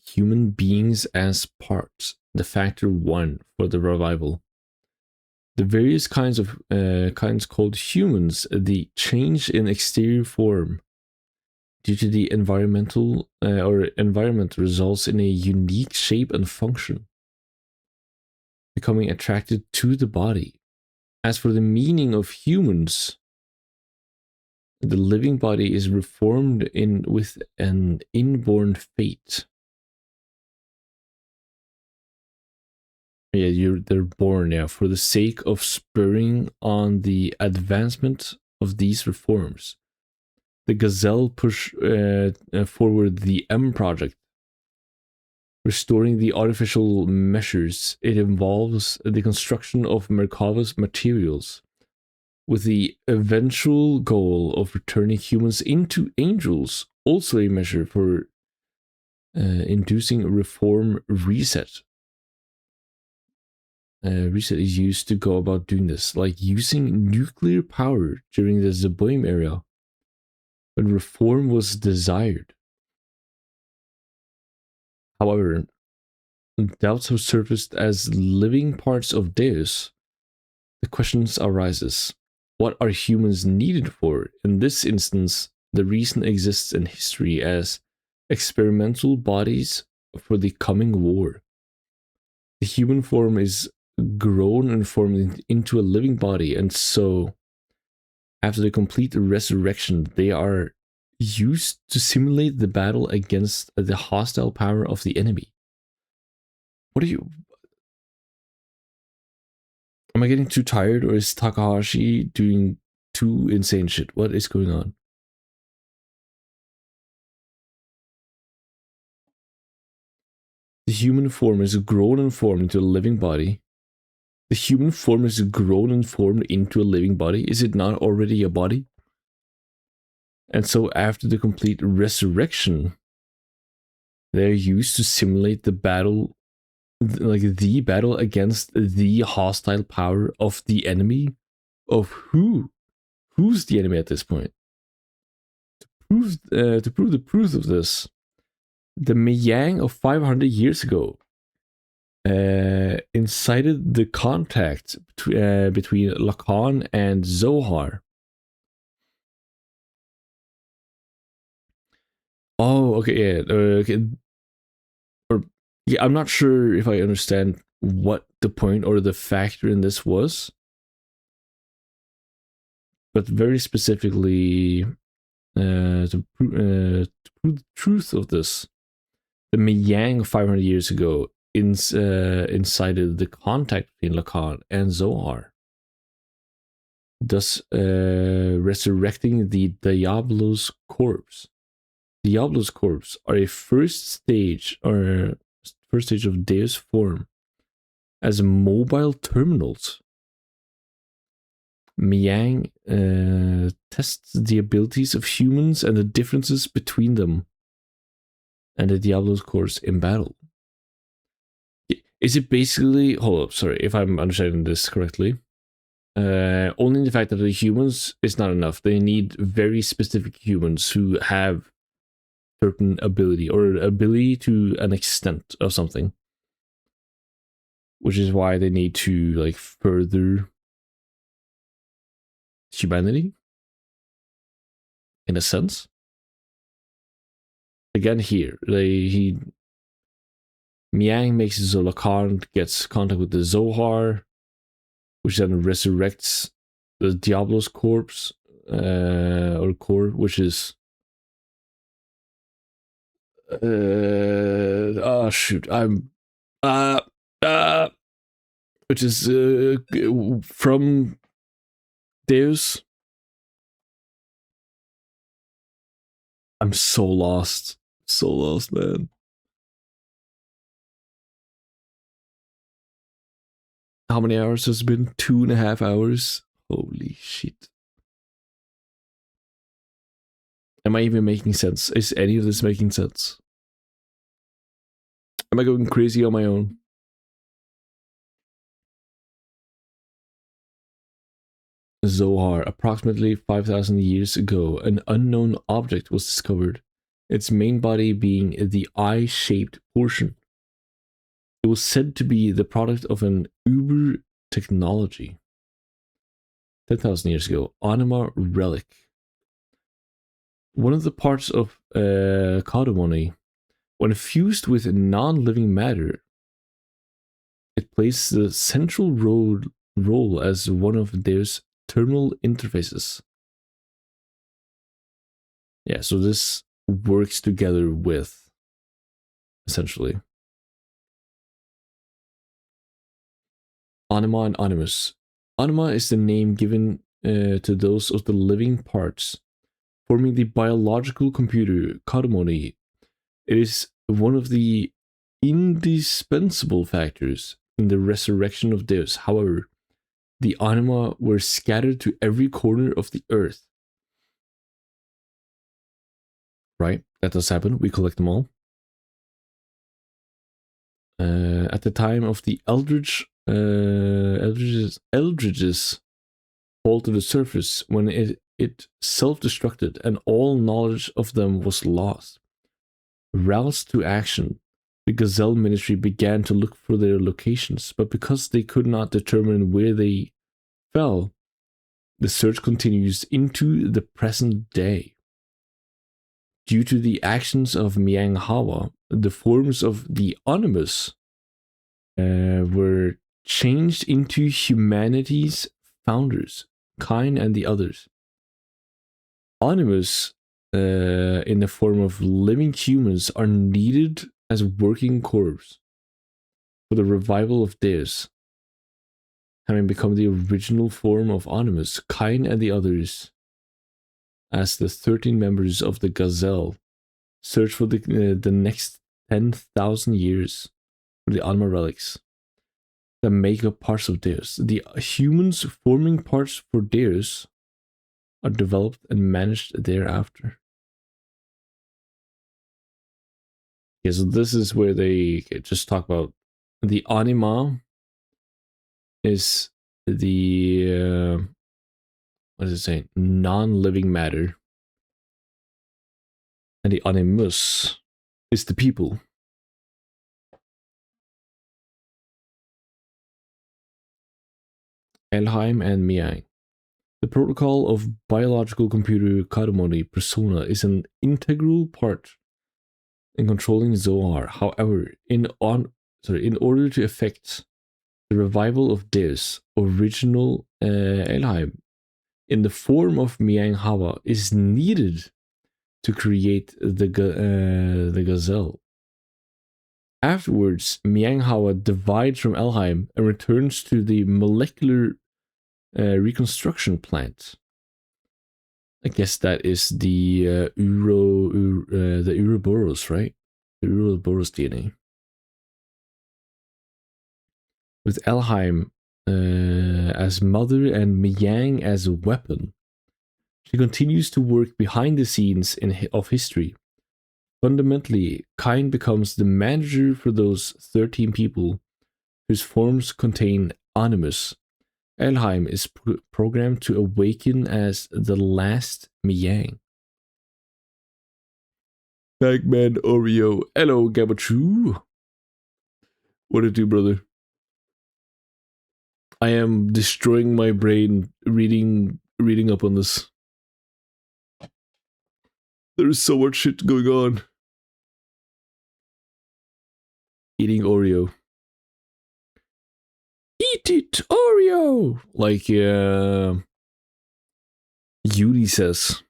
Human beings as parts, the factor 1 for the revival. The various kinds called humans, the change in exterior form due to the environment results in a unique shape and function, becoming attracted to the body. As for the meaning of humans, the living body is reformed with an inborn fate. Yeah, they're born for the sake of spurring on the advancement of these reforms. The Gazelle push forward the M project, restoring the artificial measures. It involves the construction of Merkava's materials, with the eventual goal of returning humans into angels, also a measure for inducing a reform reset. Reset is used to go about doing this, like using nuclear power during the Zeboim era, when reform was desired. However, doubts have surfaced as living parts of Deus. The questions arises: what are humans needed for? In this instance, the reason exists in history as experimental bodies for the coming war. The human form is grown and formed into a living body, and so after the complete resurrection, they are used to simulate the battle against the hostile power of the enemy. What are you... Am I getting too tired, or is Takahashi doing too insane shit? What is going on? The human form is grown and formed into a living body. The human form is grown and formed into a living body. Is it not already a body? And so after the complete resurrection, they're used to simulate the battle, like the battle against the hostile power of the enemy. Of who? Who's the enemy at this point? To prove the truth of this, the Miang of 500 years ago incited the contact between Lacan and Zohar. Oh, okay, yeah, okay. Or yeah, I'm not sure if I understand what the point or the factor in this was, but very specifically, To prove the truth of this, the Miang 500 years ago incited the contact between Lacan and Zohar, thus resurrecting the Diablo's corpse. Diablo's corpse are a first stage of Deus form as mobile terminals. Miang tests the abilities of humans and the differences between them and the Diablo's corpse in battle. Is it basically, hold up, sorry if I'm understanding this correctly, only the fact that the humans is not enough. They need very specific humans who have certain ability or ability to an extent of something, which is why they need to like further humanity in a sense. Again, here Miang makes it so Lacan gets contact with the Zohar, which then resurrects the Diablo's corpse or core, which is shoot, I'm which is from Deus. I'm so lost, man. How many hours has it been? 2.5 hours. Holy shit. Am I even making sense? Is any of this making sense? Am I going crazy on my own? Zohar. Approximately 5,000 years ago, an unknown object was discovered, its main body being the eye-shaped portion. It was said to be the product of an Uber technology. 10,000 years ago, Anima relic. One of the parts of Cardamone, when fused with non-living matter, it plays the central role as one of their terminal interfaces. Yeah, so this works together with, essentially, Anima and Animus. Anima is the name given to those of the living parts forming the biological computer Cardamone. It is one of the indispensable factors in the resurrection of Deus. However, the anima were scattered to every corner of the earth. Right? That does happen. We collect them all. At the time of the Eldridge's fall to the surface, when it self-destructed and all knowledge of them was lost. Roused to action, the Gazelle Ministry began to look for their locations, but because they could not determine where they fell, the search continues into the present day. Due to the actions of Miang Hawa, the forms of the Animus were changed into humanity's founders, Kain and the others. Animus, in the form of living humans, are needed as working corps for the revival of Deus. Having become the original form of Animus, Kain and the others, as the 13 members of the Gazelle, search for the next 10,000 years for the Anima relics that make up parts of Deus. The humans forming parts for Deus are developed and managed thereafter. Yeah, so this is where they just talk about the Anima is the what does it say? Non-living matter. And the Animus is the people. Elheim and Miang. The protocol of biological computer Cardamone persona is an integral part in controlling Zohar. However, in order to effect the revival of Deus, original Elheim in the form of Miang Hawa is needed to create the gazelle. Afterwards, Mianghawa divides from Elheim and returns to the molecular reconstruction plant. I guess that is the the Ouroboros, right? The Ouroboros DNA. With Elheim as mother and Miang as a weapon, she continues to work behind the scenes of history. Fundamentally, Kyne becomes the manager for those 13 people whose forms contain Animus. Elheim is programmed to awaken as the last Miang. Bagman Oreo. Hello, Gabachu. What it do, brother? I am destroying my brain reading up on this. There's so much shit going on. Eating Oreo. Eat it, Oreo! Like, Yuri says.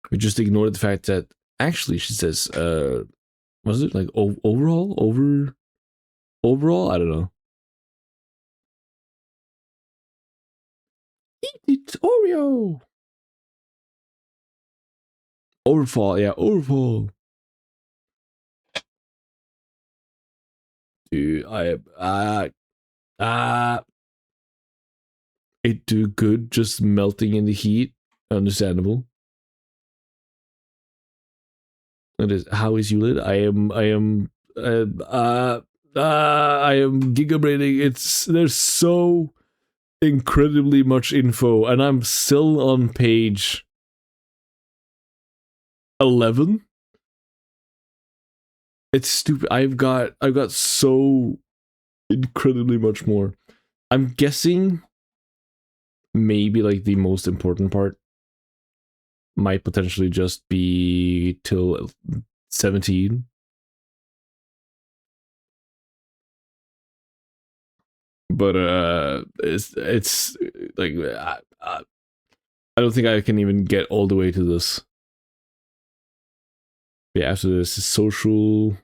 We just ignored the fact that, actually, she says, was it like overall? Overall? I don't know. Eat it, Oreo! Overfall, yeah, overfall. Dude, it do good just melting in the heat. Understandable. It is. How is Yulid? I am gigabraiding. There's so incredibly much info, and I'm still on page 11. It's stupid. I've got so incredibly much more. I'm guessing maybe like the most important part might potentially just be till 17. But it's like I don't think I can even get all the way to this. Yeah, after this is social,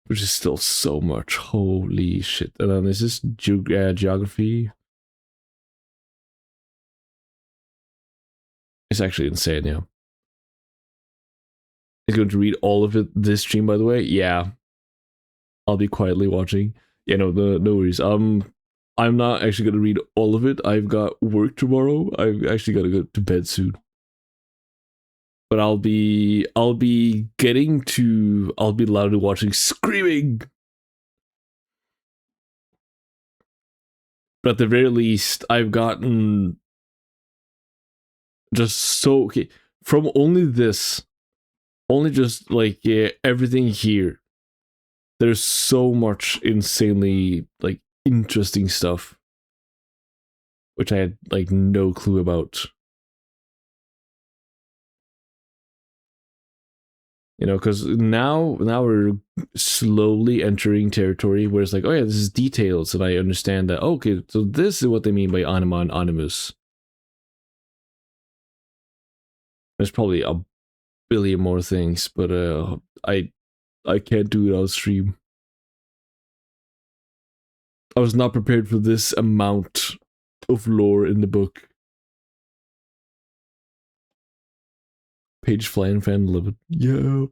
which is still so much. Holy shit! And then this is geography. It's actually insane, yeah. He's going to read all of it this stream, by the way. Yeah, I'll be quietly watching. Yeah, no worries. I'm not actually going to read all of it. I've got work tomorrow. I've actually got to go to bed soon. But I'll be loudly watching screaming. But at the very least, I've gotten just so okay from only just like everything here. There's so much insanely like interesting stuff, which I had like no clue about. You know, because now we're slowly entering territory where it's like, oh yeah, this is details, and I understand that. Oh, okay, so this is what they mean by anima and animus. There's probably a billion more things, but I can't do it on stream. I was not prepared for this amount of lore in the book. Page Flying Fan 11. Yeah.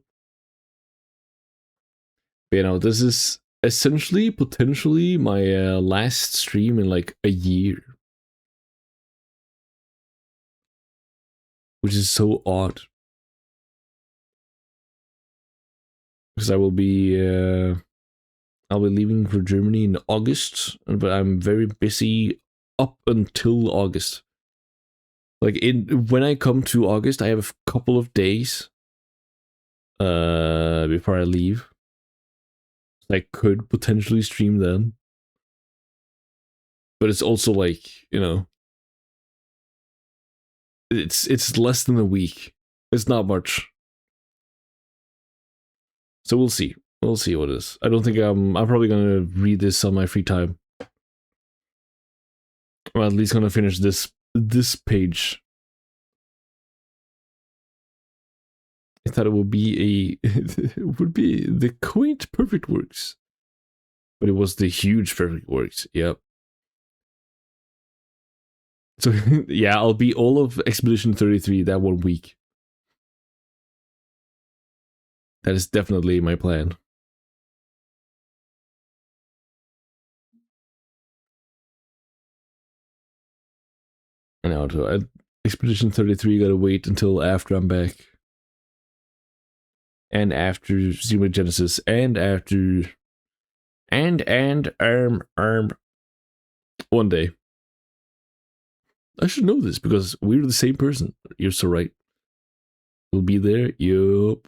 But, you know, this is essentially, potentially, my last stream in like a year. Which is so odd. Because I'll be leaving for Germany in August, but I'm very busy up until August. Like when I come to August, I have a couple of days before I leave. I could potentially stream then. But it's also like, you know, it's less than a week. It's not much. So we'll see. We'll see what it is. I don't think I'm probably gonna read this on my free time. I'm at least gonna finish this page. I thought it would be it would be the quaint perfect works, but it was the huge perfect works. Yep. So yeah, I'll be all of Expedition 33 that 1 week. That is definitely my plan. I know. So Expedition 33 gotta wait until after I'm back. And after Xenoblade Genesis, and after one day. I should know this because we're the same person. You're so right. We'll be there. Yup.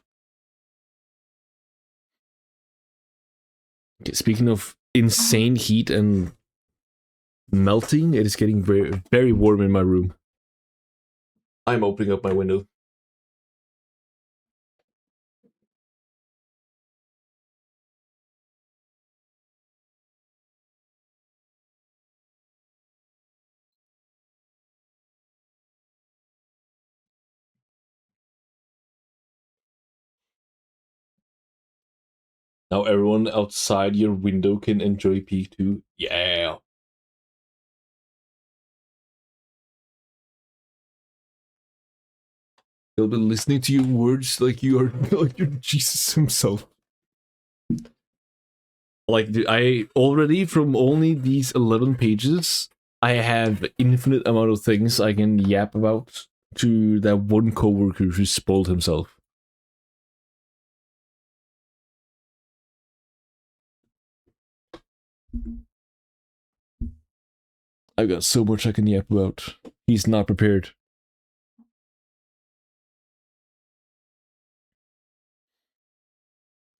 Okay, speaking of insane heat and melting, it is getting very, very warm in my room. I'm opening up my window. Now everyone outside your window can enjoy Peak 2. Yeah. They'll be listening to your words like you are like you're Jesus himself. Like I already from only these 11 pages, I have infinite amount of things I can yap about to that one coworker who spoiled himself. I got so much I can yap about. He's not prepared.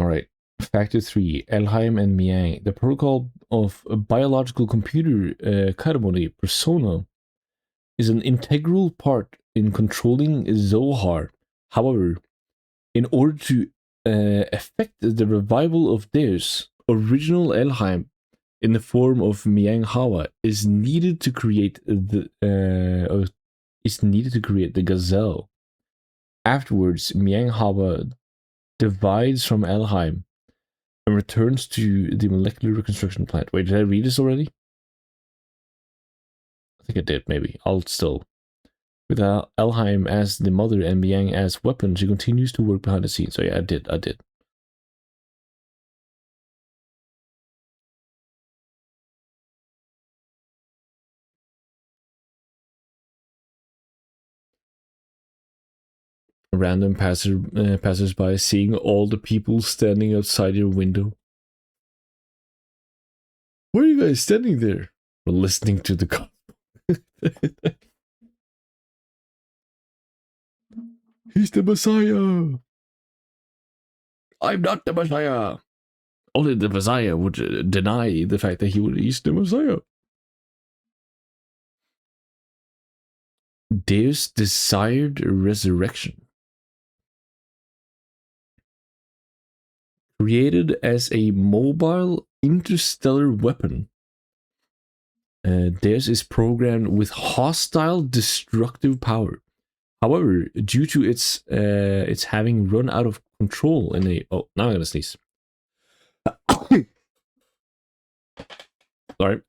Alright. Factor 3, Elheim and Miang. The protocol of a biological computer ceremony persona is an integral part in controlling Zohar. However, in order to affect the revival of Deus, original Elheim in the form of Miang Hawa is needed to create the gazelle. Afterwards, Miang Hawa divides from Elheim and returns to the molecular reconstruction plant. Wait, did I read this already? I think I did, maybe. I'll still. With Elheim as the mother and Miang as weapon, she continues to work behind the scenes. So yeah, I did. Random passersby seeing all the people standing outside your window. Why are you guys standing there? We're listening to the gospel. He's the Messiah. I'm not the Messiah. Only the Messiah would deny the fact that he's the Messiah. Deus desired resurrection. Created as a mobile interstellar weapon, Deus is programmed with hostile destructive power. However, due to its having run out of control in a now I'm gonna sneeze. Sorry.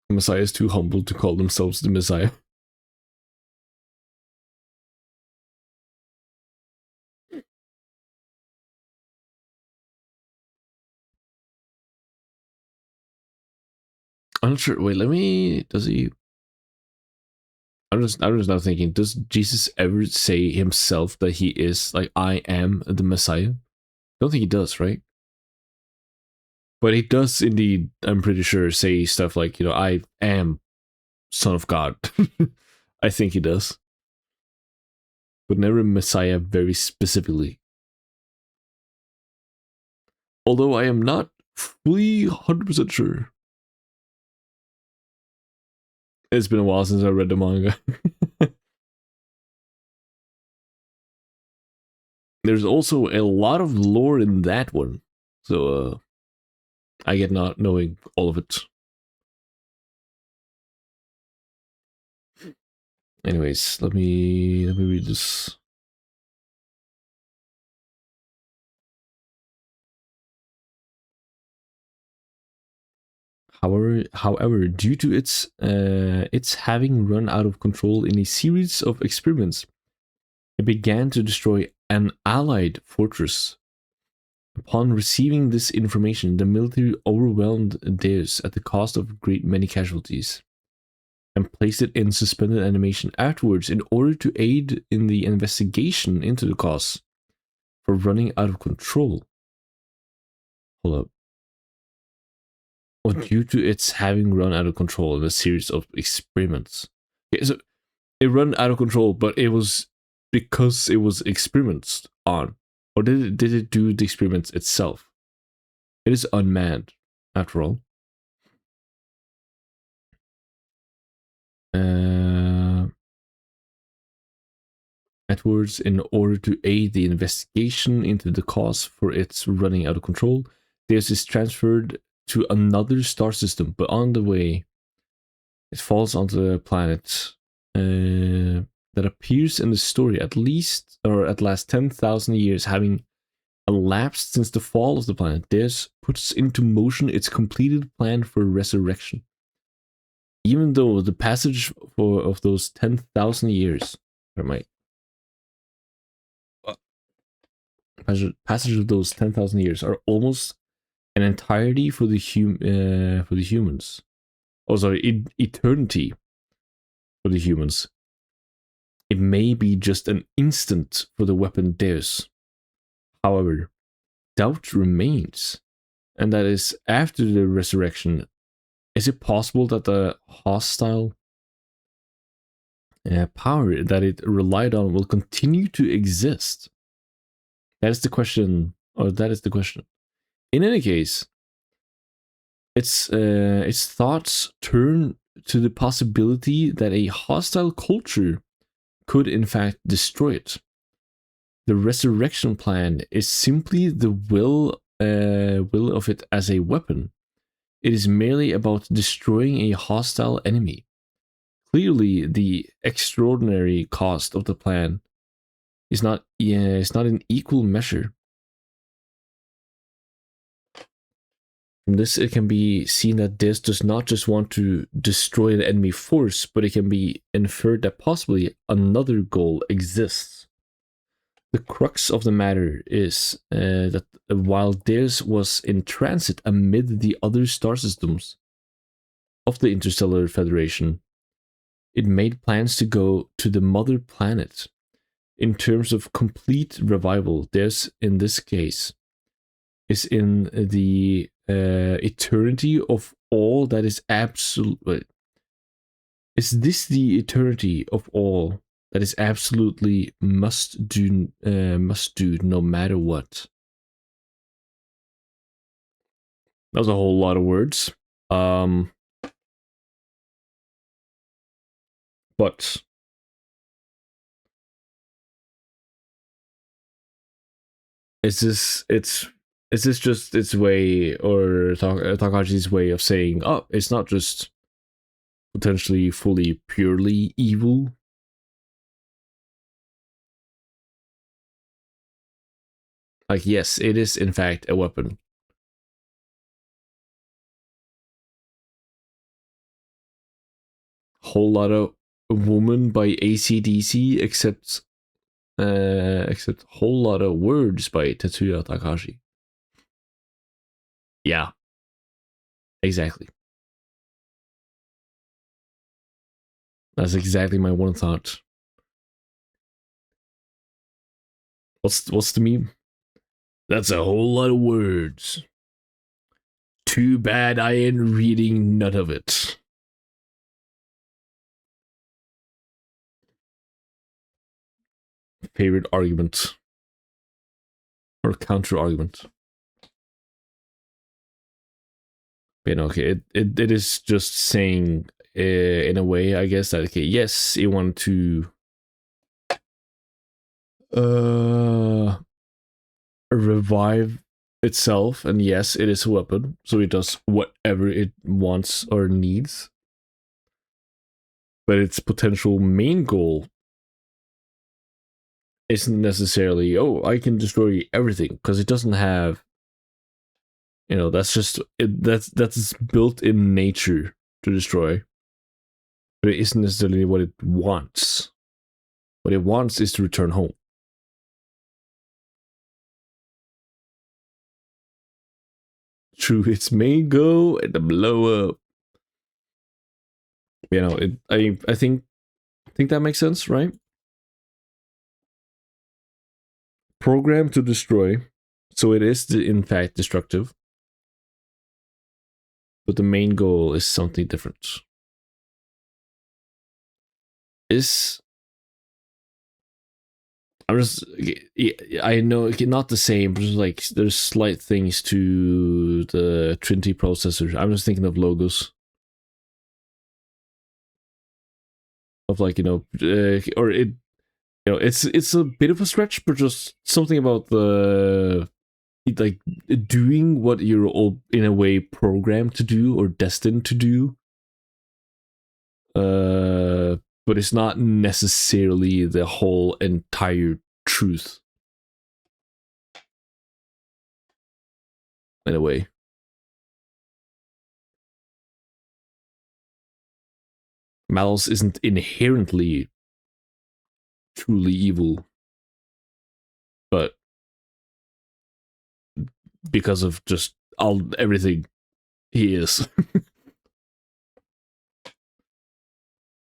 The Messiah is too humble to call themselves the Messiah. I'm not sure. Wait, let me. Does he? I'm just now thinking. Does Jesus ever say himself that he is like I am the Messiah? I don't think he does, right? But he does indeed. I'm pretty sure say stuff like I am Son of God. I think he does, but never Messiah very specifically. Although I am not fully 100% sure. It's been a while since I read the manga. There's also a lot of lore in that one. So, I get not knowing all of it. Anyways, let me read this. However, due to its having run out of control in a series of experiments, it began to destroy an allied fortress. Upon receiving this information, the military overwhelmed Deus at the cost of a great many casualties, and placed it in suspended animation afterwards in order to aid in the investigation into the cause for running out of control. Hold up. Or due to its having run out of control in a series of experiments. Okay, so it ran out of control, but it was because it was experiments on. Or did it do the experiments itself? It is unmanned, after all. Afterwards, in order to aid the investigation into the cause for its running out of control, Deus is transferred to another star system, but on the way, it falls onto a planet that appears in the story at last 10,000 years having elapsed since the fall of the planet. Deus puts into motion its completed plan for resurrection. Even though the passage of those 10,000 years, passage of those 10,000 years are almost an entirety for the humans. Oh, sorry, eternity for the humans. It may be just an instant for the weapon Deus. However, doubt remains, and that is after the resurrection. Is it possible that the hostile power that it relied on will continue to exist? That is the question, In any case, its thoughts turn to the possibility that a hostile culture could in fact destroy it. The resurrection plan is simply the will of it as a weapon. It is merely about destroying a hostile enemy. Clearly, the extraordinary cost of the plan is not in equal measure. From this, it can be seen that Deus does not just want to destroy the enemy force, but it can be inferred that possibly another goal exists. The crux of the matter is that while Deus was in transit amid the other star systems of the Interstellar Federation, it made plans to go to the mother planet. In terms of complete revival, Deus, in this case, is in the eternity of all that is absolute. Is this the eternity of all that is absolutely must do no matter what? That was a whole lot of words. But is this just its way, or Takahashi's way of saying, oh, it's not just potentially fully purely evil? Like, yes, it is in fact a weapon. Whole lot of Woman by AC/DC, except whole lot of words by Tetsuya Takahashi. Yeah, exactly. That's exactly my one thought. What's the meme? That's a whole lot of words. Too bad I ain't reading none of it. Favorite argument or counter argument. But okay, it is just saying in a way, I guess, that okay, yes, you want to revive itself, and yes, it is a weapon, so it does whatever it wants or needs. But its potential main goal isn't necessarily, oh, I can destroy everything, because it doesn't have, that's just that's built in nature to destroy. But it isn't necessarily what it wants. What it wants is to return home. Through its main goal and the blow up. I think that makes sense, right? Programmed to destroy, so it is in fact destructive. But the main goal is something different. I know not the same, but like there's slight things to the Trinity processor. I'm just thinking of logos. Of like, or it, it's a bit of a stretch, but just something about the, like, doing what you're all in a way programmed to do or destined to do. But it's not necessarily the whole entire truth. In a way. Malice isn't inherently truly evil, but because of just everything he is.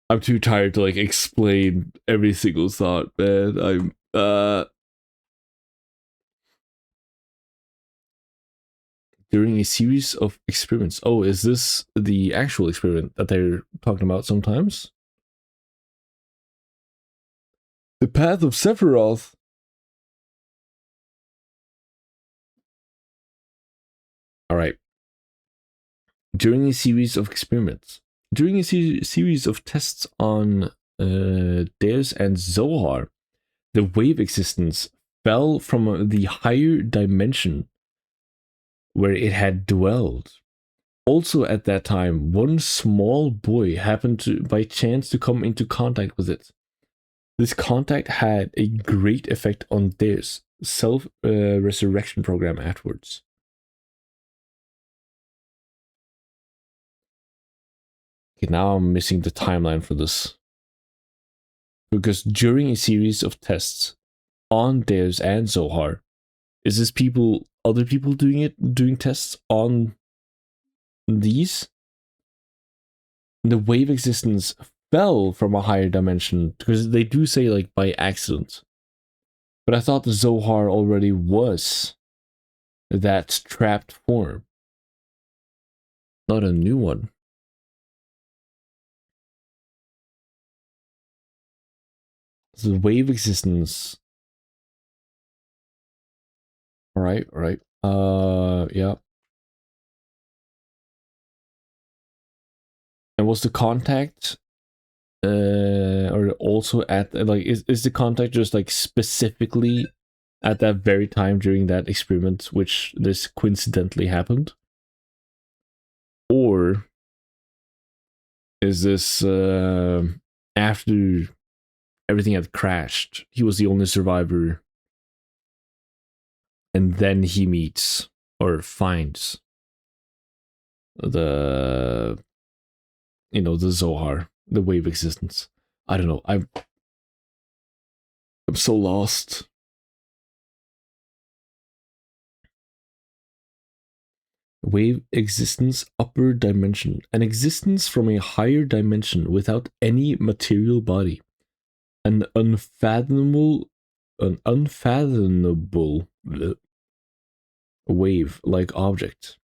I'm too tired to like explain every single thought, man. During a series of experiments. Oh, is this the actual experiment that they're talking about sometimes? The Path of Sephiroth. All right. During a series of experiments. During a series of tests on Deus and Zohar, the wave existence fell from the higher dimension where it had dwelled. Also at that time, one small boy happened to, by chance, to come into contact with it. This contact had a great effect on Deus' self-resurrection program afterwards. Okay, now I'm missing the timeline for this. Because during a series of tests on Deus and Zohar, is this other people doing tests on these? The wave existence fell from a higher dimension, because they do say like by accident. But I thought the Zohar already was that trapped form. Not a new one. The wave existence. Alright. Yeah. And was the contact or also at, like, is the contact just like specifically at that very time during that experiment which this coincidentally happened? Or is this after everything had crashed, he was the only survivor, and then he meets or finds the Zohar, the wave existence? I don't know. I'm so lost. Wave existence, upper dimension. An existence from a higher dimension without any material body. An unfathomable wave-like object.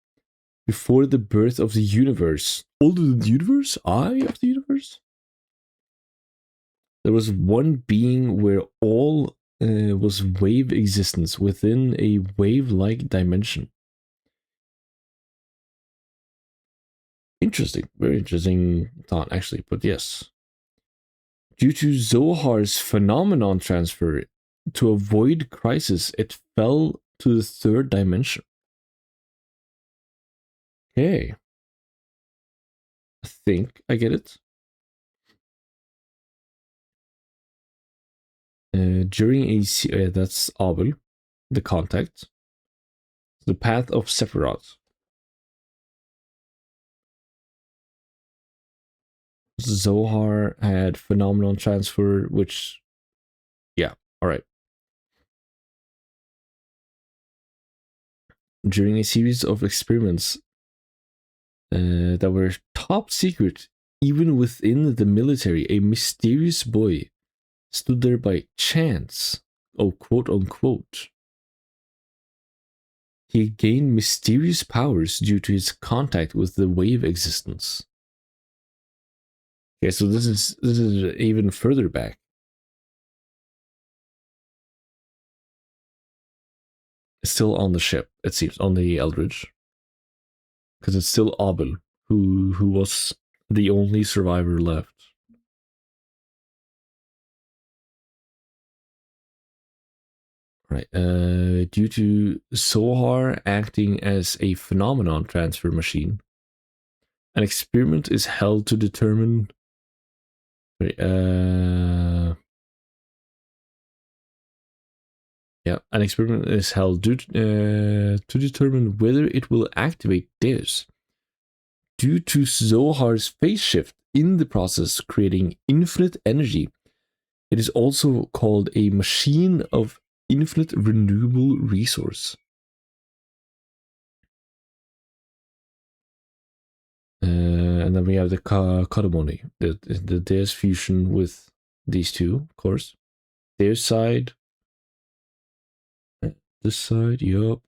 Before the birth of the universe. Older than the universe? Eye of the universe? There was one being where all was wave existence within a wave-like dimension. Interesting. Very interesting thought, actually, but yes. Due to Zohar's phenomenon transfer, to avoid crisis, it fell to the third dimension. Okay. I think I get it. During a that's Abel, the contact, the path of Sephiroth. Zohar had phenomenon transfer, which, yeah, all right. During a series of experiments that were top secret, even within the military, a mysterious boy stood there by chance, oh, quote unquote. He gained mysterious powers due to his contact with the wave existence. Okay, so this is even further back. It's still on the ship, it seems, on the Eldridge, because it's still Abel who was the only survivor left. Right. Due to Zohar acting as a phenomenon transfer machine, an experiment is held to determine. Right, yeah, an experiment is held to determine whether it will activate Deus. Due to Zohar's phase shift in the process, creating infinite energy, it is also called a machine of infinite renewable resource. And then we have the Katamoni, the Deus fusion with these two, of course. Their side, this side, yup.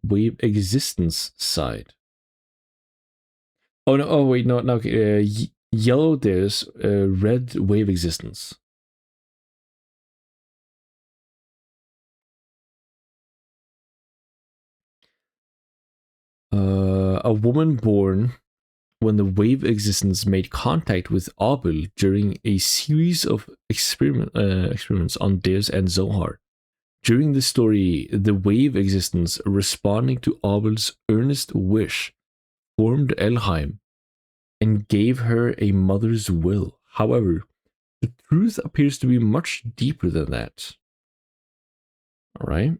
Wave existence side. Oh no! Oh wait, no. Yellow Deus, red wave existence. A woman born when the wave existence made contact with Abel during a series of experiments on Deus and Zohar. During the story, the wave existence, responding to Abel's earnest wish, formed Elheim and gave her a mother's will. However, the truth appears to be much deeper than that. All right.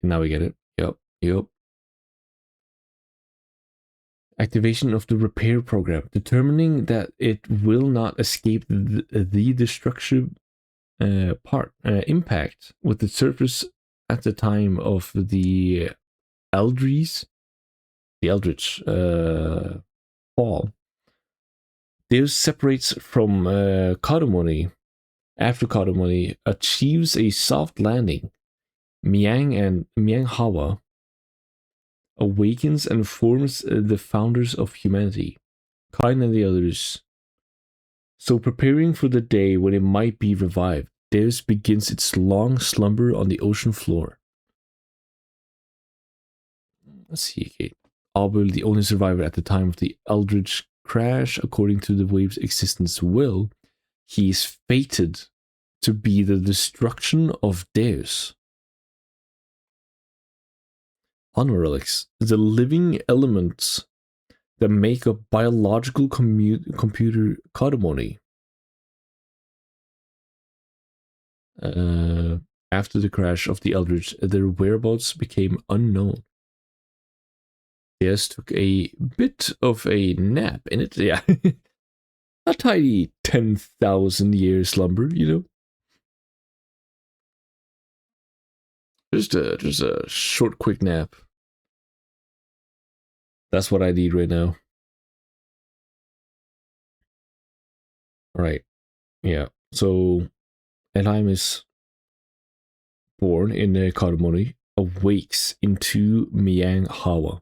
Now we get it. Yep. Activation of the repair program, determining that it will not escape the destruction impact with the surface at the time of the Eldridge fall. Deus separates from Katamoni. After Katamoni achieves a soft landing, Miang Hawa awakens and forms the founders of humanity, Kain and the others. So preparing for the day when it might be revived, Deus begins its long slumber on the ocean floor. Let's see, okay. Abel, the only survivor at the time of the Eldridge crash, according to the wave's existence will, he is fated to be the destruction of Deus. Honor relics, the living elements that make up biological computer Katamoni. After the crash of the Eldridge, their whereabouts became unknown. Deus took a bit of a nap in it, yeah. A tiny 10,000 year slumber, you know? Just a short, quick nap. That's what I need right now. Right. Yeah. So, Elheim is born in Katamoni, awakes into Miang Hawa,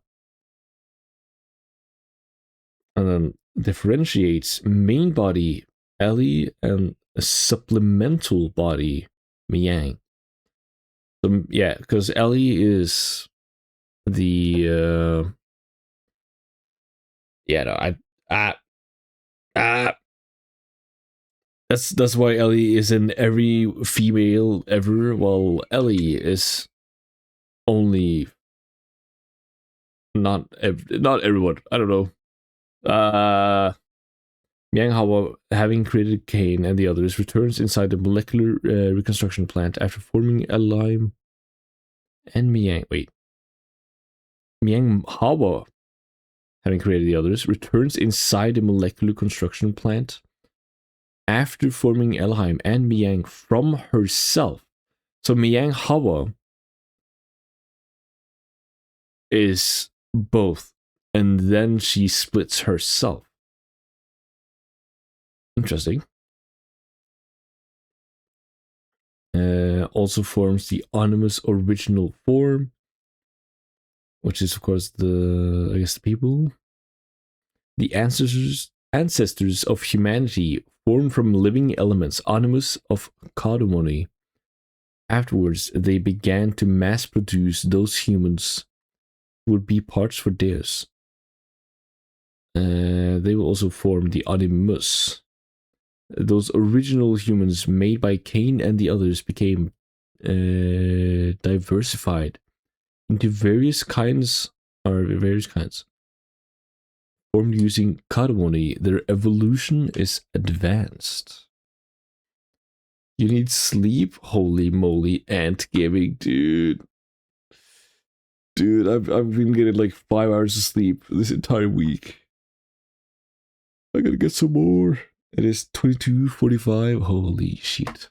and then differentiates main body Ellie and a supplemental body Miang. So, yeah, because Ellie is the yeah, no, that's why Ellie is in every female ever, while Ellie is only not everyone. I don't know. Miang Hawa, having created Cain and the others, returns inside the molecular reconstruction plant after forming Elhaim and Miang. Wait. Miang Hawa, having created the others, returns inside the molecular construction plant after forming Elhaim and Miang from herself. So Miang Hawa is both, and then she splits herself. Interesting. Also forms the Animus original form, which is of course the people. The ancestors of humanity formed from living elements, Animus of Kadmoni. Afterwards, they began to mass produce those humans who would be parts for Deus. They will also form the Animus. Those original humans made by Cain and the others became diversified into various kinds. Formed using Kadmoni, their evolution is advanced. You need sleep? Holy moly, ant gaming, dude. Dude, I've been getting like 5 hours of sleep this entire week. I gotta get some more. It is 22:45. Holy shit.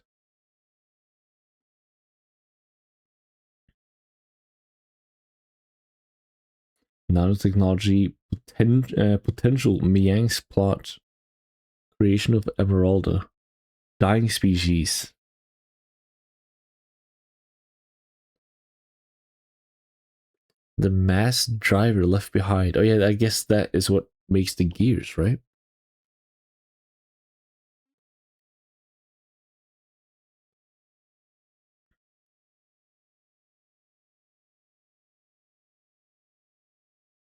Nanotechnology potential Miang's plot. Creation of Emeralda. Dying species. The mass driver left behind. Oh yeah, I guess that is what makes the gears, right?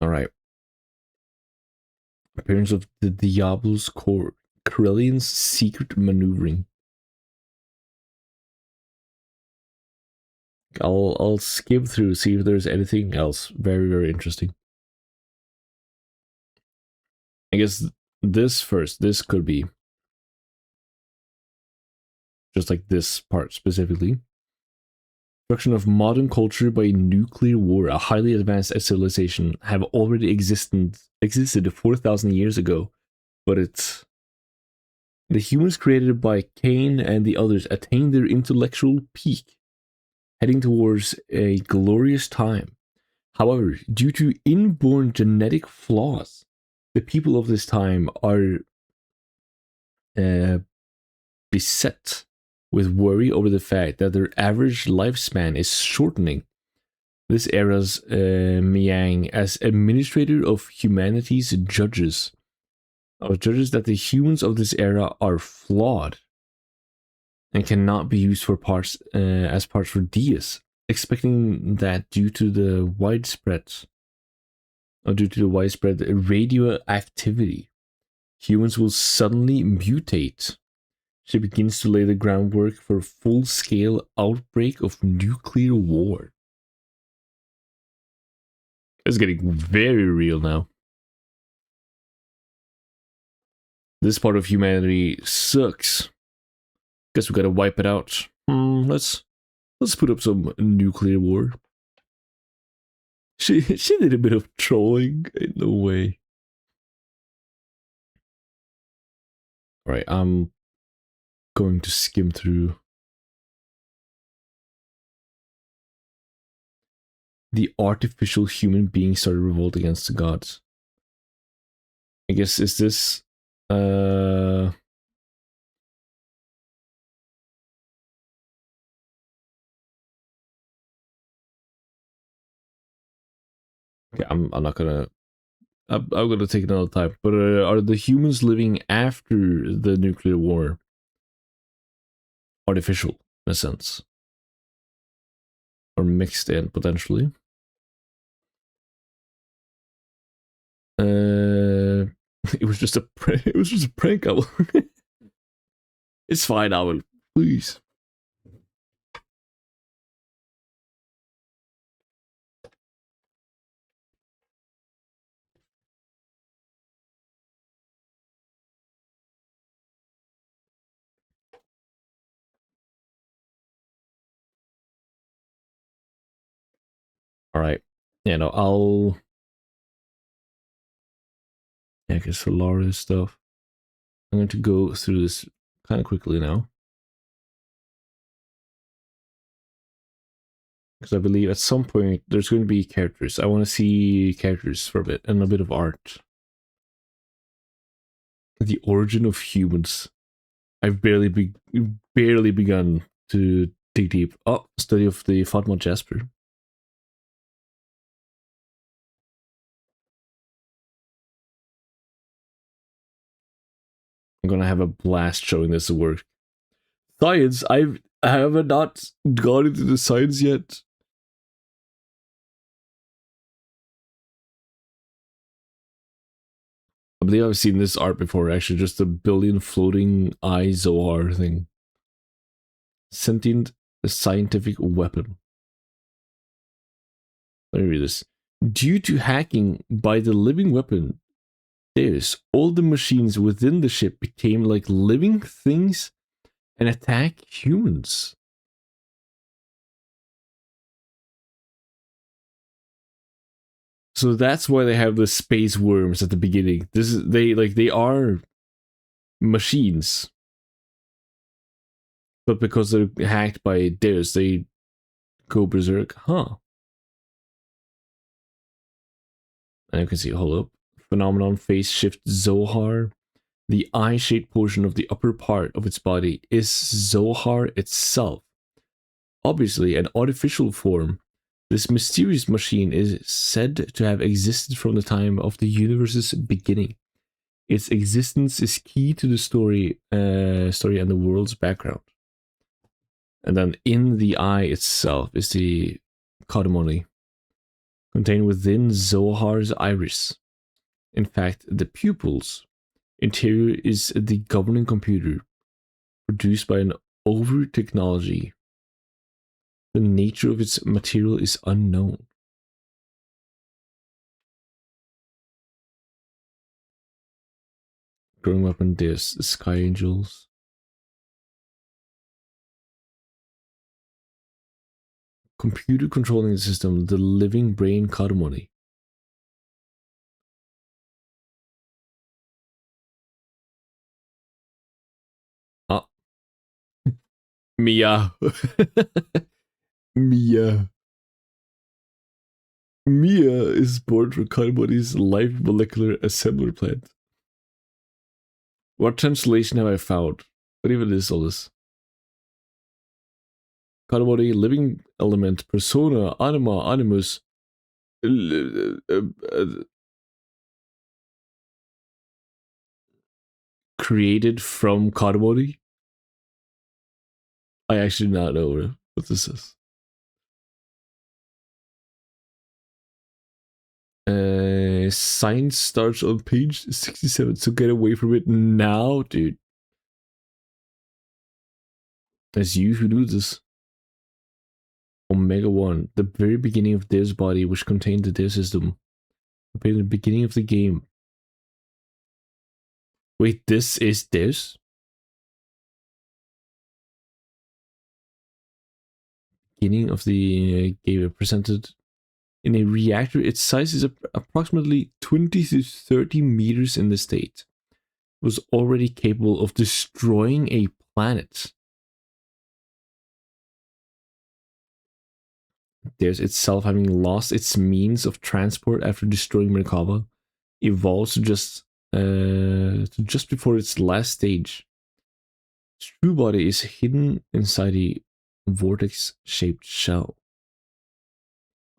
Alright. Appearance of the Diablo's core. Corellian's secret maneuvering. I'll skim through, see if there's anything else very, very interesting. I guess this first. This could be just like this part specifically. Destruction of modern culture by nuclear war. A highly advanced civilization have already existed 4,000 years ago, but it's the humans created by Cain and the others attained their intellectual peak, heading towards a glorious time. However, due to inborn genetic flaws, the people of this time are beset with worry over the fact that their average lifespan is shortening. This era's Miang, as administrator of humanity's judges that the humans of this era are flawed and cannot be used for parts as parts for Deus, expecting that due to the widespread radioactivity, humans will suddenly mutate. She begins to lay the groundwork for a full-scale outbreak of nuclear war. It's getting very real now. This part of humanity sucks. Guess we gotta wipe it out. Let's put up some nuclear war. She did a bit of trolling. No way. Alright, I'm going to skim through. The artificial human being started revolt against the gods. I guess, is this okay, I'm not gonna I'm gonna take another time, but are the humans living after the nuclear war artificial in a sense, or mixed in potentially? It was just a prank. It was just a prank. I will. It's fine. I will. Please. All right. Yeah, no, I'll. Yeah, I guess Solaris stuff. I'm going to go through this kind of quickly now. Because I believe at some point there's going to be characters. I want to see characters for a bit and a bit of art. The origin of humans. I've barely begun to dig deep. Oh, study of the Fatma Jasper. I'm gonna have a blast showing this work. Science. I have not gone into the science yet. I believe I've seen this art before. Actually, just a billion floating eye Zohar thing. Sentient scientific weapon. Let me read this. Due to hacking by the living weapon, all the machines within the ship became like living things and attack humans. So that's why they have the space worms at the beginning. They are machines, but because they're hacked by Deus, they go berserk. Huh? And you can see, hold up, phenomenon phase shift Zohar. The eye-shaped portion of the upper part of its body is Zohar itself. Obviously, an artificial form. This mysterious machine is said to have existed from the time of the universe's beginning. Its existence is key to the story and the world's background. And then in the eye itself is the Kadmoni, contained within Zohar's iris. In fact, the pupils interior is the governing computer produced by an over technology. The nature of its material is unknown. Growing weapon, there's the Sky Angels. Computer controlling the system, the living brain Kadmoni. Ah, Mia. Mia. Mia is born from Kadmoni's live molecular assembler plant. What translation have I found? What even is all this? Kadmoni, living element, persona, anima, animus. Created from Kadmoni? I actually do not know what this is. Science starts on page 67, so get away from it now, dude. That's you who do this. Omega 1, the very beginning of Deus body, which contained the Deus system. Appeared in the beginning of the game. Wait, this is Deus? Beginning of the game presented in a reactor. Its size is approximately 20 to 30 meters in the state. It was already capable of destroying a planet. Deus itself, having lost its means of transport after destroying Merkava, evolves to just before its last stage. Its true body is hidden inside a vortex-shaped shell.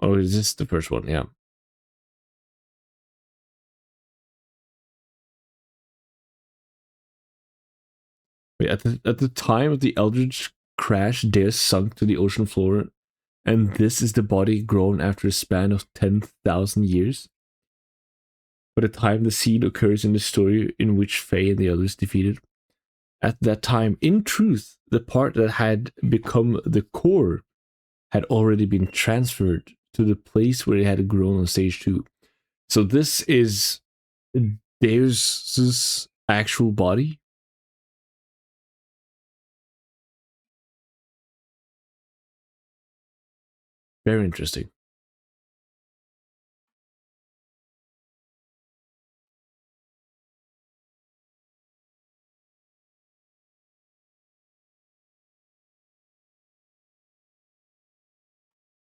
Oh, is this the first one? Yeah. Wait, at the time of the Eldritch crash, Deus sunk to the ocean floor, and this is the body grown after a span of 10,000 years. By the time the scene occurs in the story in which Faye and the others defeated, at that time, in truth, the part that had become the core had already been transferred to the place where it had grown on stage 2. So this is Deus's actual body. Very interesting.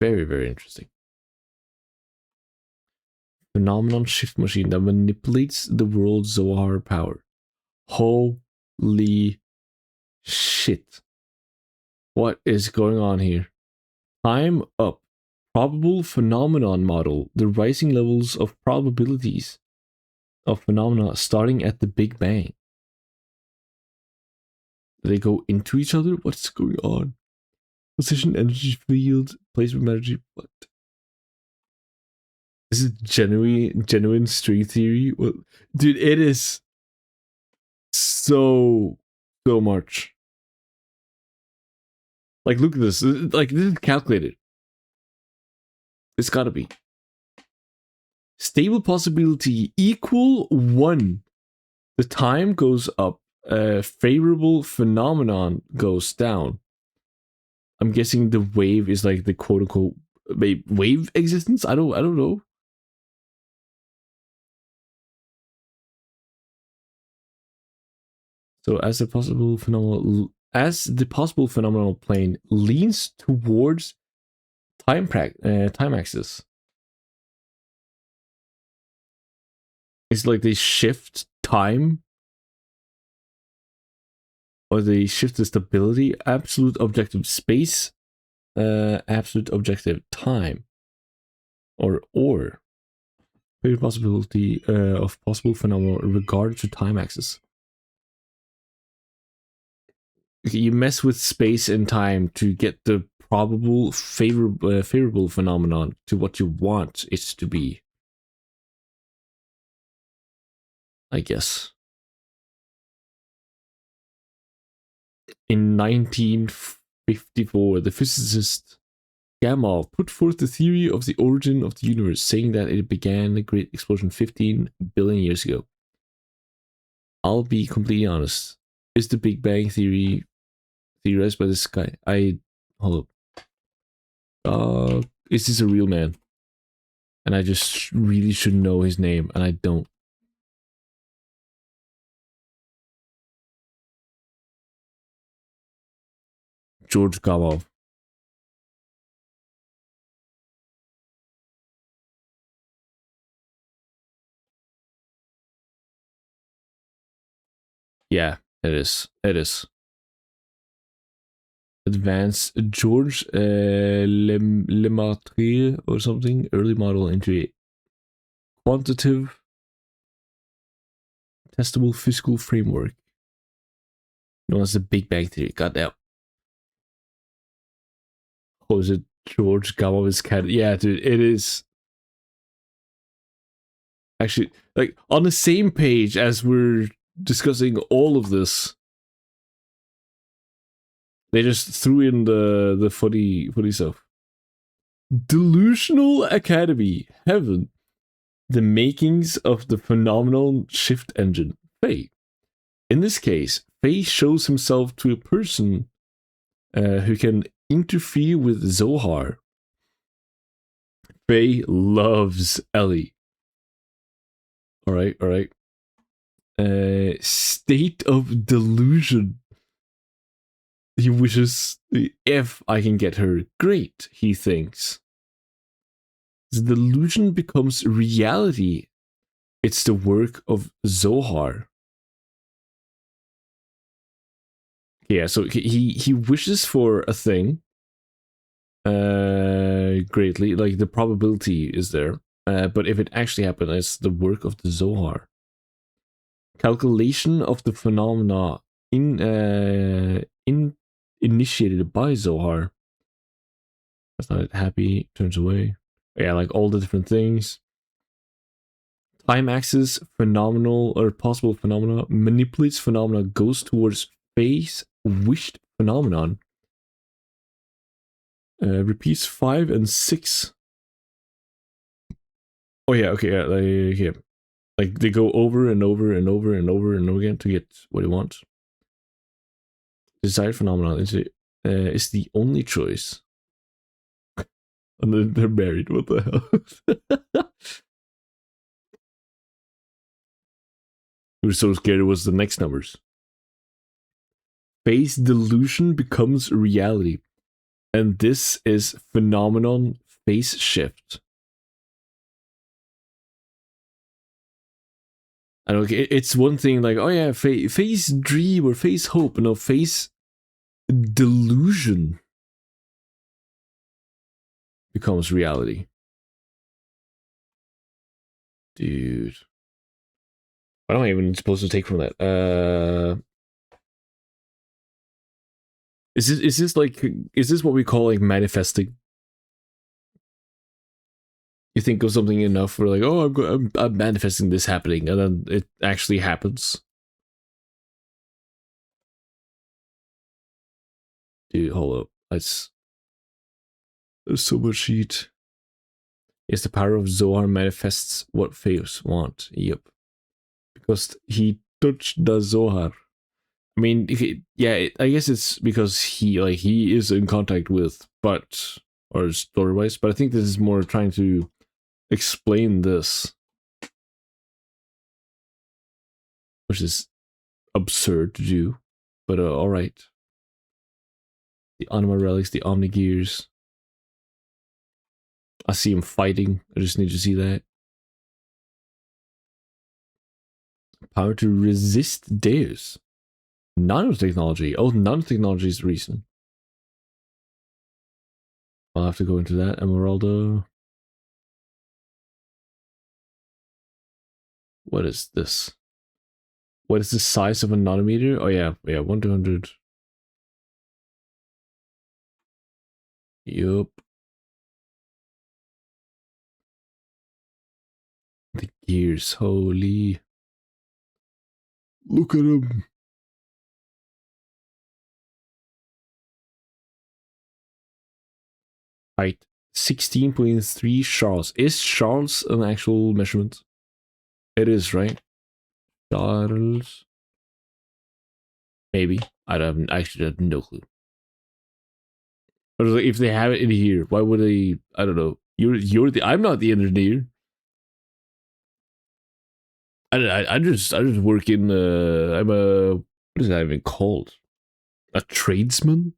Very, very interesting. Phenomenon shift machine that manipulates the world's Zohar power. Holy shit. What is going on here? Time up. Probable phenomenon model. The rising levels of probabilities of phenomena starting at the Big Bang. Do they go into each other? What's going on? Position, energy field, placement energy. What? This is genuine string theory. Well, dude, it is so much. Like, look at this. Like, this is calculated. It's gotta be. Stable possibility equal 1. The time goes up. Favorable phenomenon goes down. I'm guessing the wave is like the quote unquote wave existence. I don't know. So as the possible phenomenal plane leans towards time axis, it's like they shift time, or they shift the stability. Absolute objective space, absolute objective time, or bigger possibility of possible phenomena in regard to time axis. You mess with space and time to get the probable favorable phenomenon to what you want it to be, I guess. In 1954, the physicist Gamow put forth the theory of the origin of the universe, saying that it began a great explosion 15 billion years ago. I'll be completely honest. Is the Big Bang theory theorized by this guy? Hold up. Is this a real man? And I just really should know his name, and I don't. George Gamow. Yeah, it is. It is. Advanced George Lemaitre or something. Early model into a quantitative testable physical framework known as the Big Bang Theory. Goddamn. Oh, is it George Gamow's cat? Yeah, dude, it is. Actually, like, on the same page as we're discussing all of this, they just threw in the funny stuff. Delusional Academy, Heaven, the makings of the phenomenal shift engine, Faye. In this case, Faye shows himself to a person who can interfere with Zohar. Faye loves Ellie. All right. State of delusion. He wishes, if I can get her, great, he thinks. The delusion becomes reality. It's the work of Zohar. Yeah, so he wishes for a thing greatly, like the probability is there, but if it actually happened, it's the work of the Zohar. Calculation of the phenomena initiated by Zohar. That's not it. Happy, turns away. Yeah, like all the different things. Time axis, phenomenal or possible phenomena, manipulates phenomena, goes towards face wished phenomenon. Repeats 5 and 6. Oh yeah, okay, yeah, like they go over and over and over and over and over again to get what they want. Desired phenomenon is the only choice. And then they're married. What the hell? We were so scared it was the next numbers. Phase delusion becomes reality. And this is phenomenon phase shift. And okay, it's one thing like, oh yeah, phase dream or phase hope, no, phase delusion becomes reality. Dude. What am I even supposed to take from that? Is this what we call like manifesting? You think of something enough for like, oh, I'm manifesting this happening, and then it actually happens. Dude, hold up. There's so much heat. Yes, the power of Zohar manifests what fails want. Yep. Because he touched the Zohar. I mean, I guess it's because he is in contact with, but or story wise. But I think this is more trying to explain this, which is absurd to do. But all right. The Anima relics, the Omni gears. I see him fighting. I just need to see that. Power to resist Deus. Nanotechnology. Oh, nanotechnology is recent. I'll have to go into that. Emeraldo. What is this? What is the size of a nanometer? Oh yeah, 1/200. Yup. The gears, holy. Look at him. Height 16.3 Charles. Is Charles an actual measurement? It is, right? Charles. Maybe. I actually have no clue. But if they have it in here, why would they? I don't know. I'm not the engineer. I just work in. I'm a. What is that even called? A tradesman?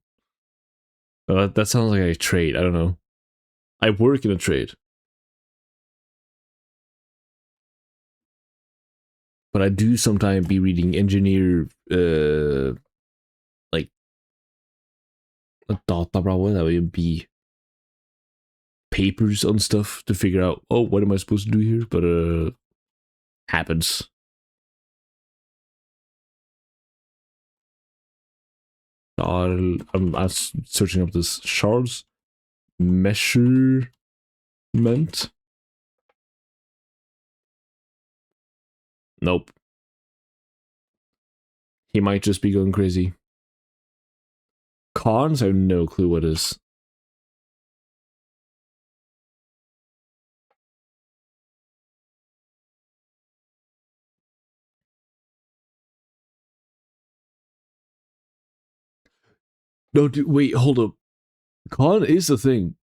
That sounds like a trade. I don't know. I work in a trade. But I do sometimes be reading engineer like databra, that would be papers on stuff to figure out, oh, what am I supposed to do here? But happens. I'm searching up this shards measurement. Nope. He might just be going crazy. Cons, I have no clue what is. No, dude, wait, hold up. Con is a thing.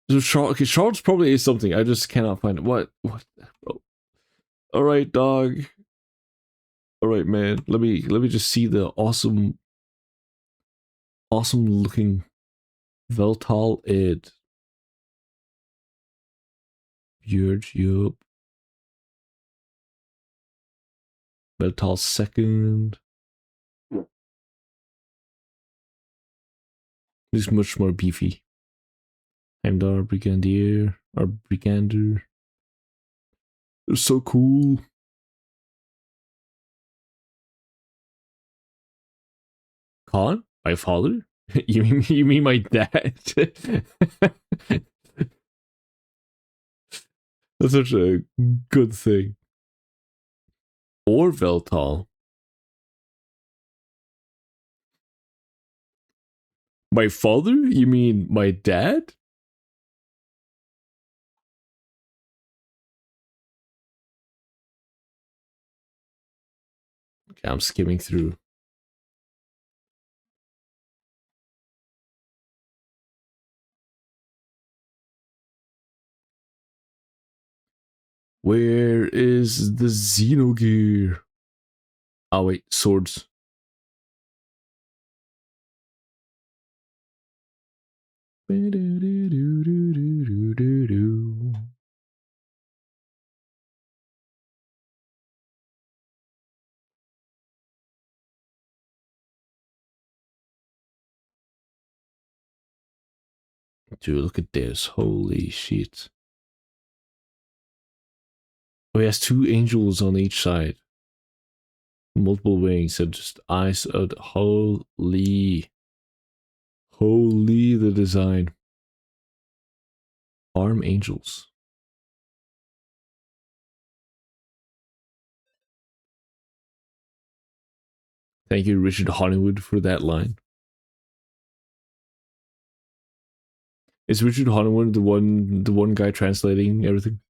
So shards probably is something. I just cannot find it. What? Oh. All right, dog. All right, man. Let me just see the awesome looking Veltal Id. Yup. Veltal second. He's much more beefy. Heimdall Brigadier or Brigander. They're so cool. Khan? My father? you mean my dad? That's such a good thing. Or Veltal. My father? You mean my dad? Okay, I'm skimming through. Where is the Xenogear? Oh wait, swords. Dude, look at this. Holy shit. Oh, he has two angels on each side. Multiple wings and just eyes out. Holy. Holy the design. Arm angels. Thank you, Richard Honeywood, for that line. Is Richard Honeywood the one guy translating everything?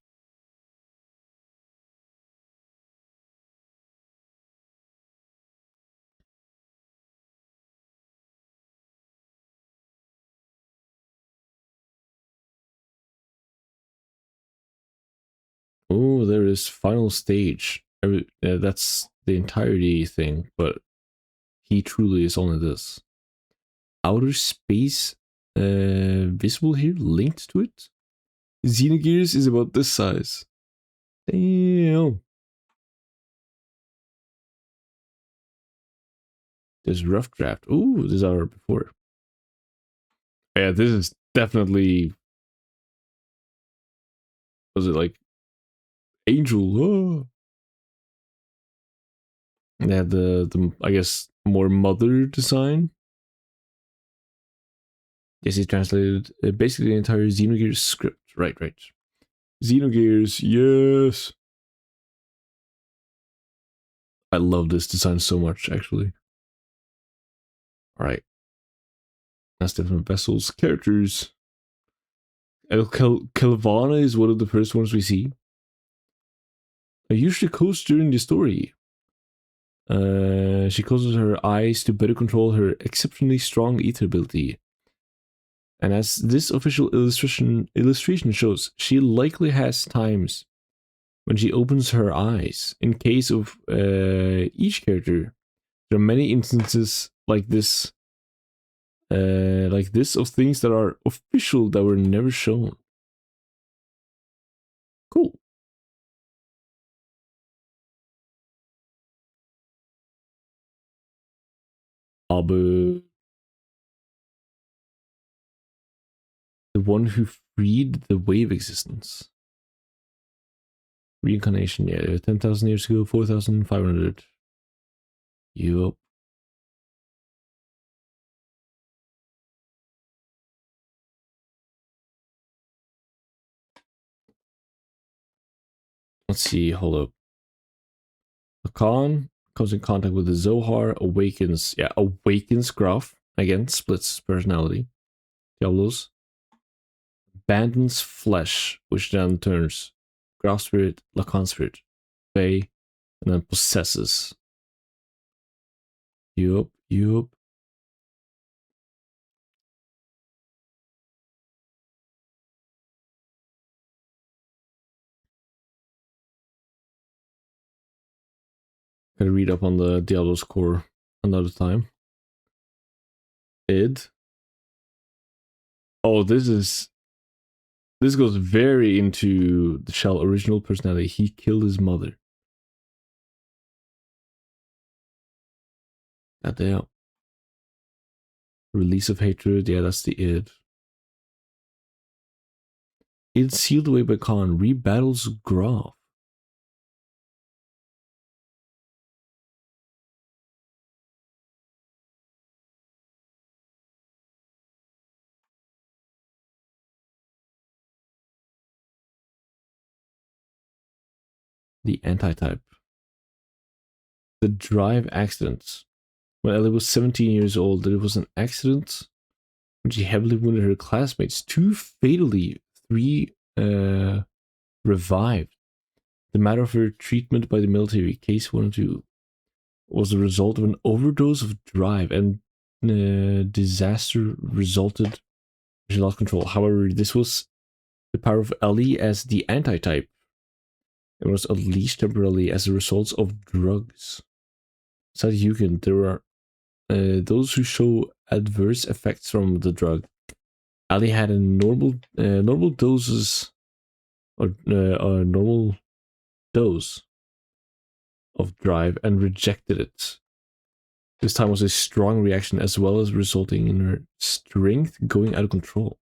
Oh, there is final stage. That's the entirety thing, but he truly is only this. Outer space visible here, linked to it. Xenogears is about this size. Damn. There's rough draft. Ooh, this is our before. Yeah, this is definitely. Was it like Angel? Oh. They had the I guess more mother design. Yes, he translated basically the entire Xenogears script. Right. Xenogears, yes. I love this design so much, actually. Alright. That's different vessels. Characters. Kelvana is one of the first ones we see. I usually coast during the story. She closes her eyes to better control her exceptionally strong ether ability. And as this official illustration shows, she likely has times when she opens her eyes. In case of each character, there are many instances like this of things that are official that were never shown. Cool. Abu, the one who freed the wave existence. Reincarnation, yeah, 10,000 years ago, 4,500. Yup. Let's see, hold up. Hakan comes in contact with the Zohar, awakens Graf. Again, splits personality. Diablos. Abandons flesh, which then turns Graf spirit, Lacan spirit, Fae, and then possesses. Yup. Gotta read up on the Diablo's core another time. Id. Oh, this goes very into the Shell original personality. He killed his mother. Goddamn. Release of hatred. Yeah, that's the id. Id sealed away by Khan rebattles Graf. The anti-type. The drive accident. When Ellie was 17 years old, it was an accident when she heavily wounded her classmates. 2 fatally, 3 revived. The matter of her treatment by the military, case 1 and 2, was the result of an overdose of drive, and disaster resulted. She lost control. However, this was the power of Ellie as the anti-type. It was unleashed temporarily as a result of drugs. Said Yugen, there are those who show adverse effects from the drug. Ali had a normal doses or a normal dose of drive and rejected it. This time was a strong reaction as well as resulting in her strength going out of control.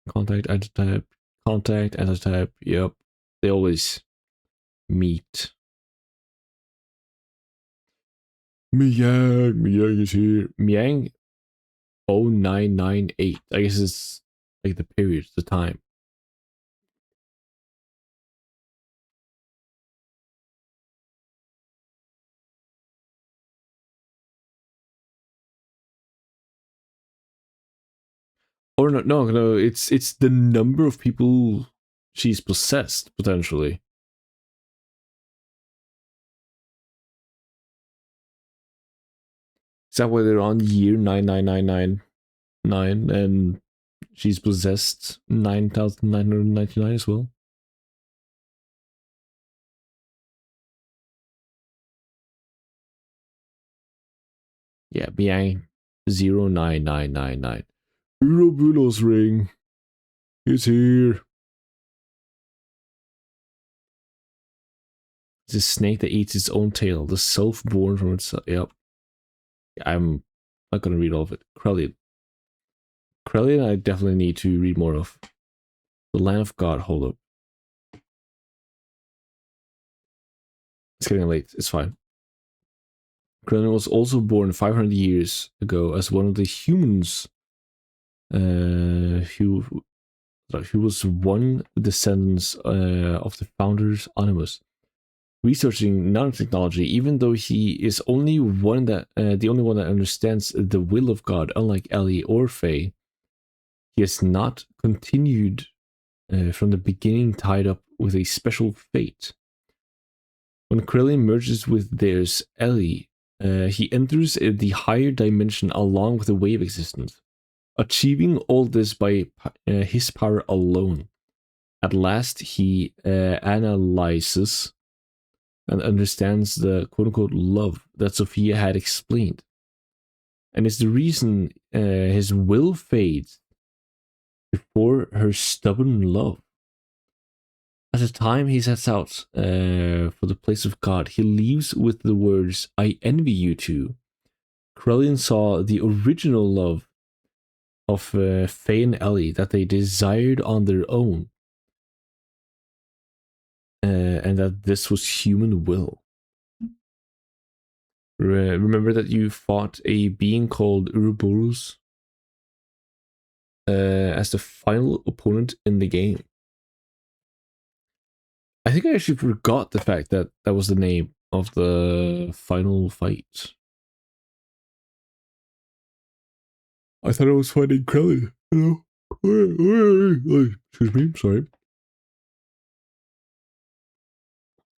Contact, antitype, yep. They always meet. Miang is here. Miang 0998. I guess it's like the period, the time. Or no, it's the number of people she's possessed, potentially. Is that why they're on year 99999 and she's possessed 9,999 as well? Yeah, Biang 09999. Urobulo's ring. It's here. It's a snake that eats its own tail, the self born from itself. Yep. I'm not gonna read all of it. Krelian. Krelian, I definitely need to read more of. The Land of God, hold up. It's getting late, it's fine. Krelian was also born 500 years ago as one of the humans who was one descendants of the founders Animus. Researching nanotechnology, even though he is only one that the only one that understands the will of God, unlike Ellie or Faye, he has not continued from the beginning, tied up with a special fate. When Krelian merges with theirs, Ellie, he enters the higher dimension along with the wave existence, achieving all this by his power alone. At last, he analyzes and understands the quote-unquote love that Sophia had explained. And it's the reason his will fades before her stubborn love. At the time he sets out for the place of God, he leaves with the words, I envy you two. Krelian saw the original love of Faye and Ellie that they desired on their own. And that this was human will. Remember that you fought a being called Ouroboros as the final opponent in the game. I think I actually forgot the fact that that was the name of the final fight. I thought I was fighting Krelian. Hello? Excuse me, sorry.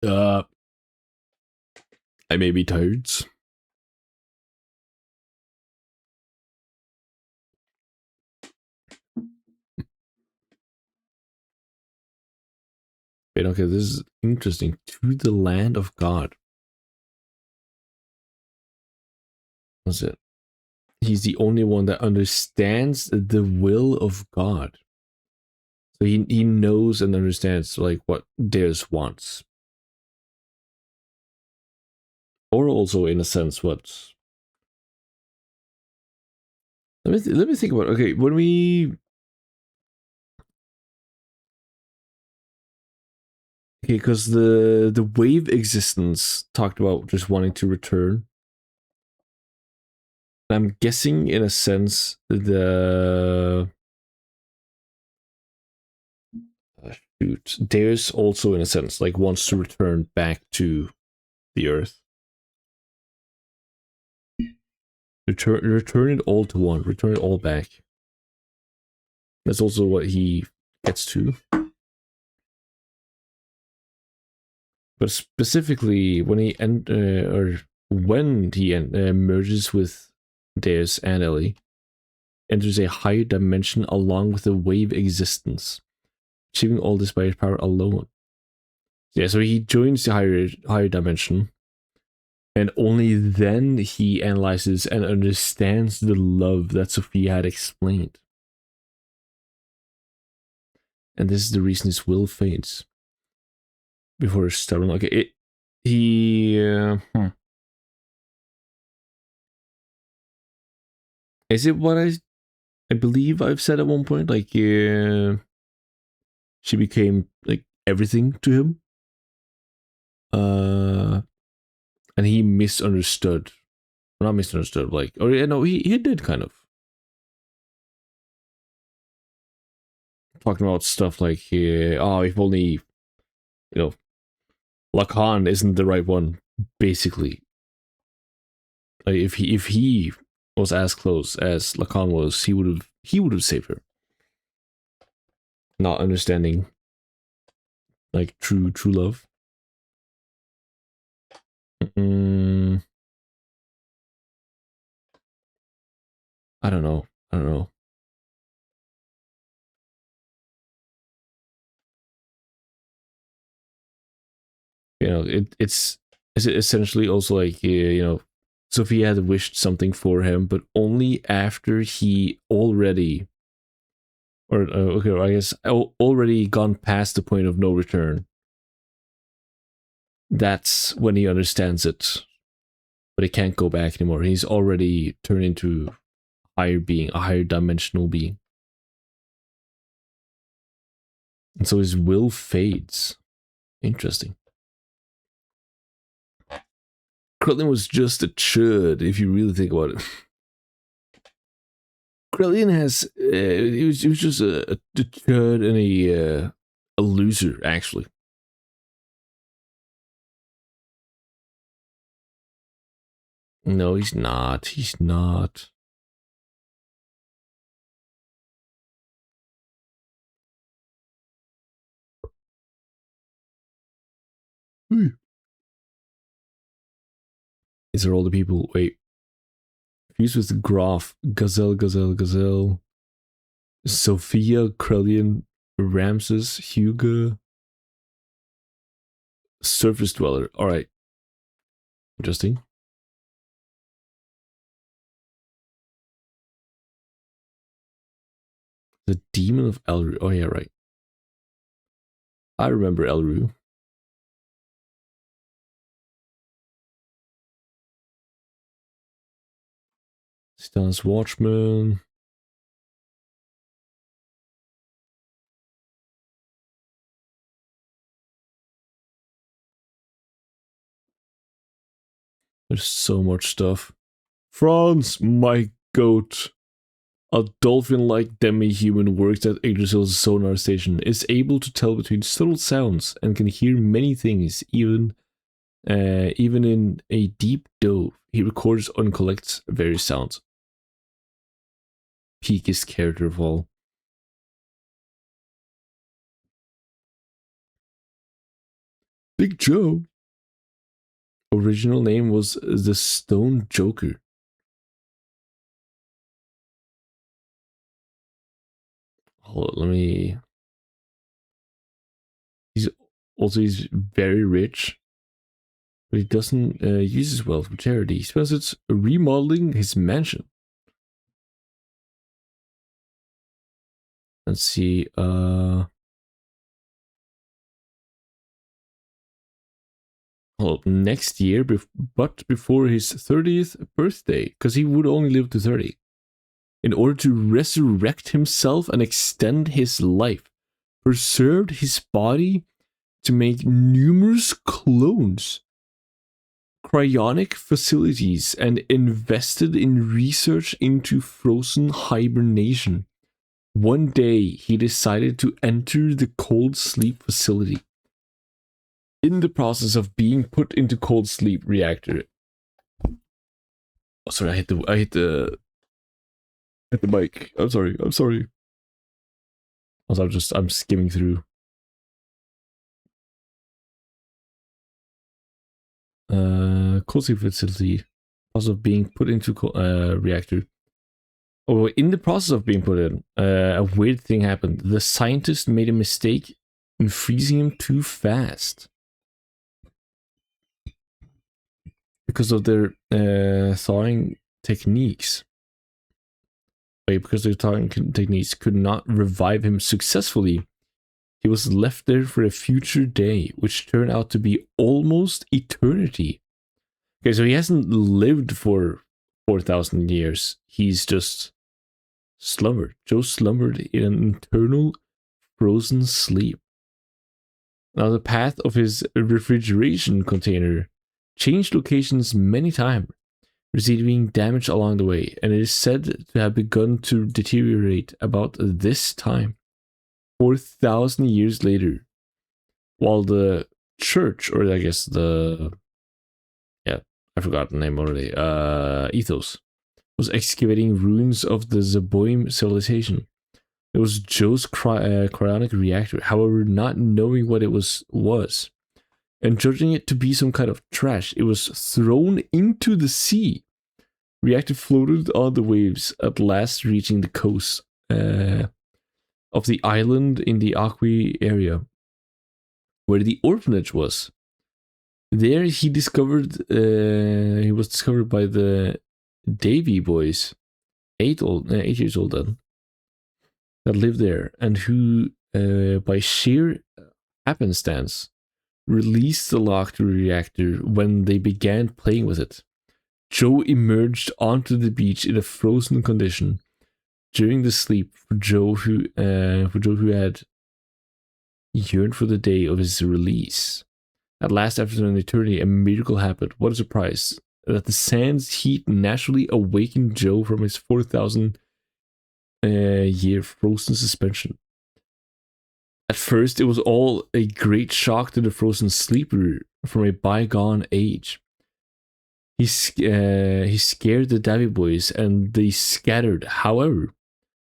I may be tired. Wait, okay, this is interesting. To the land of God. What's it? He's the only one that understands the will of God. So he knows and understands like what theirs wants. Or also in a sense what let me think about it. Okay, when we okay, because the wave existence talked about just wanting to return. I'm guessing in a sense the shoot, theirs also in a sense like wants to return back to the earth. Return it all to one. Return it all back. That's also what he gets to. But specifically, when he merges with Deus and Ellie, enters a higher dimension along with the wave existence, achieving all this by his power alone. Yeah, so he joins the higher dimension, and only then he analyzes and understands the love that Sophia had explained. And this is the reason his will fades before starting. Okay, is it what I believe I've said at one point? Like, she became like everything to him. And he misunderstood. Well, not misunderstood, like, or yeah, no, he did kind of. Talking about stuff like, if only, Lacan isn't the right one, basically. Like, if he was as close as Lacan was, he would have saved her. Not understanding, like, true love. I don't know. It's essentially also like, Sophia had wished something for him, but only after he already, I guess already gone past the point of no return. That's when he understands it, but he can't go back anymore. He's already turned into higher being, a higher dimensional being, and so his will fades. Interesting. Krillin was just a chud, if you really think about it. Krillin has he was just a chud and a loser, actually. No, he's not. He's not. These are all the people. Wait. Fused with Graf, Gazelle, Sophia, Krillin, Ramses, Hugo, Surface Dweller. Alright. Interesting. The Demon of Elru. Oh, yeah, right. I remember Elru. Stan's Watchman. There's so much stuff. Franz, my goat. A dolphin-like demi-human works at Yggdrasil's sonar station, is able to tell between subtle sounds, and can hear many things, even in a deep dove. He records and collects various sounds. Peakest character of all. Big Joe. Original name was the Stone Joker. Hold on, let me. He's very rich, but he doesn't use his wealth for charity. He spends it remodeling his mansion. Let's see. Next year, but before his 30th birthday, because he would only live to 30. In order to resurrect himself and extend his life, preserved his body to make numerous clones, cryonic facilities, and invested in research into frozen hibernation. One day, he decided to enter the cold sleep facility. In the process of being put into cold sleep reactor. Oh, sorry, I hit the mic. I'm sorry. Also, I'm skimming through. Cold sleep facility. Process of being put into reactor. Oh, in the process of being put in, a weird thing happened. The scientist made a mistake in freezing him too fast. because of their thawing techniques. Because their thawing techniques could not revive him successfully, he was left there for a future day, which turned out to be almost eternity. Okay, so he hasn't lived for 4,000 years. He's just slumbered. Joe slumbered in an eternal frozen sleep. Now, the path of his refrigeration container changed locations many times, receiving damage along the way, and it is said to have begun to deteriorate about this time, 4,000 years later, while the church, or I guess I forgot the name already, Ethos, was excavating ruins of the Zeboim civilization. It was Joe's cryonic reactor, however, not knowing what it was, and judging it to be some kind of trash, it was thrown into the sea. Reactor floated on the waves, at last reaching the coast of the island in the Aqui area, where the orphanage was. There he was discovered by the Davy boys, 8 years old then, that lived there, and who, by sheer happenstance, released the locked reactor when they began playing with it. Joe emerged onto the beach in a frozen condition during the sleep for Joe who had yearned for the day of his release. At last, after an eternity, a miracle happened. What a surprise! That the sand's heat naturally awakened Joe from his 4,000 year frozen suspension. At first, it was all a great shock to the frozen sleeper from a bygone age. He scared the Davy boys, and they scattered. However,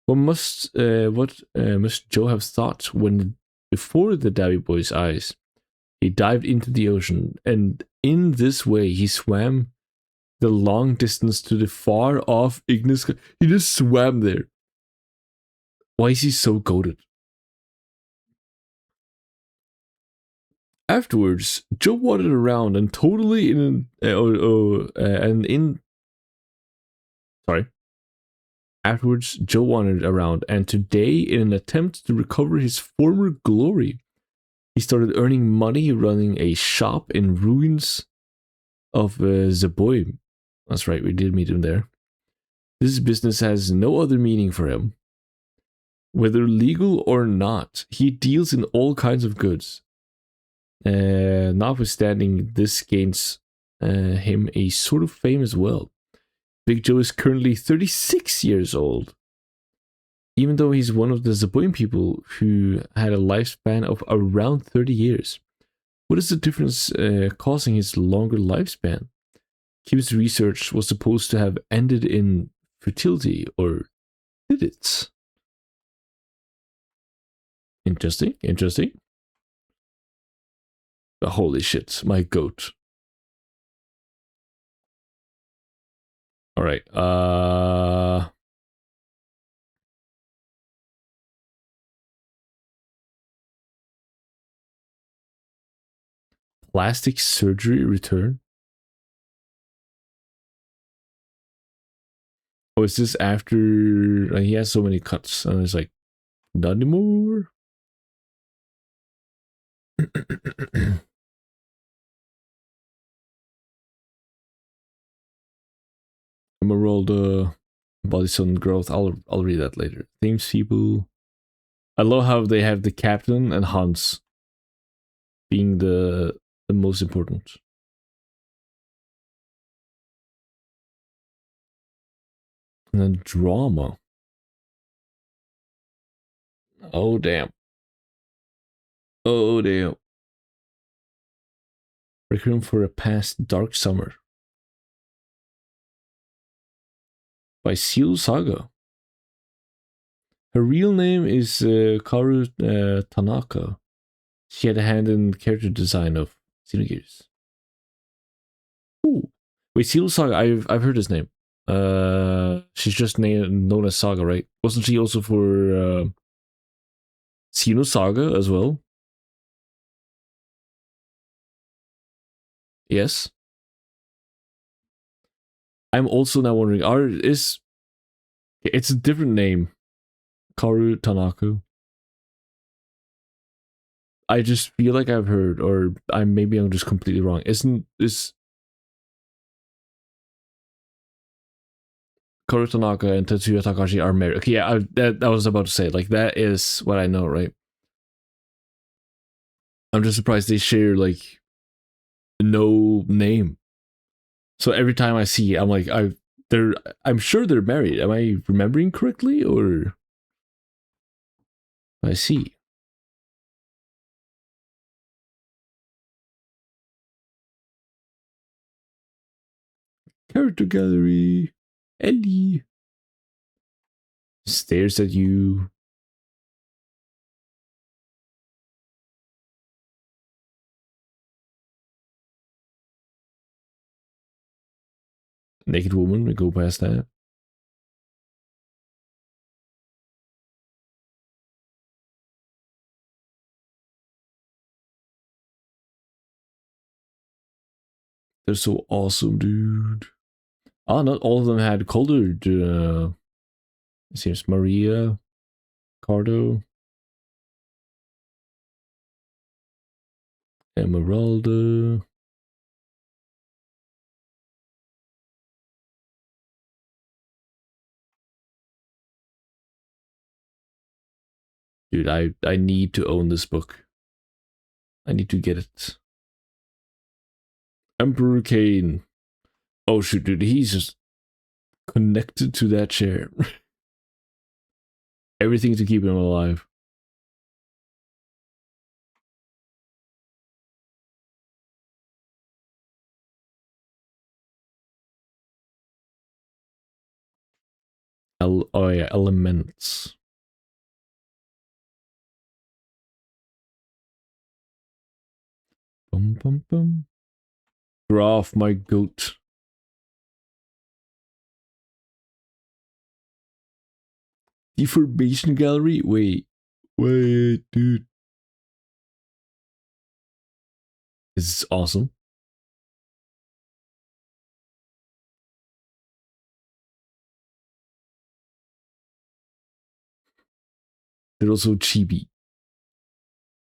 what must Joe have thought when, before the Davy boys' eyes, he dived into the ocean, and in this way he swam the long distance to the far off Ignis. He just swam there. Why is he so goated? Afterwards, Joe wandered around and Afterwards, Joe wandered around, and today, in an attempt to recover his former glory, he started earning money running a shop in ruins of Zeboim. That's right, we did meet him there. This business has no other meaning for him. Whether legal or not, he deals in all kinds of goods. Notwithstanding, this gains him a sort of fame as well. Big Joe is currently 36 years old, even though he's one of the Zeboim people who had a lifespan of around 30 years. What is the difference causing his longer lifespan? Kim's research was supposed to have ended in fertility, or did it? Interesting. Oh, holy shit, my goat. Alright, plastic surgery return? Oh, is this after he has so many cuts and it's like, not anymore? Emerald body sudden growth. I'll read that later. Themes people. I love how they have the captain and Hans being the most important. And then drama. Oh damn. Oh damn. Requiem for a Past Dark Summer by Seal Saga. Her real name is Karu Tanaka. She had a hand in character design of Xenogears. Ooh. Wait, Seal Saga, I've heard his name. She's just known as Saga, right? Wasn't she also for Xenosaga as well? Yes. I'm also now wondering, it's a different name, Karu Tanaka. I just feel like I've heard, or I'm just completely wrong. Isn't this Karu Tanaka and Tetsuya Takashi are married? Okay, yeah, I was about to say, like, that is what I know, right? I'm just surprised they share like no name. So every time I see it, I'm like, I'm sure they're married. Am I remembering correctly, or I see? Character gallery. Ellie stares at you. Naked woman. We go past that. They're so awesome, dude. Oh, not all of them had colored. It seems Maria, Cardo, Emeralda. Dude, I need to own this book. I need to get it. Emperor Kane. Oh shoot, dude, he's just connected to that chair. Everything to keep him alive. Oh yeah, elements. Bum bum bum. Graph, my goat. Deformation gallery? Wait, dude. This is awesome. They're also chibi.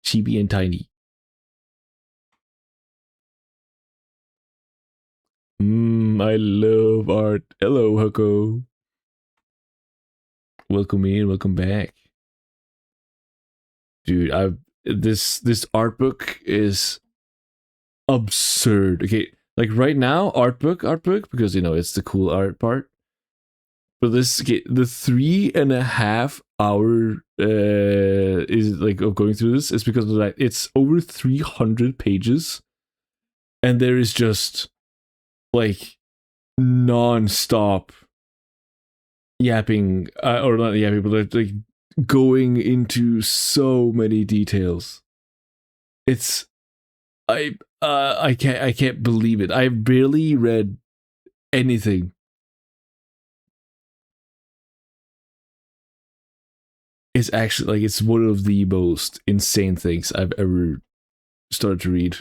Chibi and tiny. I love art. Hello, Hako. Welcome in, welcome back. Dude, this art book is absurd. Okay, like right now, art book, because you know it's the cool art part. But this, okay, the 3.5 hour is like of going through this is because of that. It's over 300 pages, and there is just like non-stop yapping, or not yapping, but like going into so many details. It's I can't believe it. I've barely read anything. It's actually like it's one of the most insane things I've ever started to read.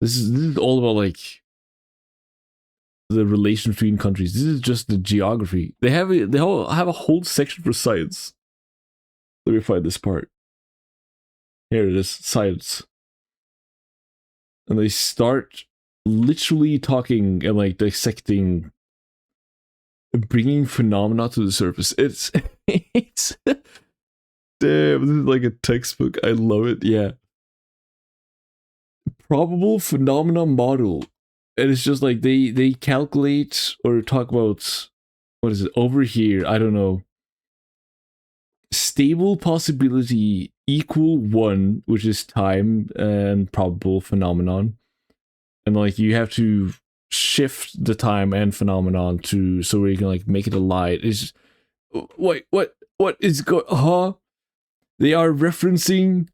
This is all about like the relation between countries. This is just the geography. They have a whole section for science. Let me find this part. Here it is, science. And they start literally talking and like dissecting, bringing phenomena to the surface. It's damn, this is like a textbook. I love it. Yeah. Probable phenomena model. And it's just like they calculate or talk about, what is it over here? I don't know. Stable possibility equal 1, which is time and probable phenomenon. And like you have to shift the time and phenomenon to so where you can like make it a light. It's wait, what is going? They are referencing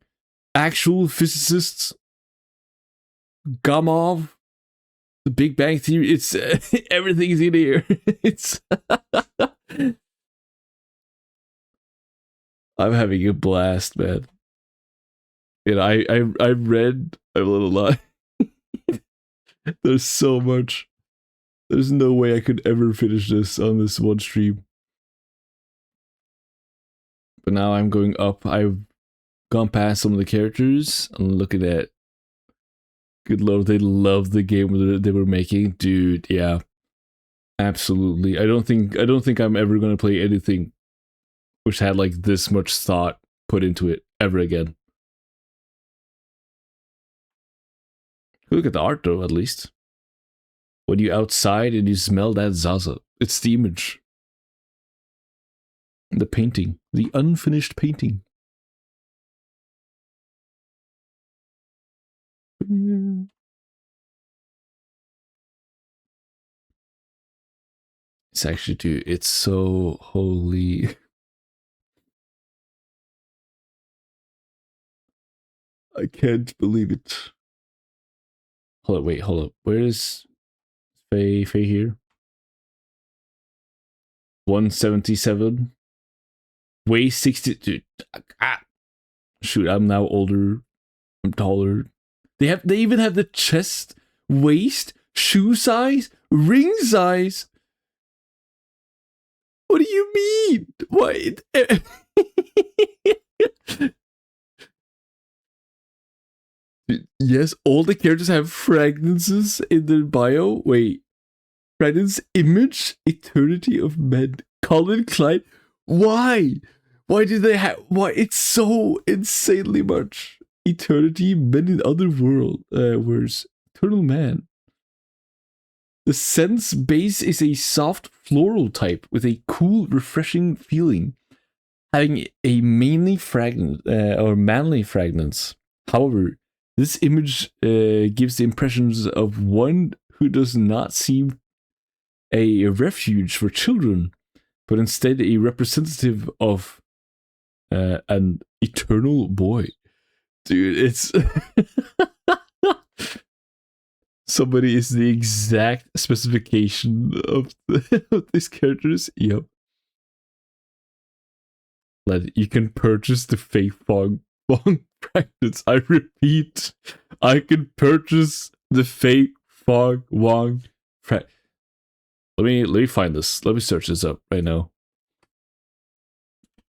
actual physicists. Gamov, the Big Bang Theory. It's everything's in here. It's I'm having a blast, man. You know, I read a little lot. There's so much. There's no way I could ever finish this on this one stream. But now I'm going up. I've gone past some of the characters. I'm looking at. Good lord, they love the game that they were making, dude. Yeah, absolutely. I don't think I'm ever gonna play anything which had like this much thought put into it ever again. Look at the art though, at least. When you outside and you smell that Zaza, it's the image. The painting, the unfinished painting. Yeah. It's actually, dude, it's so holy. I can't believe it. Hold up, wait, hold up. Where is Faye here? 177. Weigh 60. Dude, shoot, I'm now older. I'm taller. They even have the chest, waist, shoe size, ring size. What do you mean? What? Yes, all the characters have fragrances in their bio. Wait. Fragrance image, Eternity of Men. Calvin Klein. Why? Why do they have... Why? It's so insanely much. Eternity, Men in Other Words. Eternal Man. The scent's base is a soft floral type with a cool, refreshing feeling, having a mainly fragrant or manly fragrance. However, this image gives the impressions of one who does not seem a refuge for children, but instead a representative of an eternal boy. Dude, it's... Somebody is the exact specification of these characters. Yep. Like, you can purchase the fake Fog Wong fragments. I repeat, I can purchase the fake Fog Wong fragments. Let me find this. Let me search this up right now.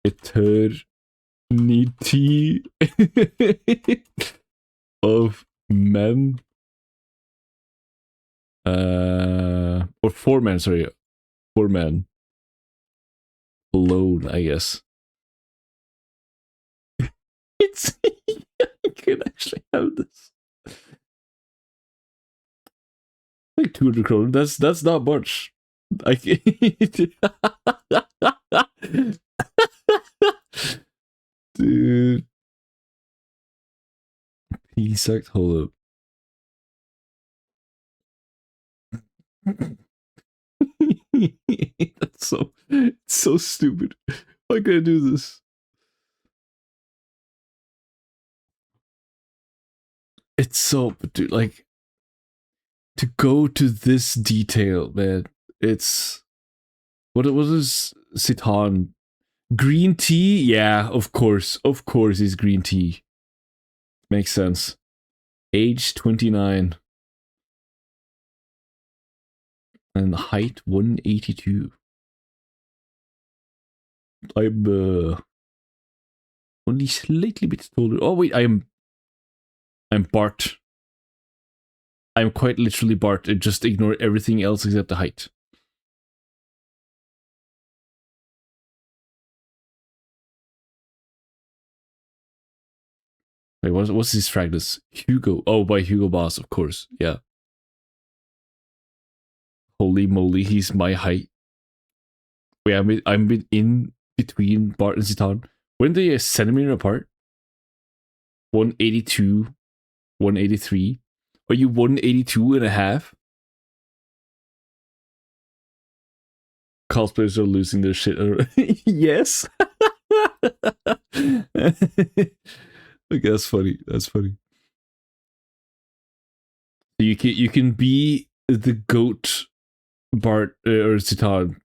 Eternity of Men. Or 4 men, sorry. 4 men. Alone, I guess. It's... I can actually have this. Like 200 kroner. That's not much. I can't... Dude. P-Sect, hold up. That's so stupid. Why could I do this? It's so, dude, like, to go to this detail, man. It's what is Citan? Green tea? Yeah, of course he's green tea. Makes sense. Age 29. And height 182. I'm only slightly bit taller. Oh wait, I'm Bart. I'm quite literally Bart. I just ignore everything else except the height. Wait, what's his fragments? Hugo. Oh, by Hugo Boss, of course. Yeah. Holy moly, he's my height. Wait, I'm in between Bart and Citan. Weren't they a centimeter apart? 182, 183. Are you 182 and a half? Cosplayers are losing their shit. Yes. Okay, that's funny. That's funny. You can be the goat Bart or Citan,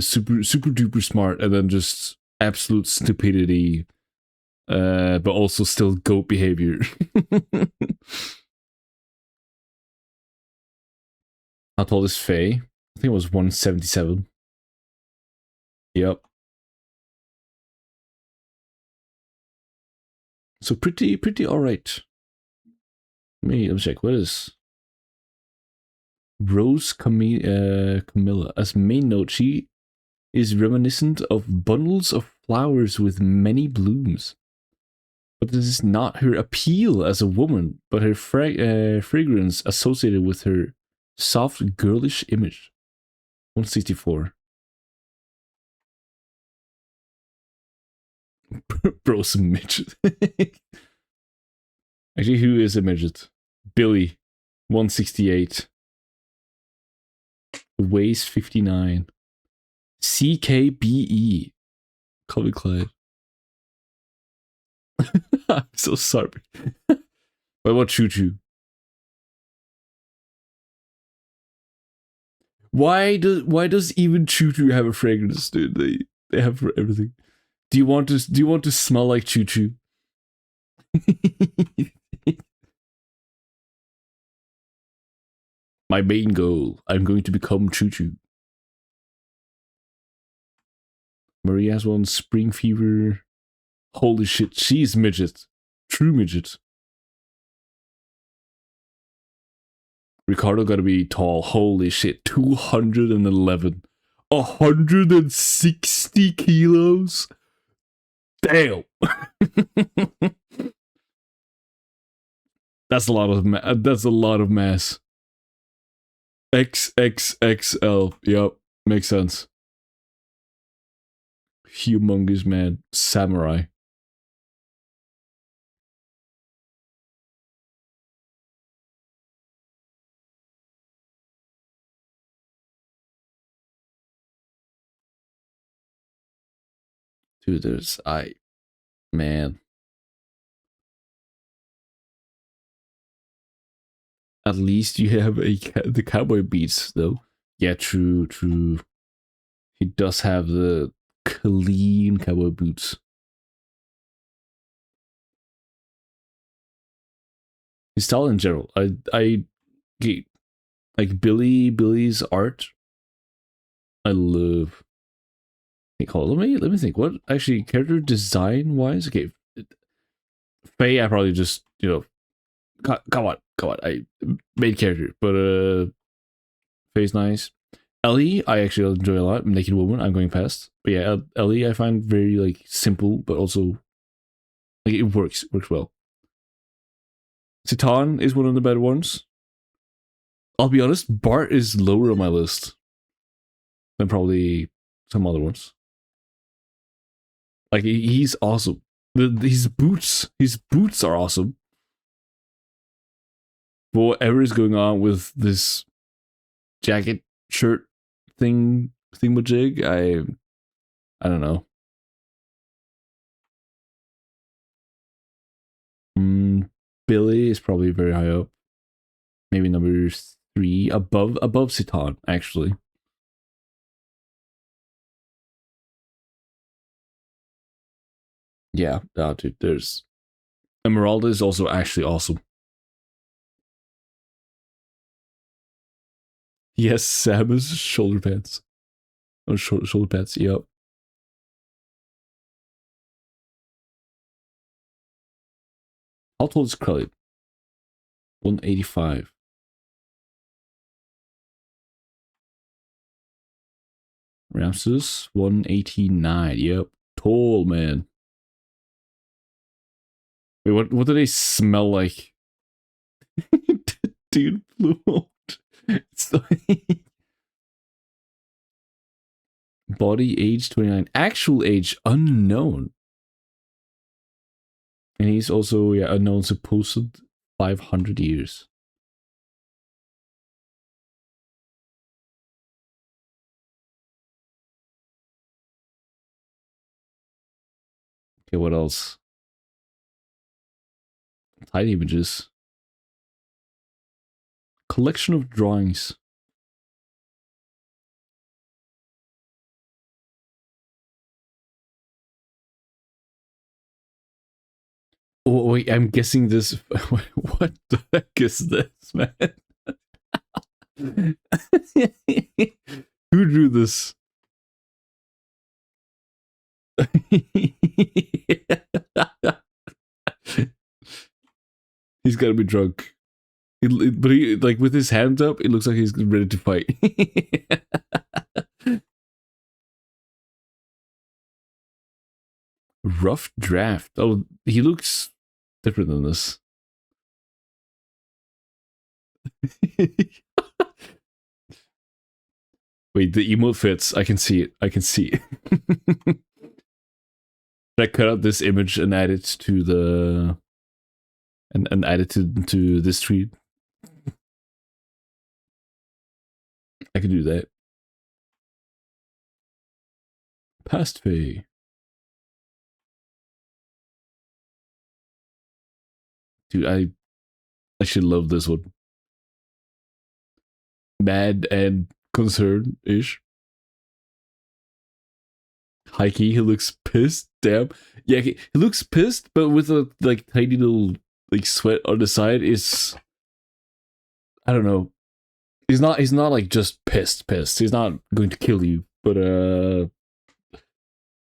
super duper smart, and then just absolute stupidity, but also still goat behavior. How tall is Faye? I think it was 177. Yep. So pretty alright. Let me check. What is Rose Camilla? As main note, she is reminiscent of bundles of flowers with many blooms. But this is not her appeal as a woman, but her fragrance associated with her soft, girlish image. 164. Bro's a midget. Actually, who is a midget? Billy. 168. Weighs 59. CKBE. Calvin Klein. I'm so sorry. But what Choo Choo? Why does even Choo Choo have a fragrance, dude? They have for everything. Do you want to smell like Choo Choo? My main goal. I'm going to become Choo Choo. Maria has one. Spring Fever. Holy shit, she's midget. True midget. Ricardo gotta be tall. Holy shit, 211. 160 kilos? Damn. That's a lot of mass. XXXL. Yep, makes sense. Humongous man. Samurai. Dude, man. At least you have the cowboy beats, though. Yeah, true. He does have the clean cowboy boots. His style in general, I like Billy's art. I love. Okay, hold on, let me think. What actually character design wise? Okay, Faye, I probably just come on. I made character, but Faye's nice. Ellie, I actually enjoy a lot. Naked Woman, I'm going past. But yeah, Ellie, I find very like simple, but also like it works well. Citan is one of the better ones. I'll be honest, Bart is lower on my list than probably some other ones. Like he's awesome. His boots are awesome. But whatever is going on with this jacket shirt thingamajig, I don't know. Billy is probably very high up. Maybe number 3 above Citan, actually. Yeah, dude, there's Emeralda is also actually awesome. Yes, Samus shoulder pads. Oh, shoulder pads, yep. How tall is Krelly? 185. Ramses, 189. Yep. Tall, man. Wait, what do they smell like? Dude, blue. Body age 29. Actual age unknown. And he's also unknown supposed 500 years. Okay, what else? Tiny images. Collection of drawings. Oh, wait, I'm guessing this. What the heck is this, man? Who drew this? He's got to be drunk. But he, like, with his hands up, it looks like he's ready to fight. Rough draft. Oh, he looks different than this. Wait, the emote fits. I can see it. I can see it. Should I cut out this image and add it to the and add it to this tweet? I can do that. Past Faye. Dude, I should love this one. Mad and concerned-ish. Heike, he looks pissed. Damn. Yeah, he looks pissed, but with a like tiny little like sweat on the side. Is, I don't know. He's not like just pissed. He's not going to kill you, but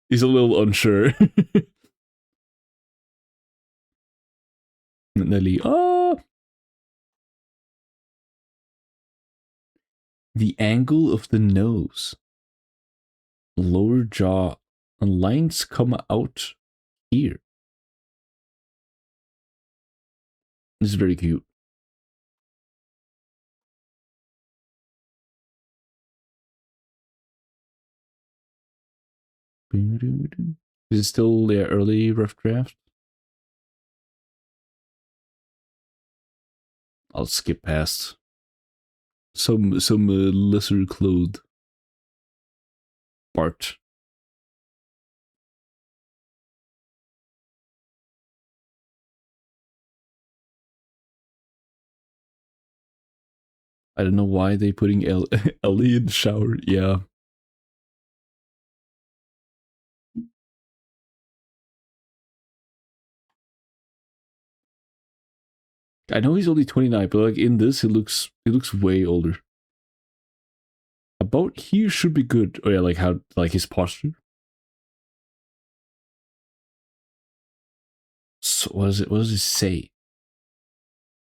he's a little unsure. Nelly. Oh, the angle of the nose, lower jaw, and lines come out here. This is very cute. Is it still the early rough draft? I'll skip past some lesser clothed Bart. I don't know why they putting Ellie in the shower. Yeah. I know he's only 29, but like in this, he looks way older. About here should be good. Oh yeah, like how, like his posture. So what is it? What does it say?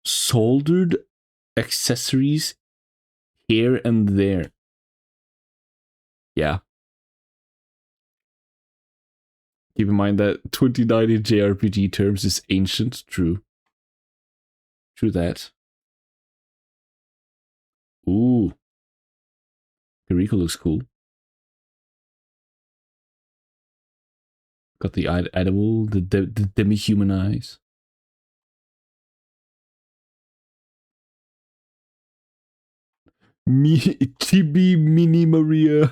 Soldered accessories here and there. Yeah. Keep in mind that 29 in JRPG terms is ancient. True. True that. Ooh. Kiriko looks cool. Got the edible, the demi-human eyes. Chibi Mini Maria.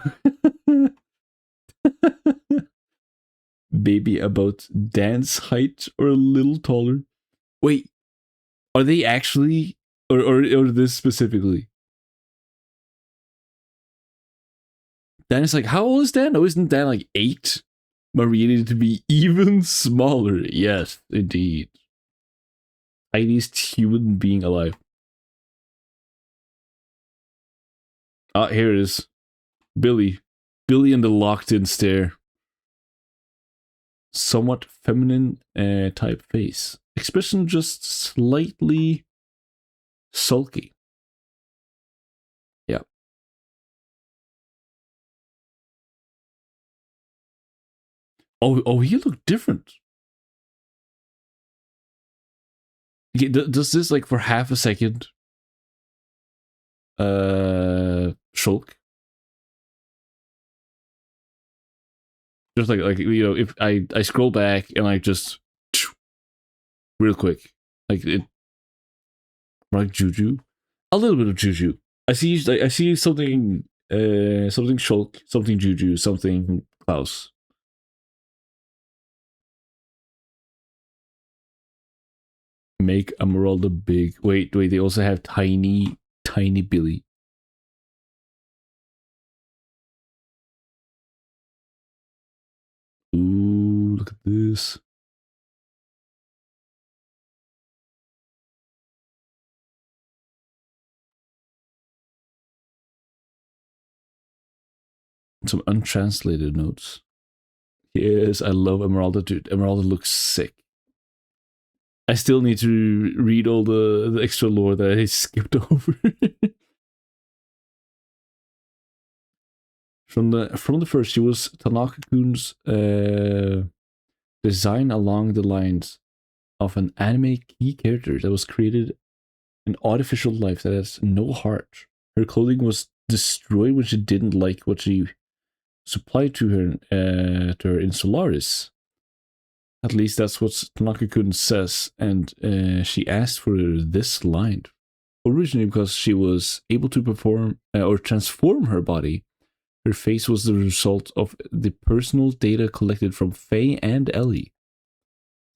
Baby about dance height or a little taller. Wait, are they actually, or this specifically? Dan is like, how old is Dan? Oh, isn't Dan like 8? Maria needed to be even smaller. Yes, indeed. Tiniest human being alive. Ah, here it is. Billy. Billy and the locked-in stare. Somewhat feminine type face. Expression just slightly sulky. Yeah. Oh, he looked different. Does this like for half a second shulk? Just like you know, if I scroll back and I just real quick, like it, like Juju, a little bit of Juju. I see something something shulk, something Juju, something Klaus. Make Emeralda big. Wait, they also have tiny Billy. Ooh, look at this. Some untranslated notes. Yes, I love Emeralda, dude. Emeralda looks sick. I still need to read all the extra lore that I skipped over. From the first, she was Tanaka-kun's design along the lines of an anime key character that was created an artificial life that has no heart. Her clothing was destroyed when she didn't like what she supplied to her in Solaris. At least that's what Tanaka-kun says, and she asked for this line originally because she was able to perform or transform her body. Her face was the result of the personal data collected from Faye and Ellie,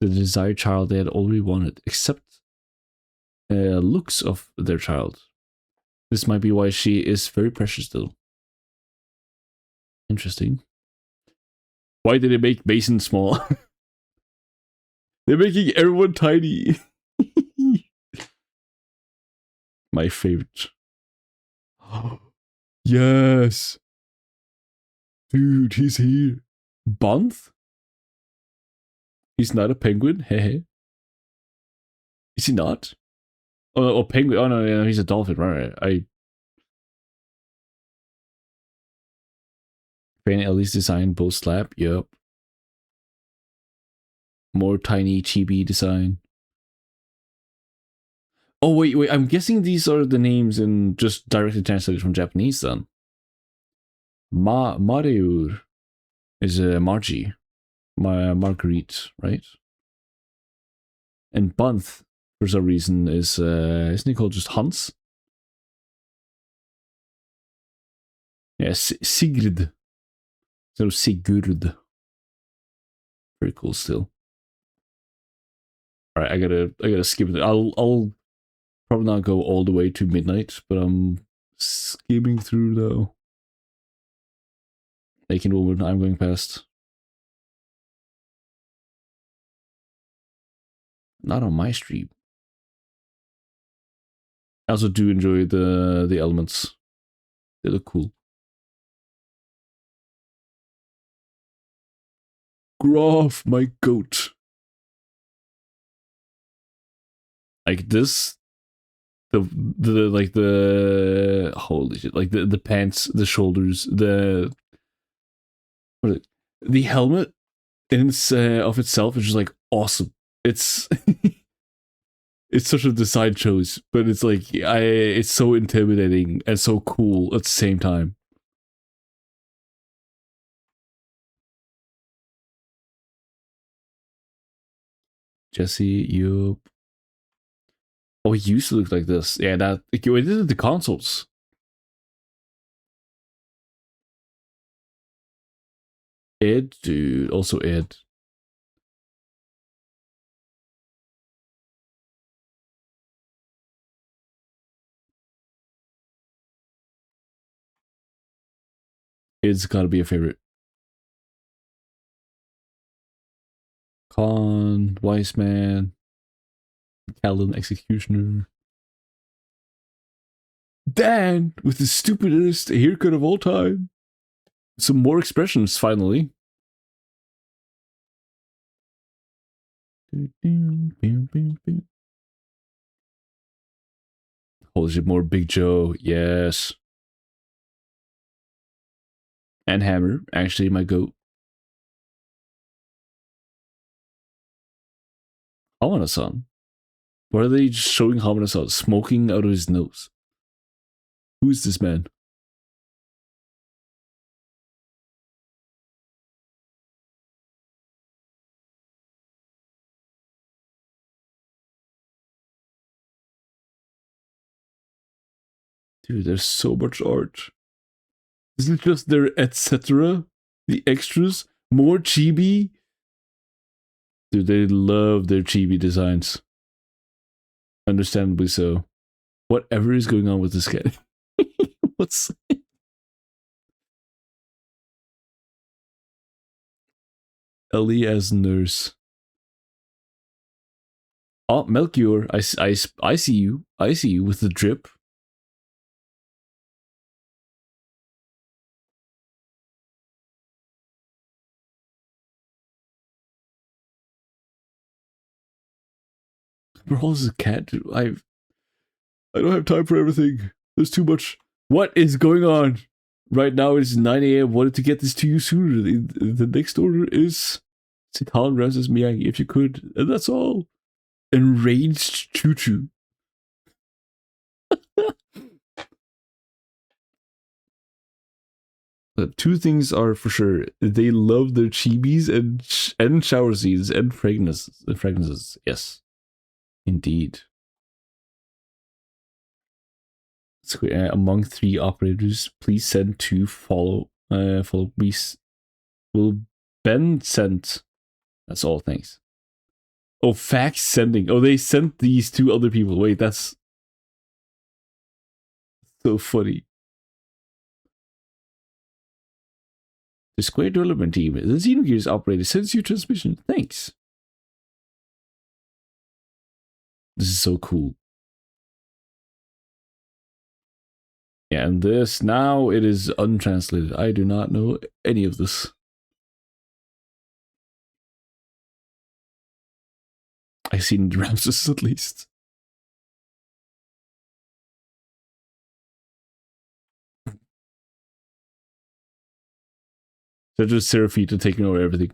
the desired child they had already wanted, except looks of their child. This might be why she is very precious, though. Interesting. Why did they make Mason small? They're making everyone tiny. My favorite. Yes. Dude, he's here. Banth? He's not a penguin? Hehe. Is he not? Oh, penguin. Oh, no, he's a dolphin. Right. Fan Ellie's design, bow slap. Yup. More tiny chibi design. Oh, wait. I'm guessing these are the names and just directly translated from Japanese then. Mareur is Margie. Marguerite, right? And Banth, for some reason, is isn't he called just Hans? Yes, Sigrid. So Sigurd. Very cool still. Alright, I gotta skip it. I'll probably not go all the way to midnight, but I'm skimming through though. Naked Woman, I'm going past. Not on my stream. I also do enjoy the elements. They look cool. Groff, my goat. Like this, the holy shit, like the pants, the shoulders, the helmet in of itself is just like awesome. It's it's such a design choice, but it's like it's so intimidating and so cool at the same time. Jesse, yup. Oh, he used to look like this. Yeah, that. Wait, this is the consoles. Ed, dude. Also Ed. Ed's gotta be a favorite. Khan, Weissman, Callan, Executioner. Dan with the stupidest haircut of all time. Some more expressions, finally. Holy shit, more Big Joe. Yes. And Hammer, actually my goat. Hamana-san. Why are they just showing Hamana-san smoking out of his nose? Who is this man? Dude, there's so much art. Isn't it just their etc.? The extras? More chibi? Dude, they love their chibi designs. Understandably so. Whatever is going on with this guy. What's... Ellie as nurse. Oh, Melchior, I see you. I see you with the drip. Brawl is a cat. I don't have time for everything. There's too much. What is going on? Right now it's 9 a.m. Wanted to get this to you sooner. The next order is sit Holland Ramses Miyagi if you could. And that's all. Enraged Choo Choo. Two things are for sure. They love their chibis and shower scenes and fragrances. Yes. Indeed. Among 3 operators, please send 2 follow. Please. Will Ben send? That's all. Thanks. Oh, fax sending. Oh, they sent these 2 other people. Wait, that's so funny. The Square development team. The Xenogears operator sends you transmission. Thanks. This is so cool. Yeah, and this, now it is untranslated. I do not know any of this. I've seen Ramses at least. They're just Seraphita taking over everything.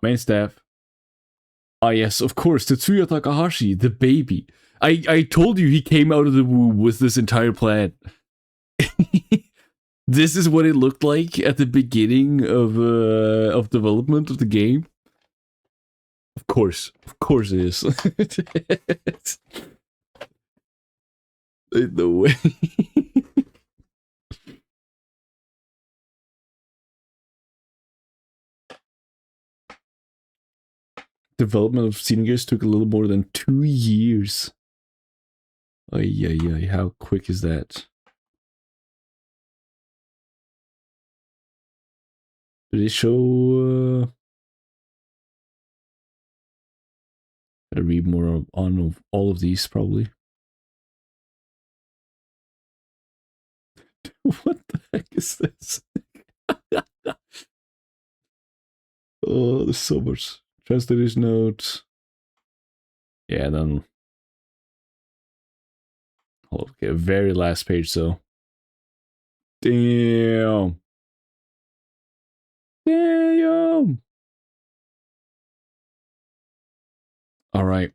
Main staff. Yes, of course, Tetsuya Takahashi, the baby. I told you he came out of the womb with this entire plan. This is what it looked like at the beginning of development of the game. Of course it is. No way. Development of Xenogears took a little more than 2 years. Ay, how quick is that? Did they show? Gotta read more on all of these probably. What the heck is this? Oh, there's so much. Translator's note. Yeah, then. Okay, very last page though. Damn. All right.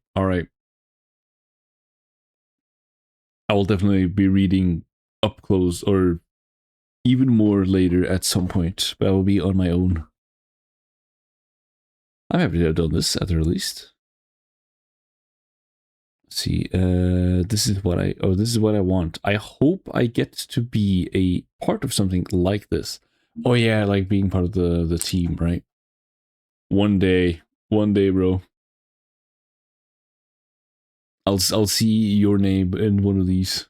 I will definitely be reading up close or even more later at some point, but I will be on my own. I'm happy to have done this at the release. Let's see, this is what I want. I hope I get to be a part of something like this. Oh yeah, like being part of the team, right? One day, bro. I'll see your name in one of these.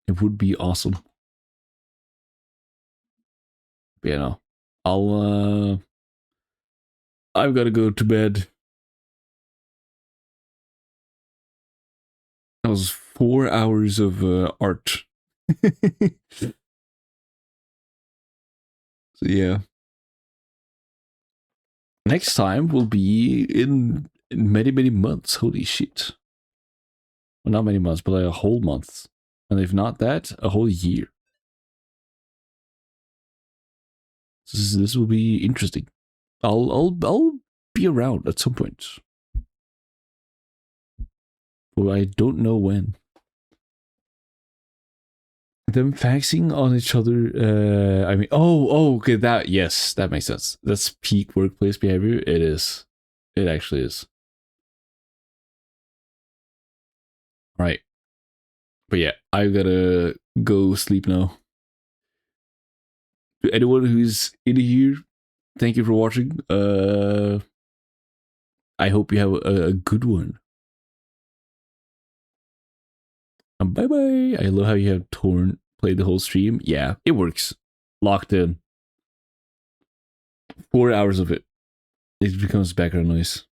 It would be awesome. But yeah, no. I've got to go to bed. That was 4 hours of art. So yeah. Next time will be in many months. Holy shit. Well, not many months, but like a whole month. And if not that, a whole year. This will be interesting. I'll be around at some point. But I don't know when. Them faxing on each other. I mean, okay, yes, that makes sense. That's peak workplace behavior. It is. It actually is. Right. But yeah, I've gotta go sleep now. To anyone who's in here, thank you for watching. I hope you have a good one. Bye bye. I love how you have Torn played the whole stream. Yeah, it works. Locked in. 4 hours of it. It becomes background noise.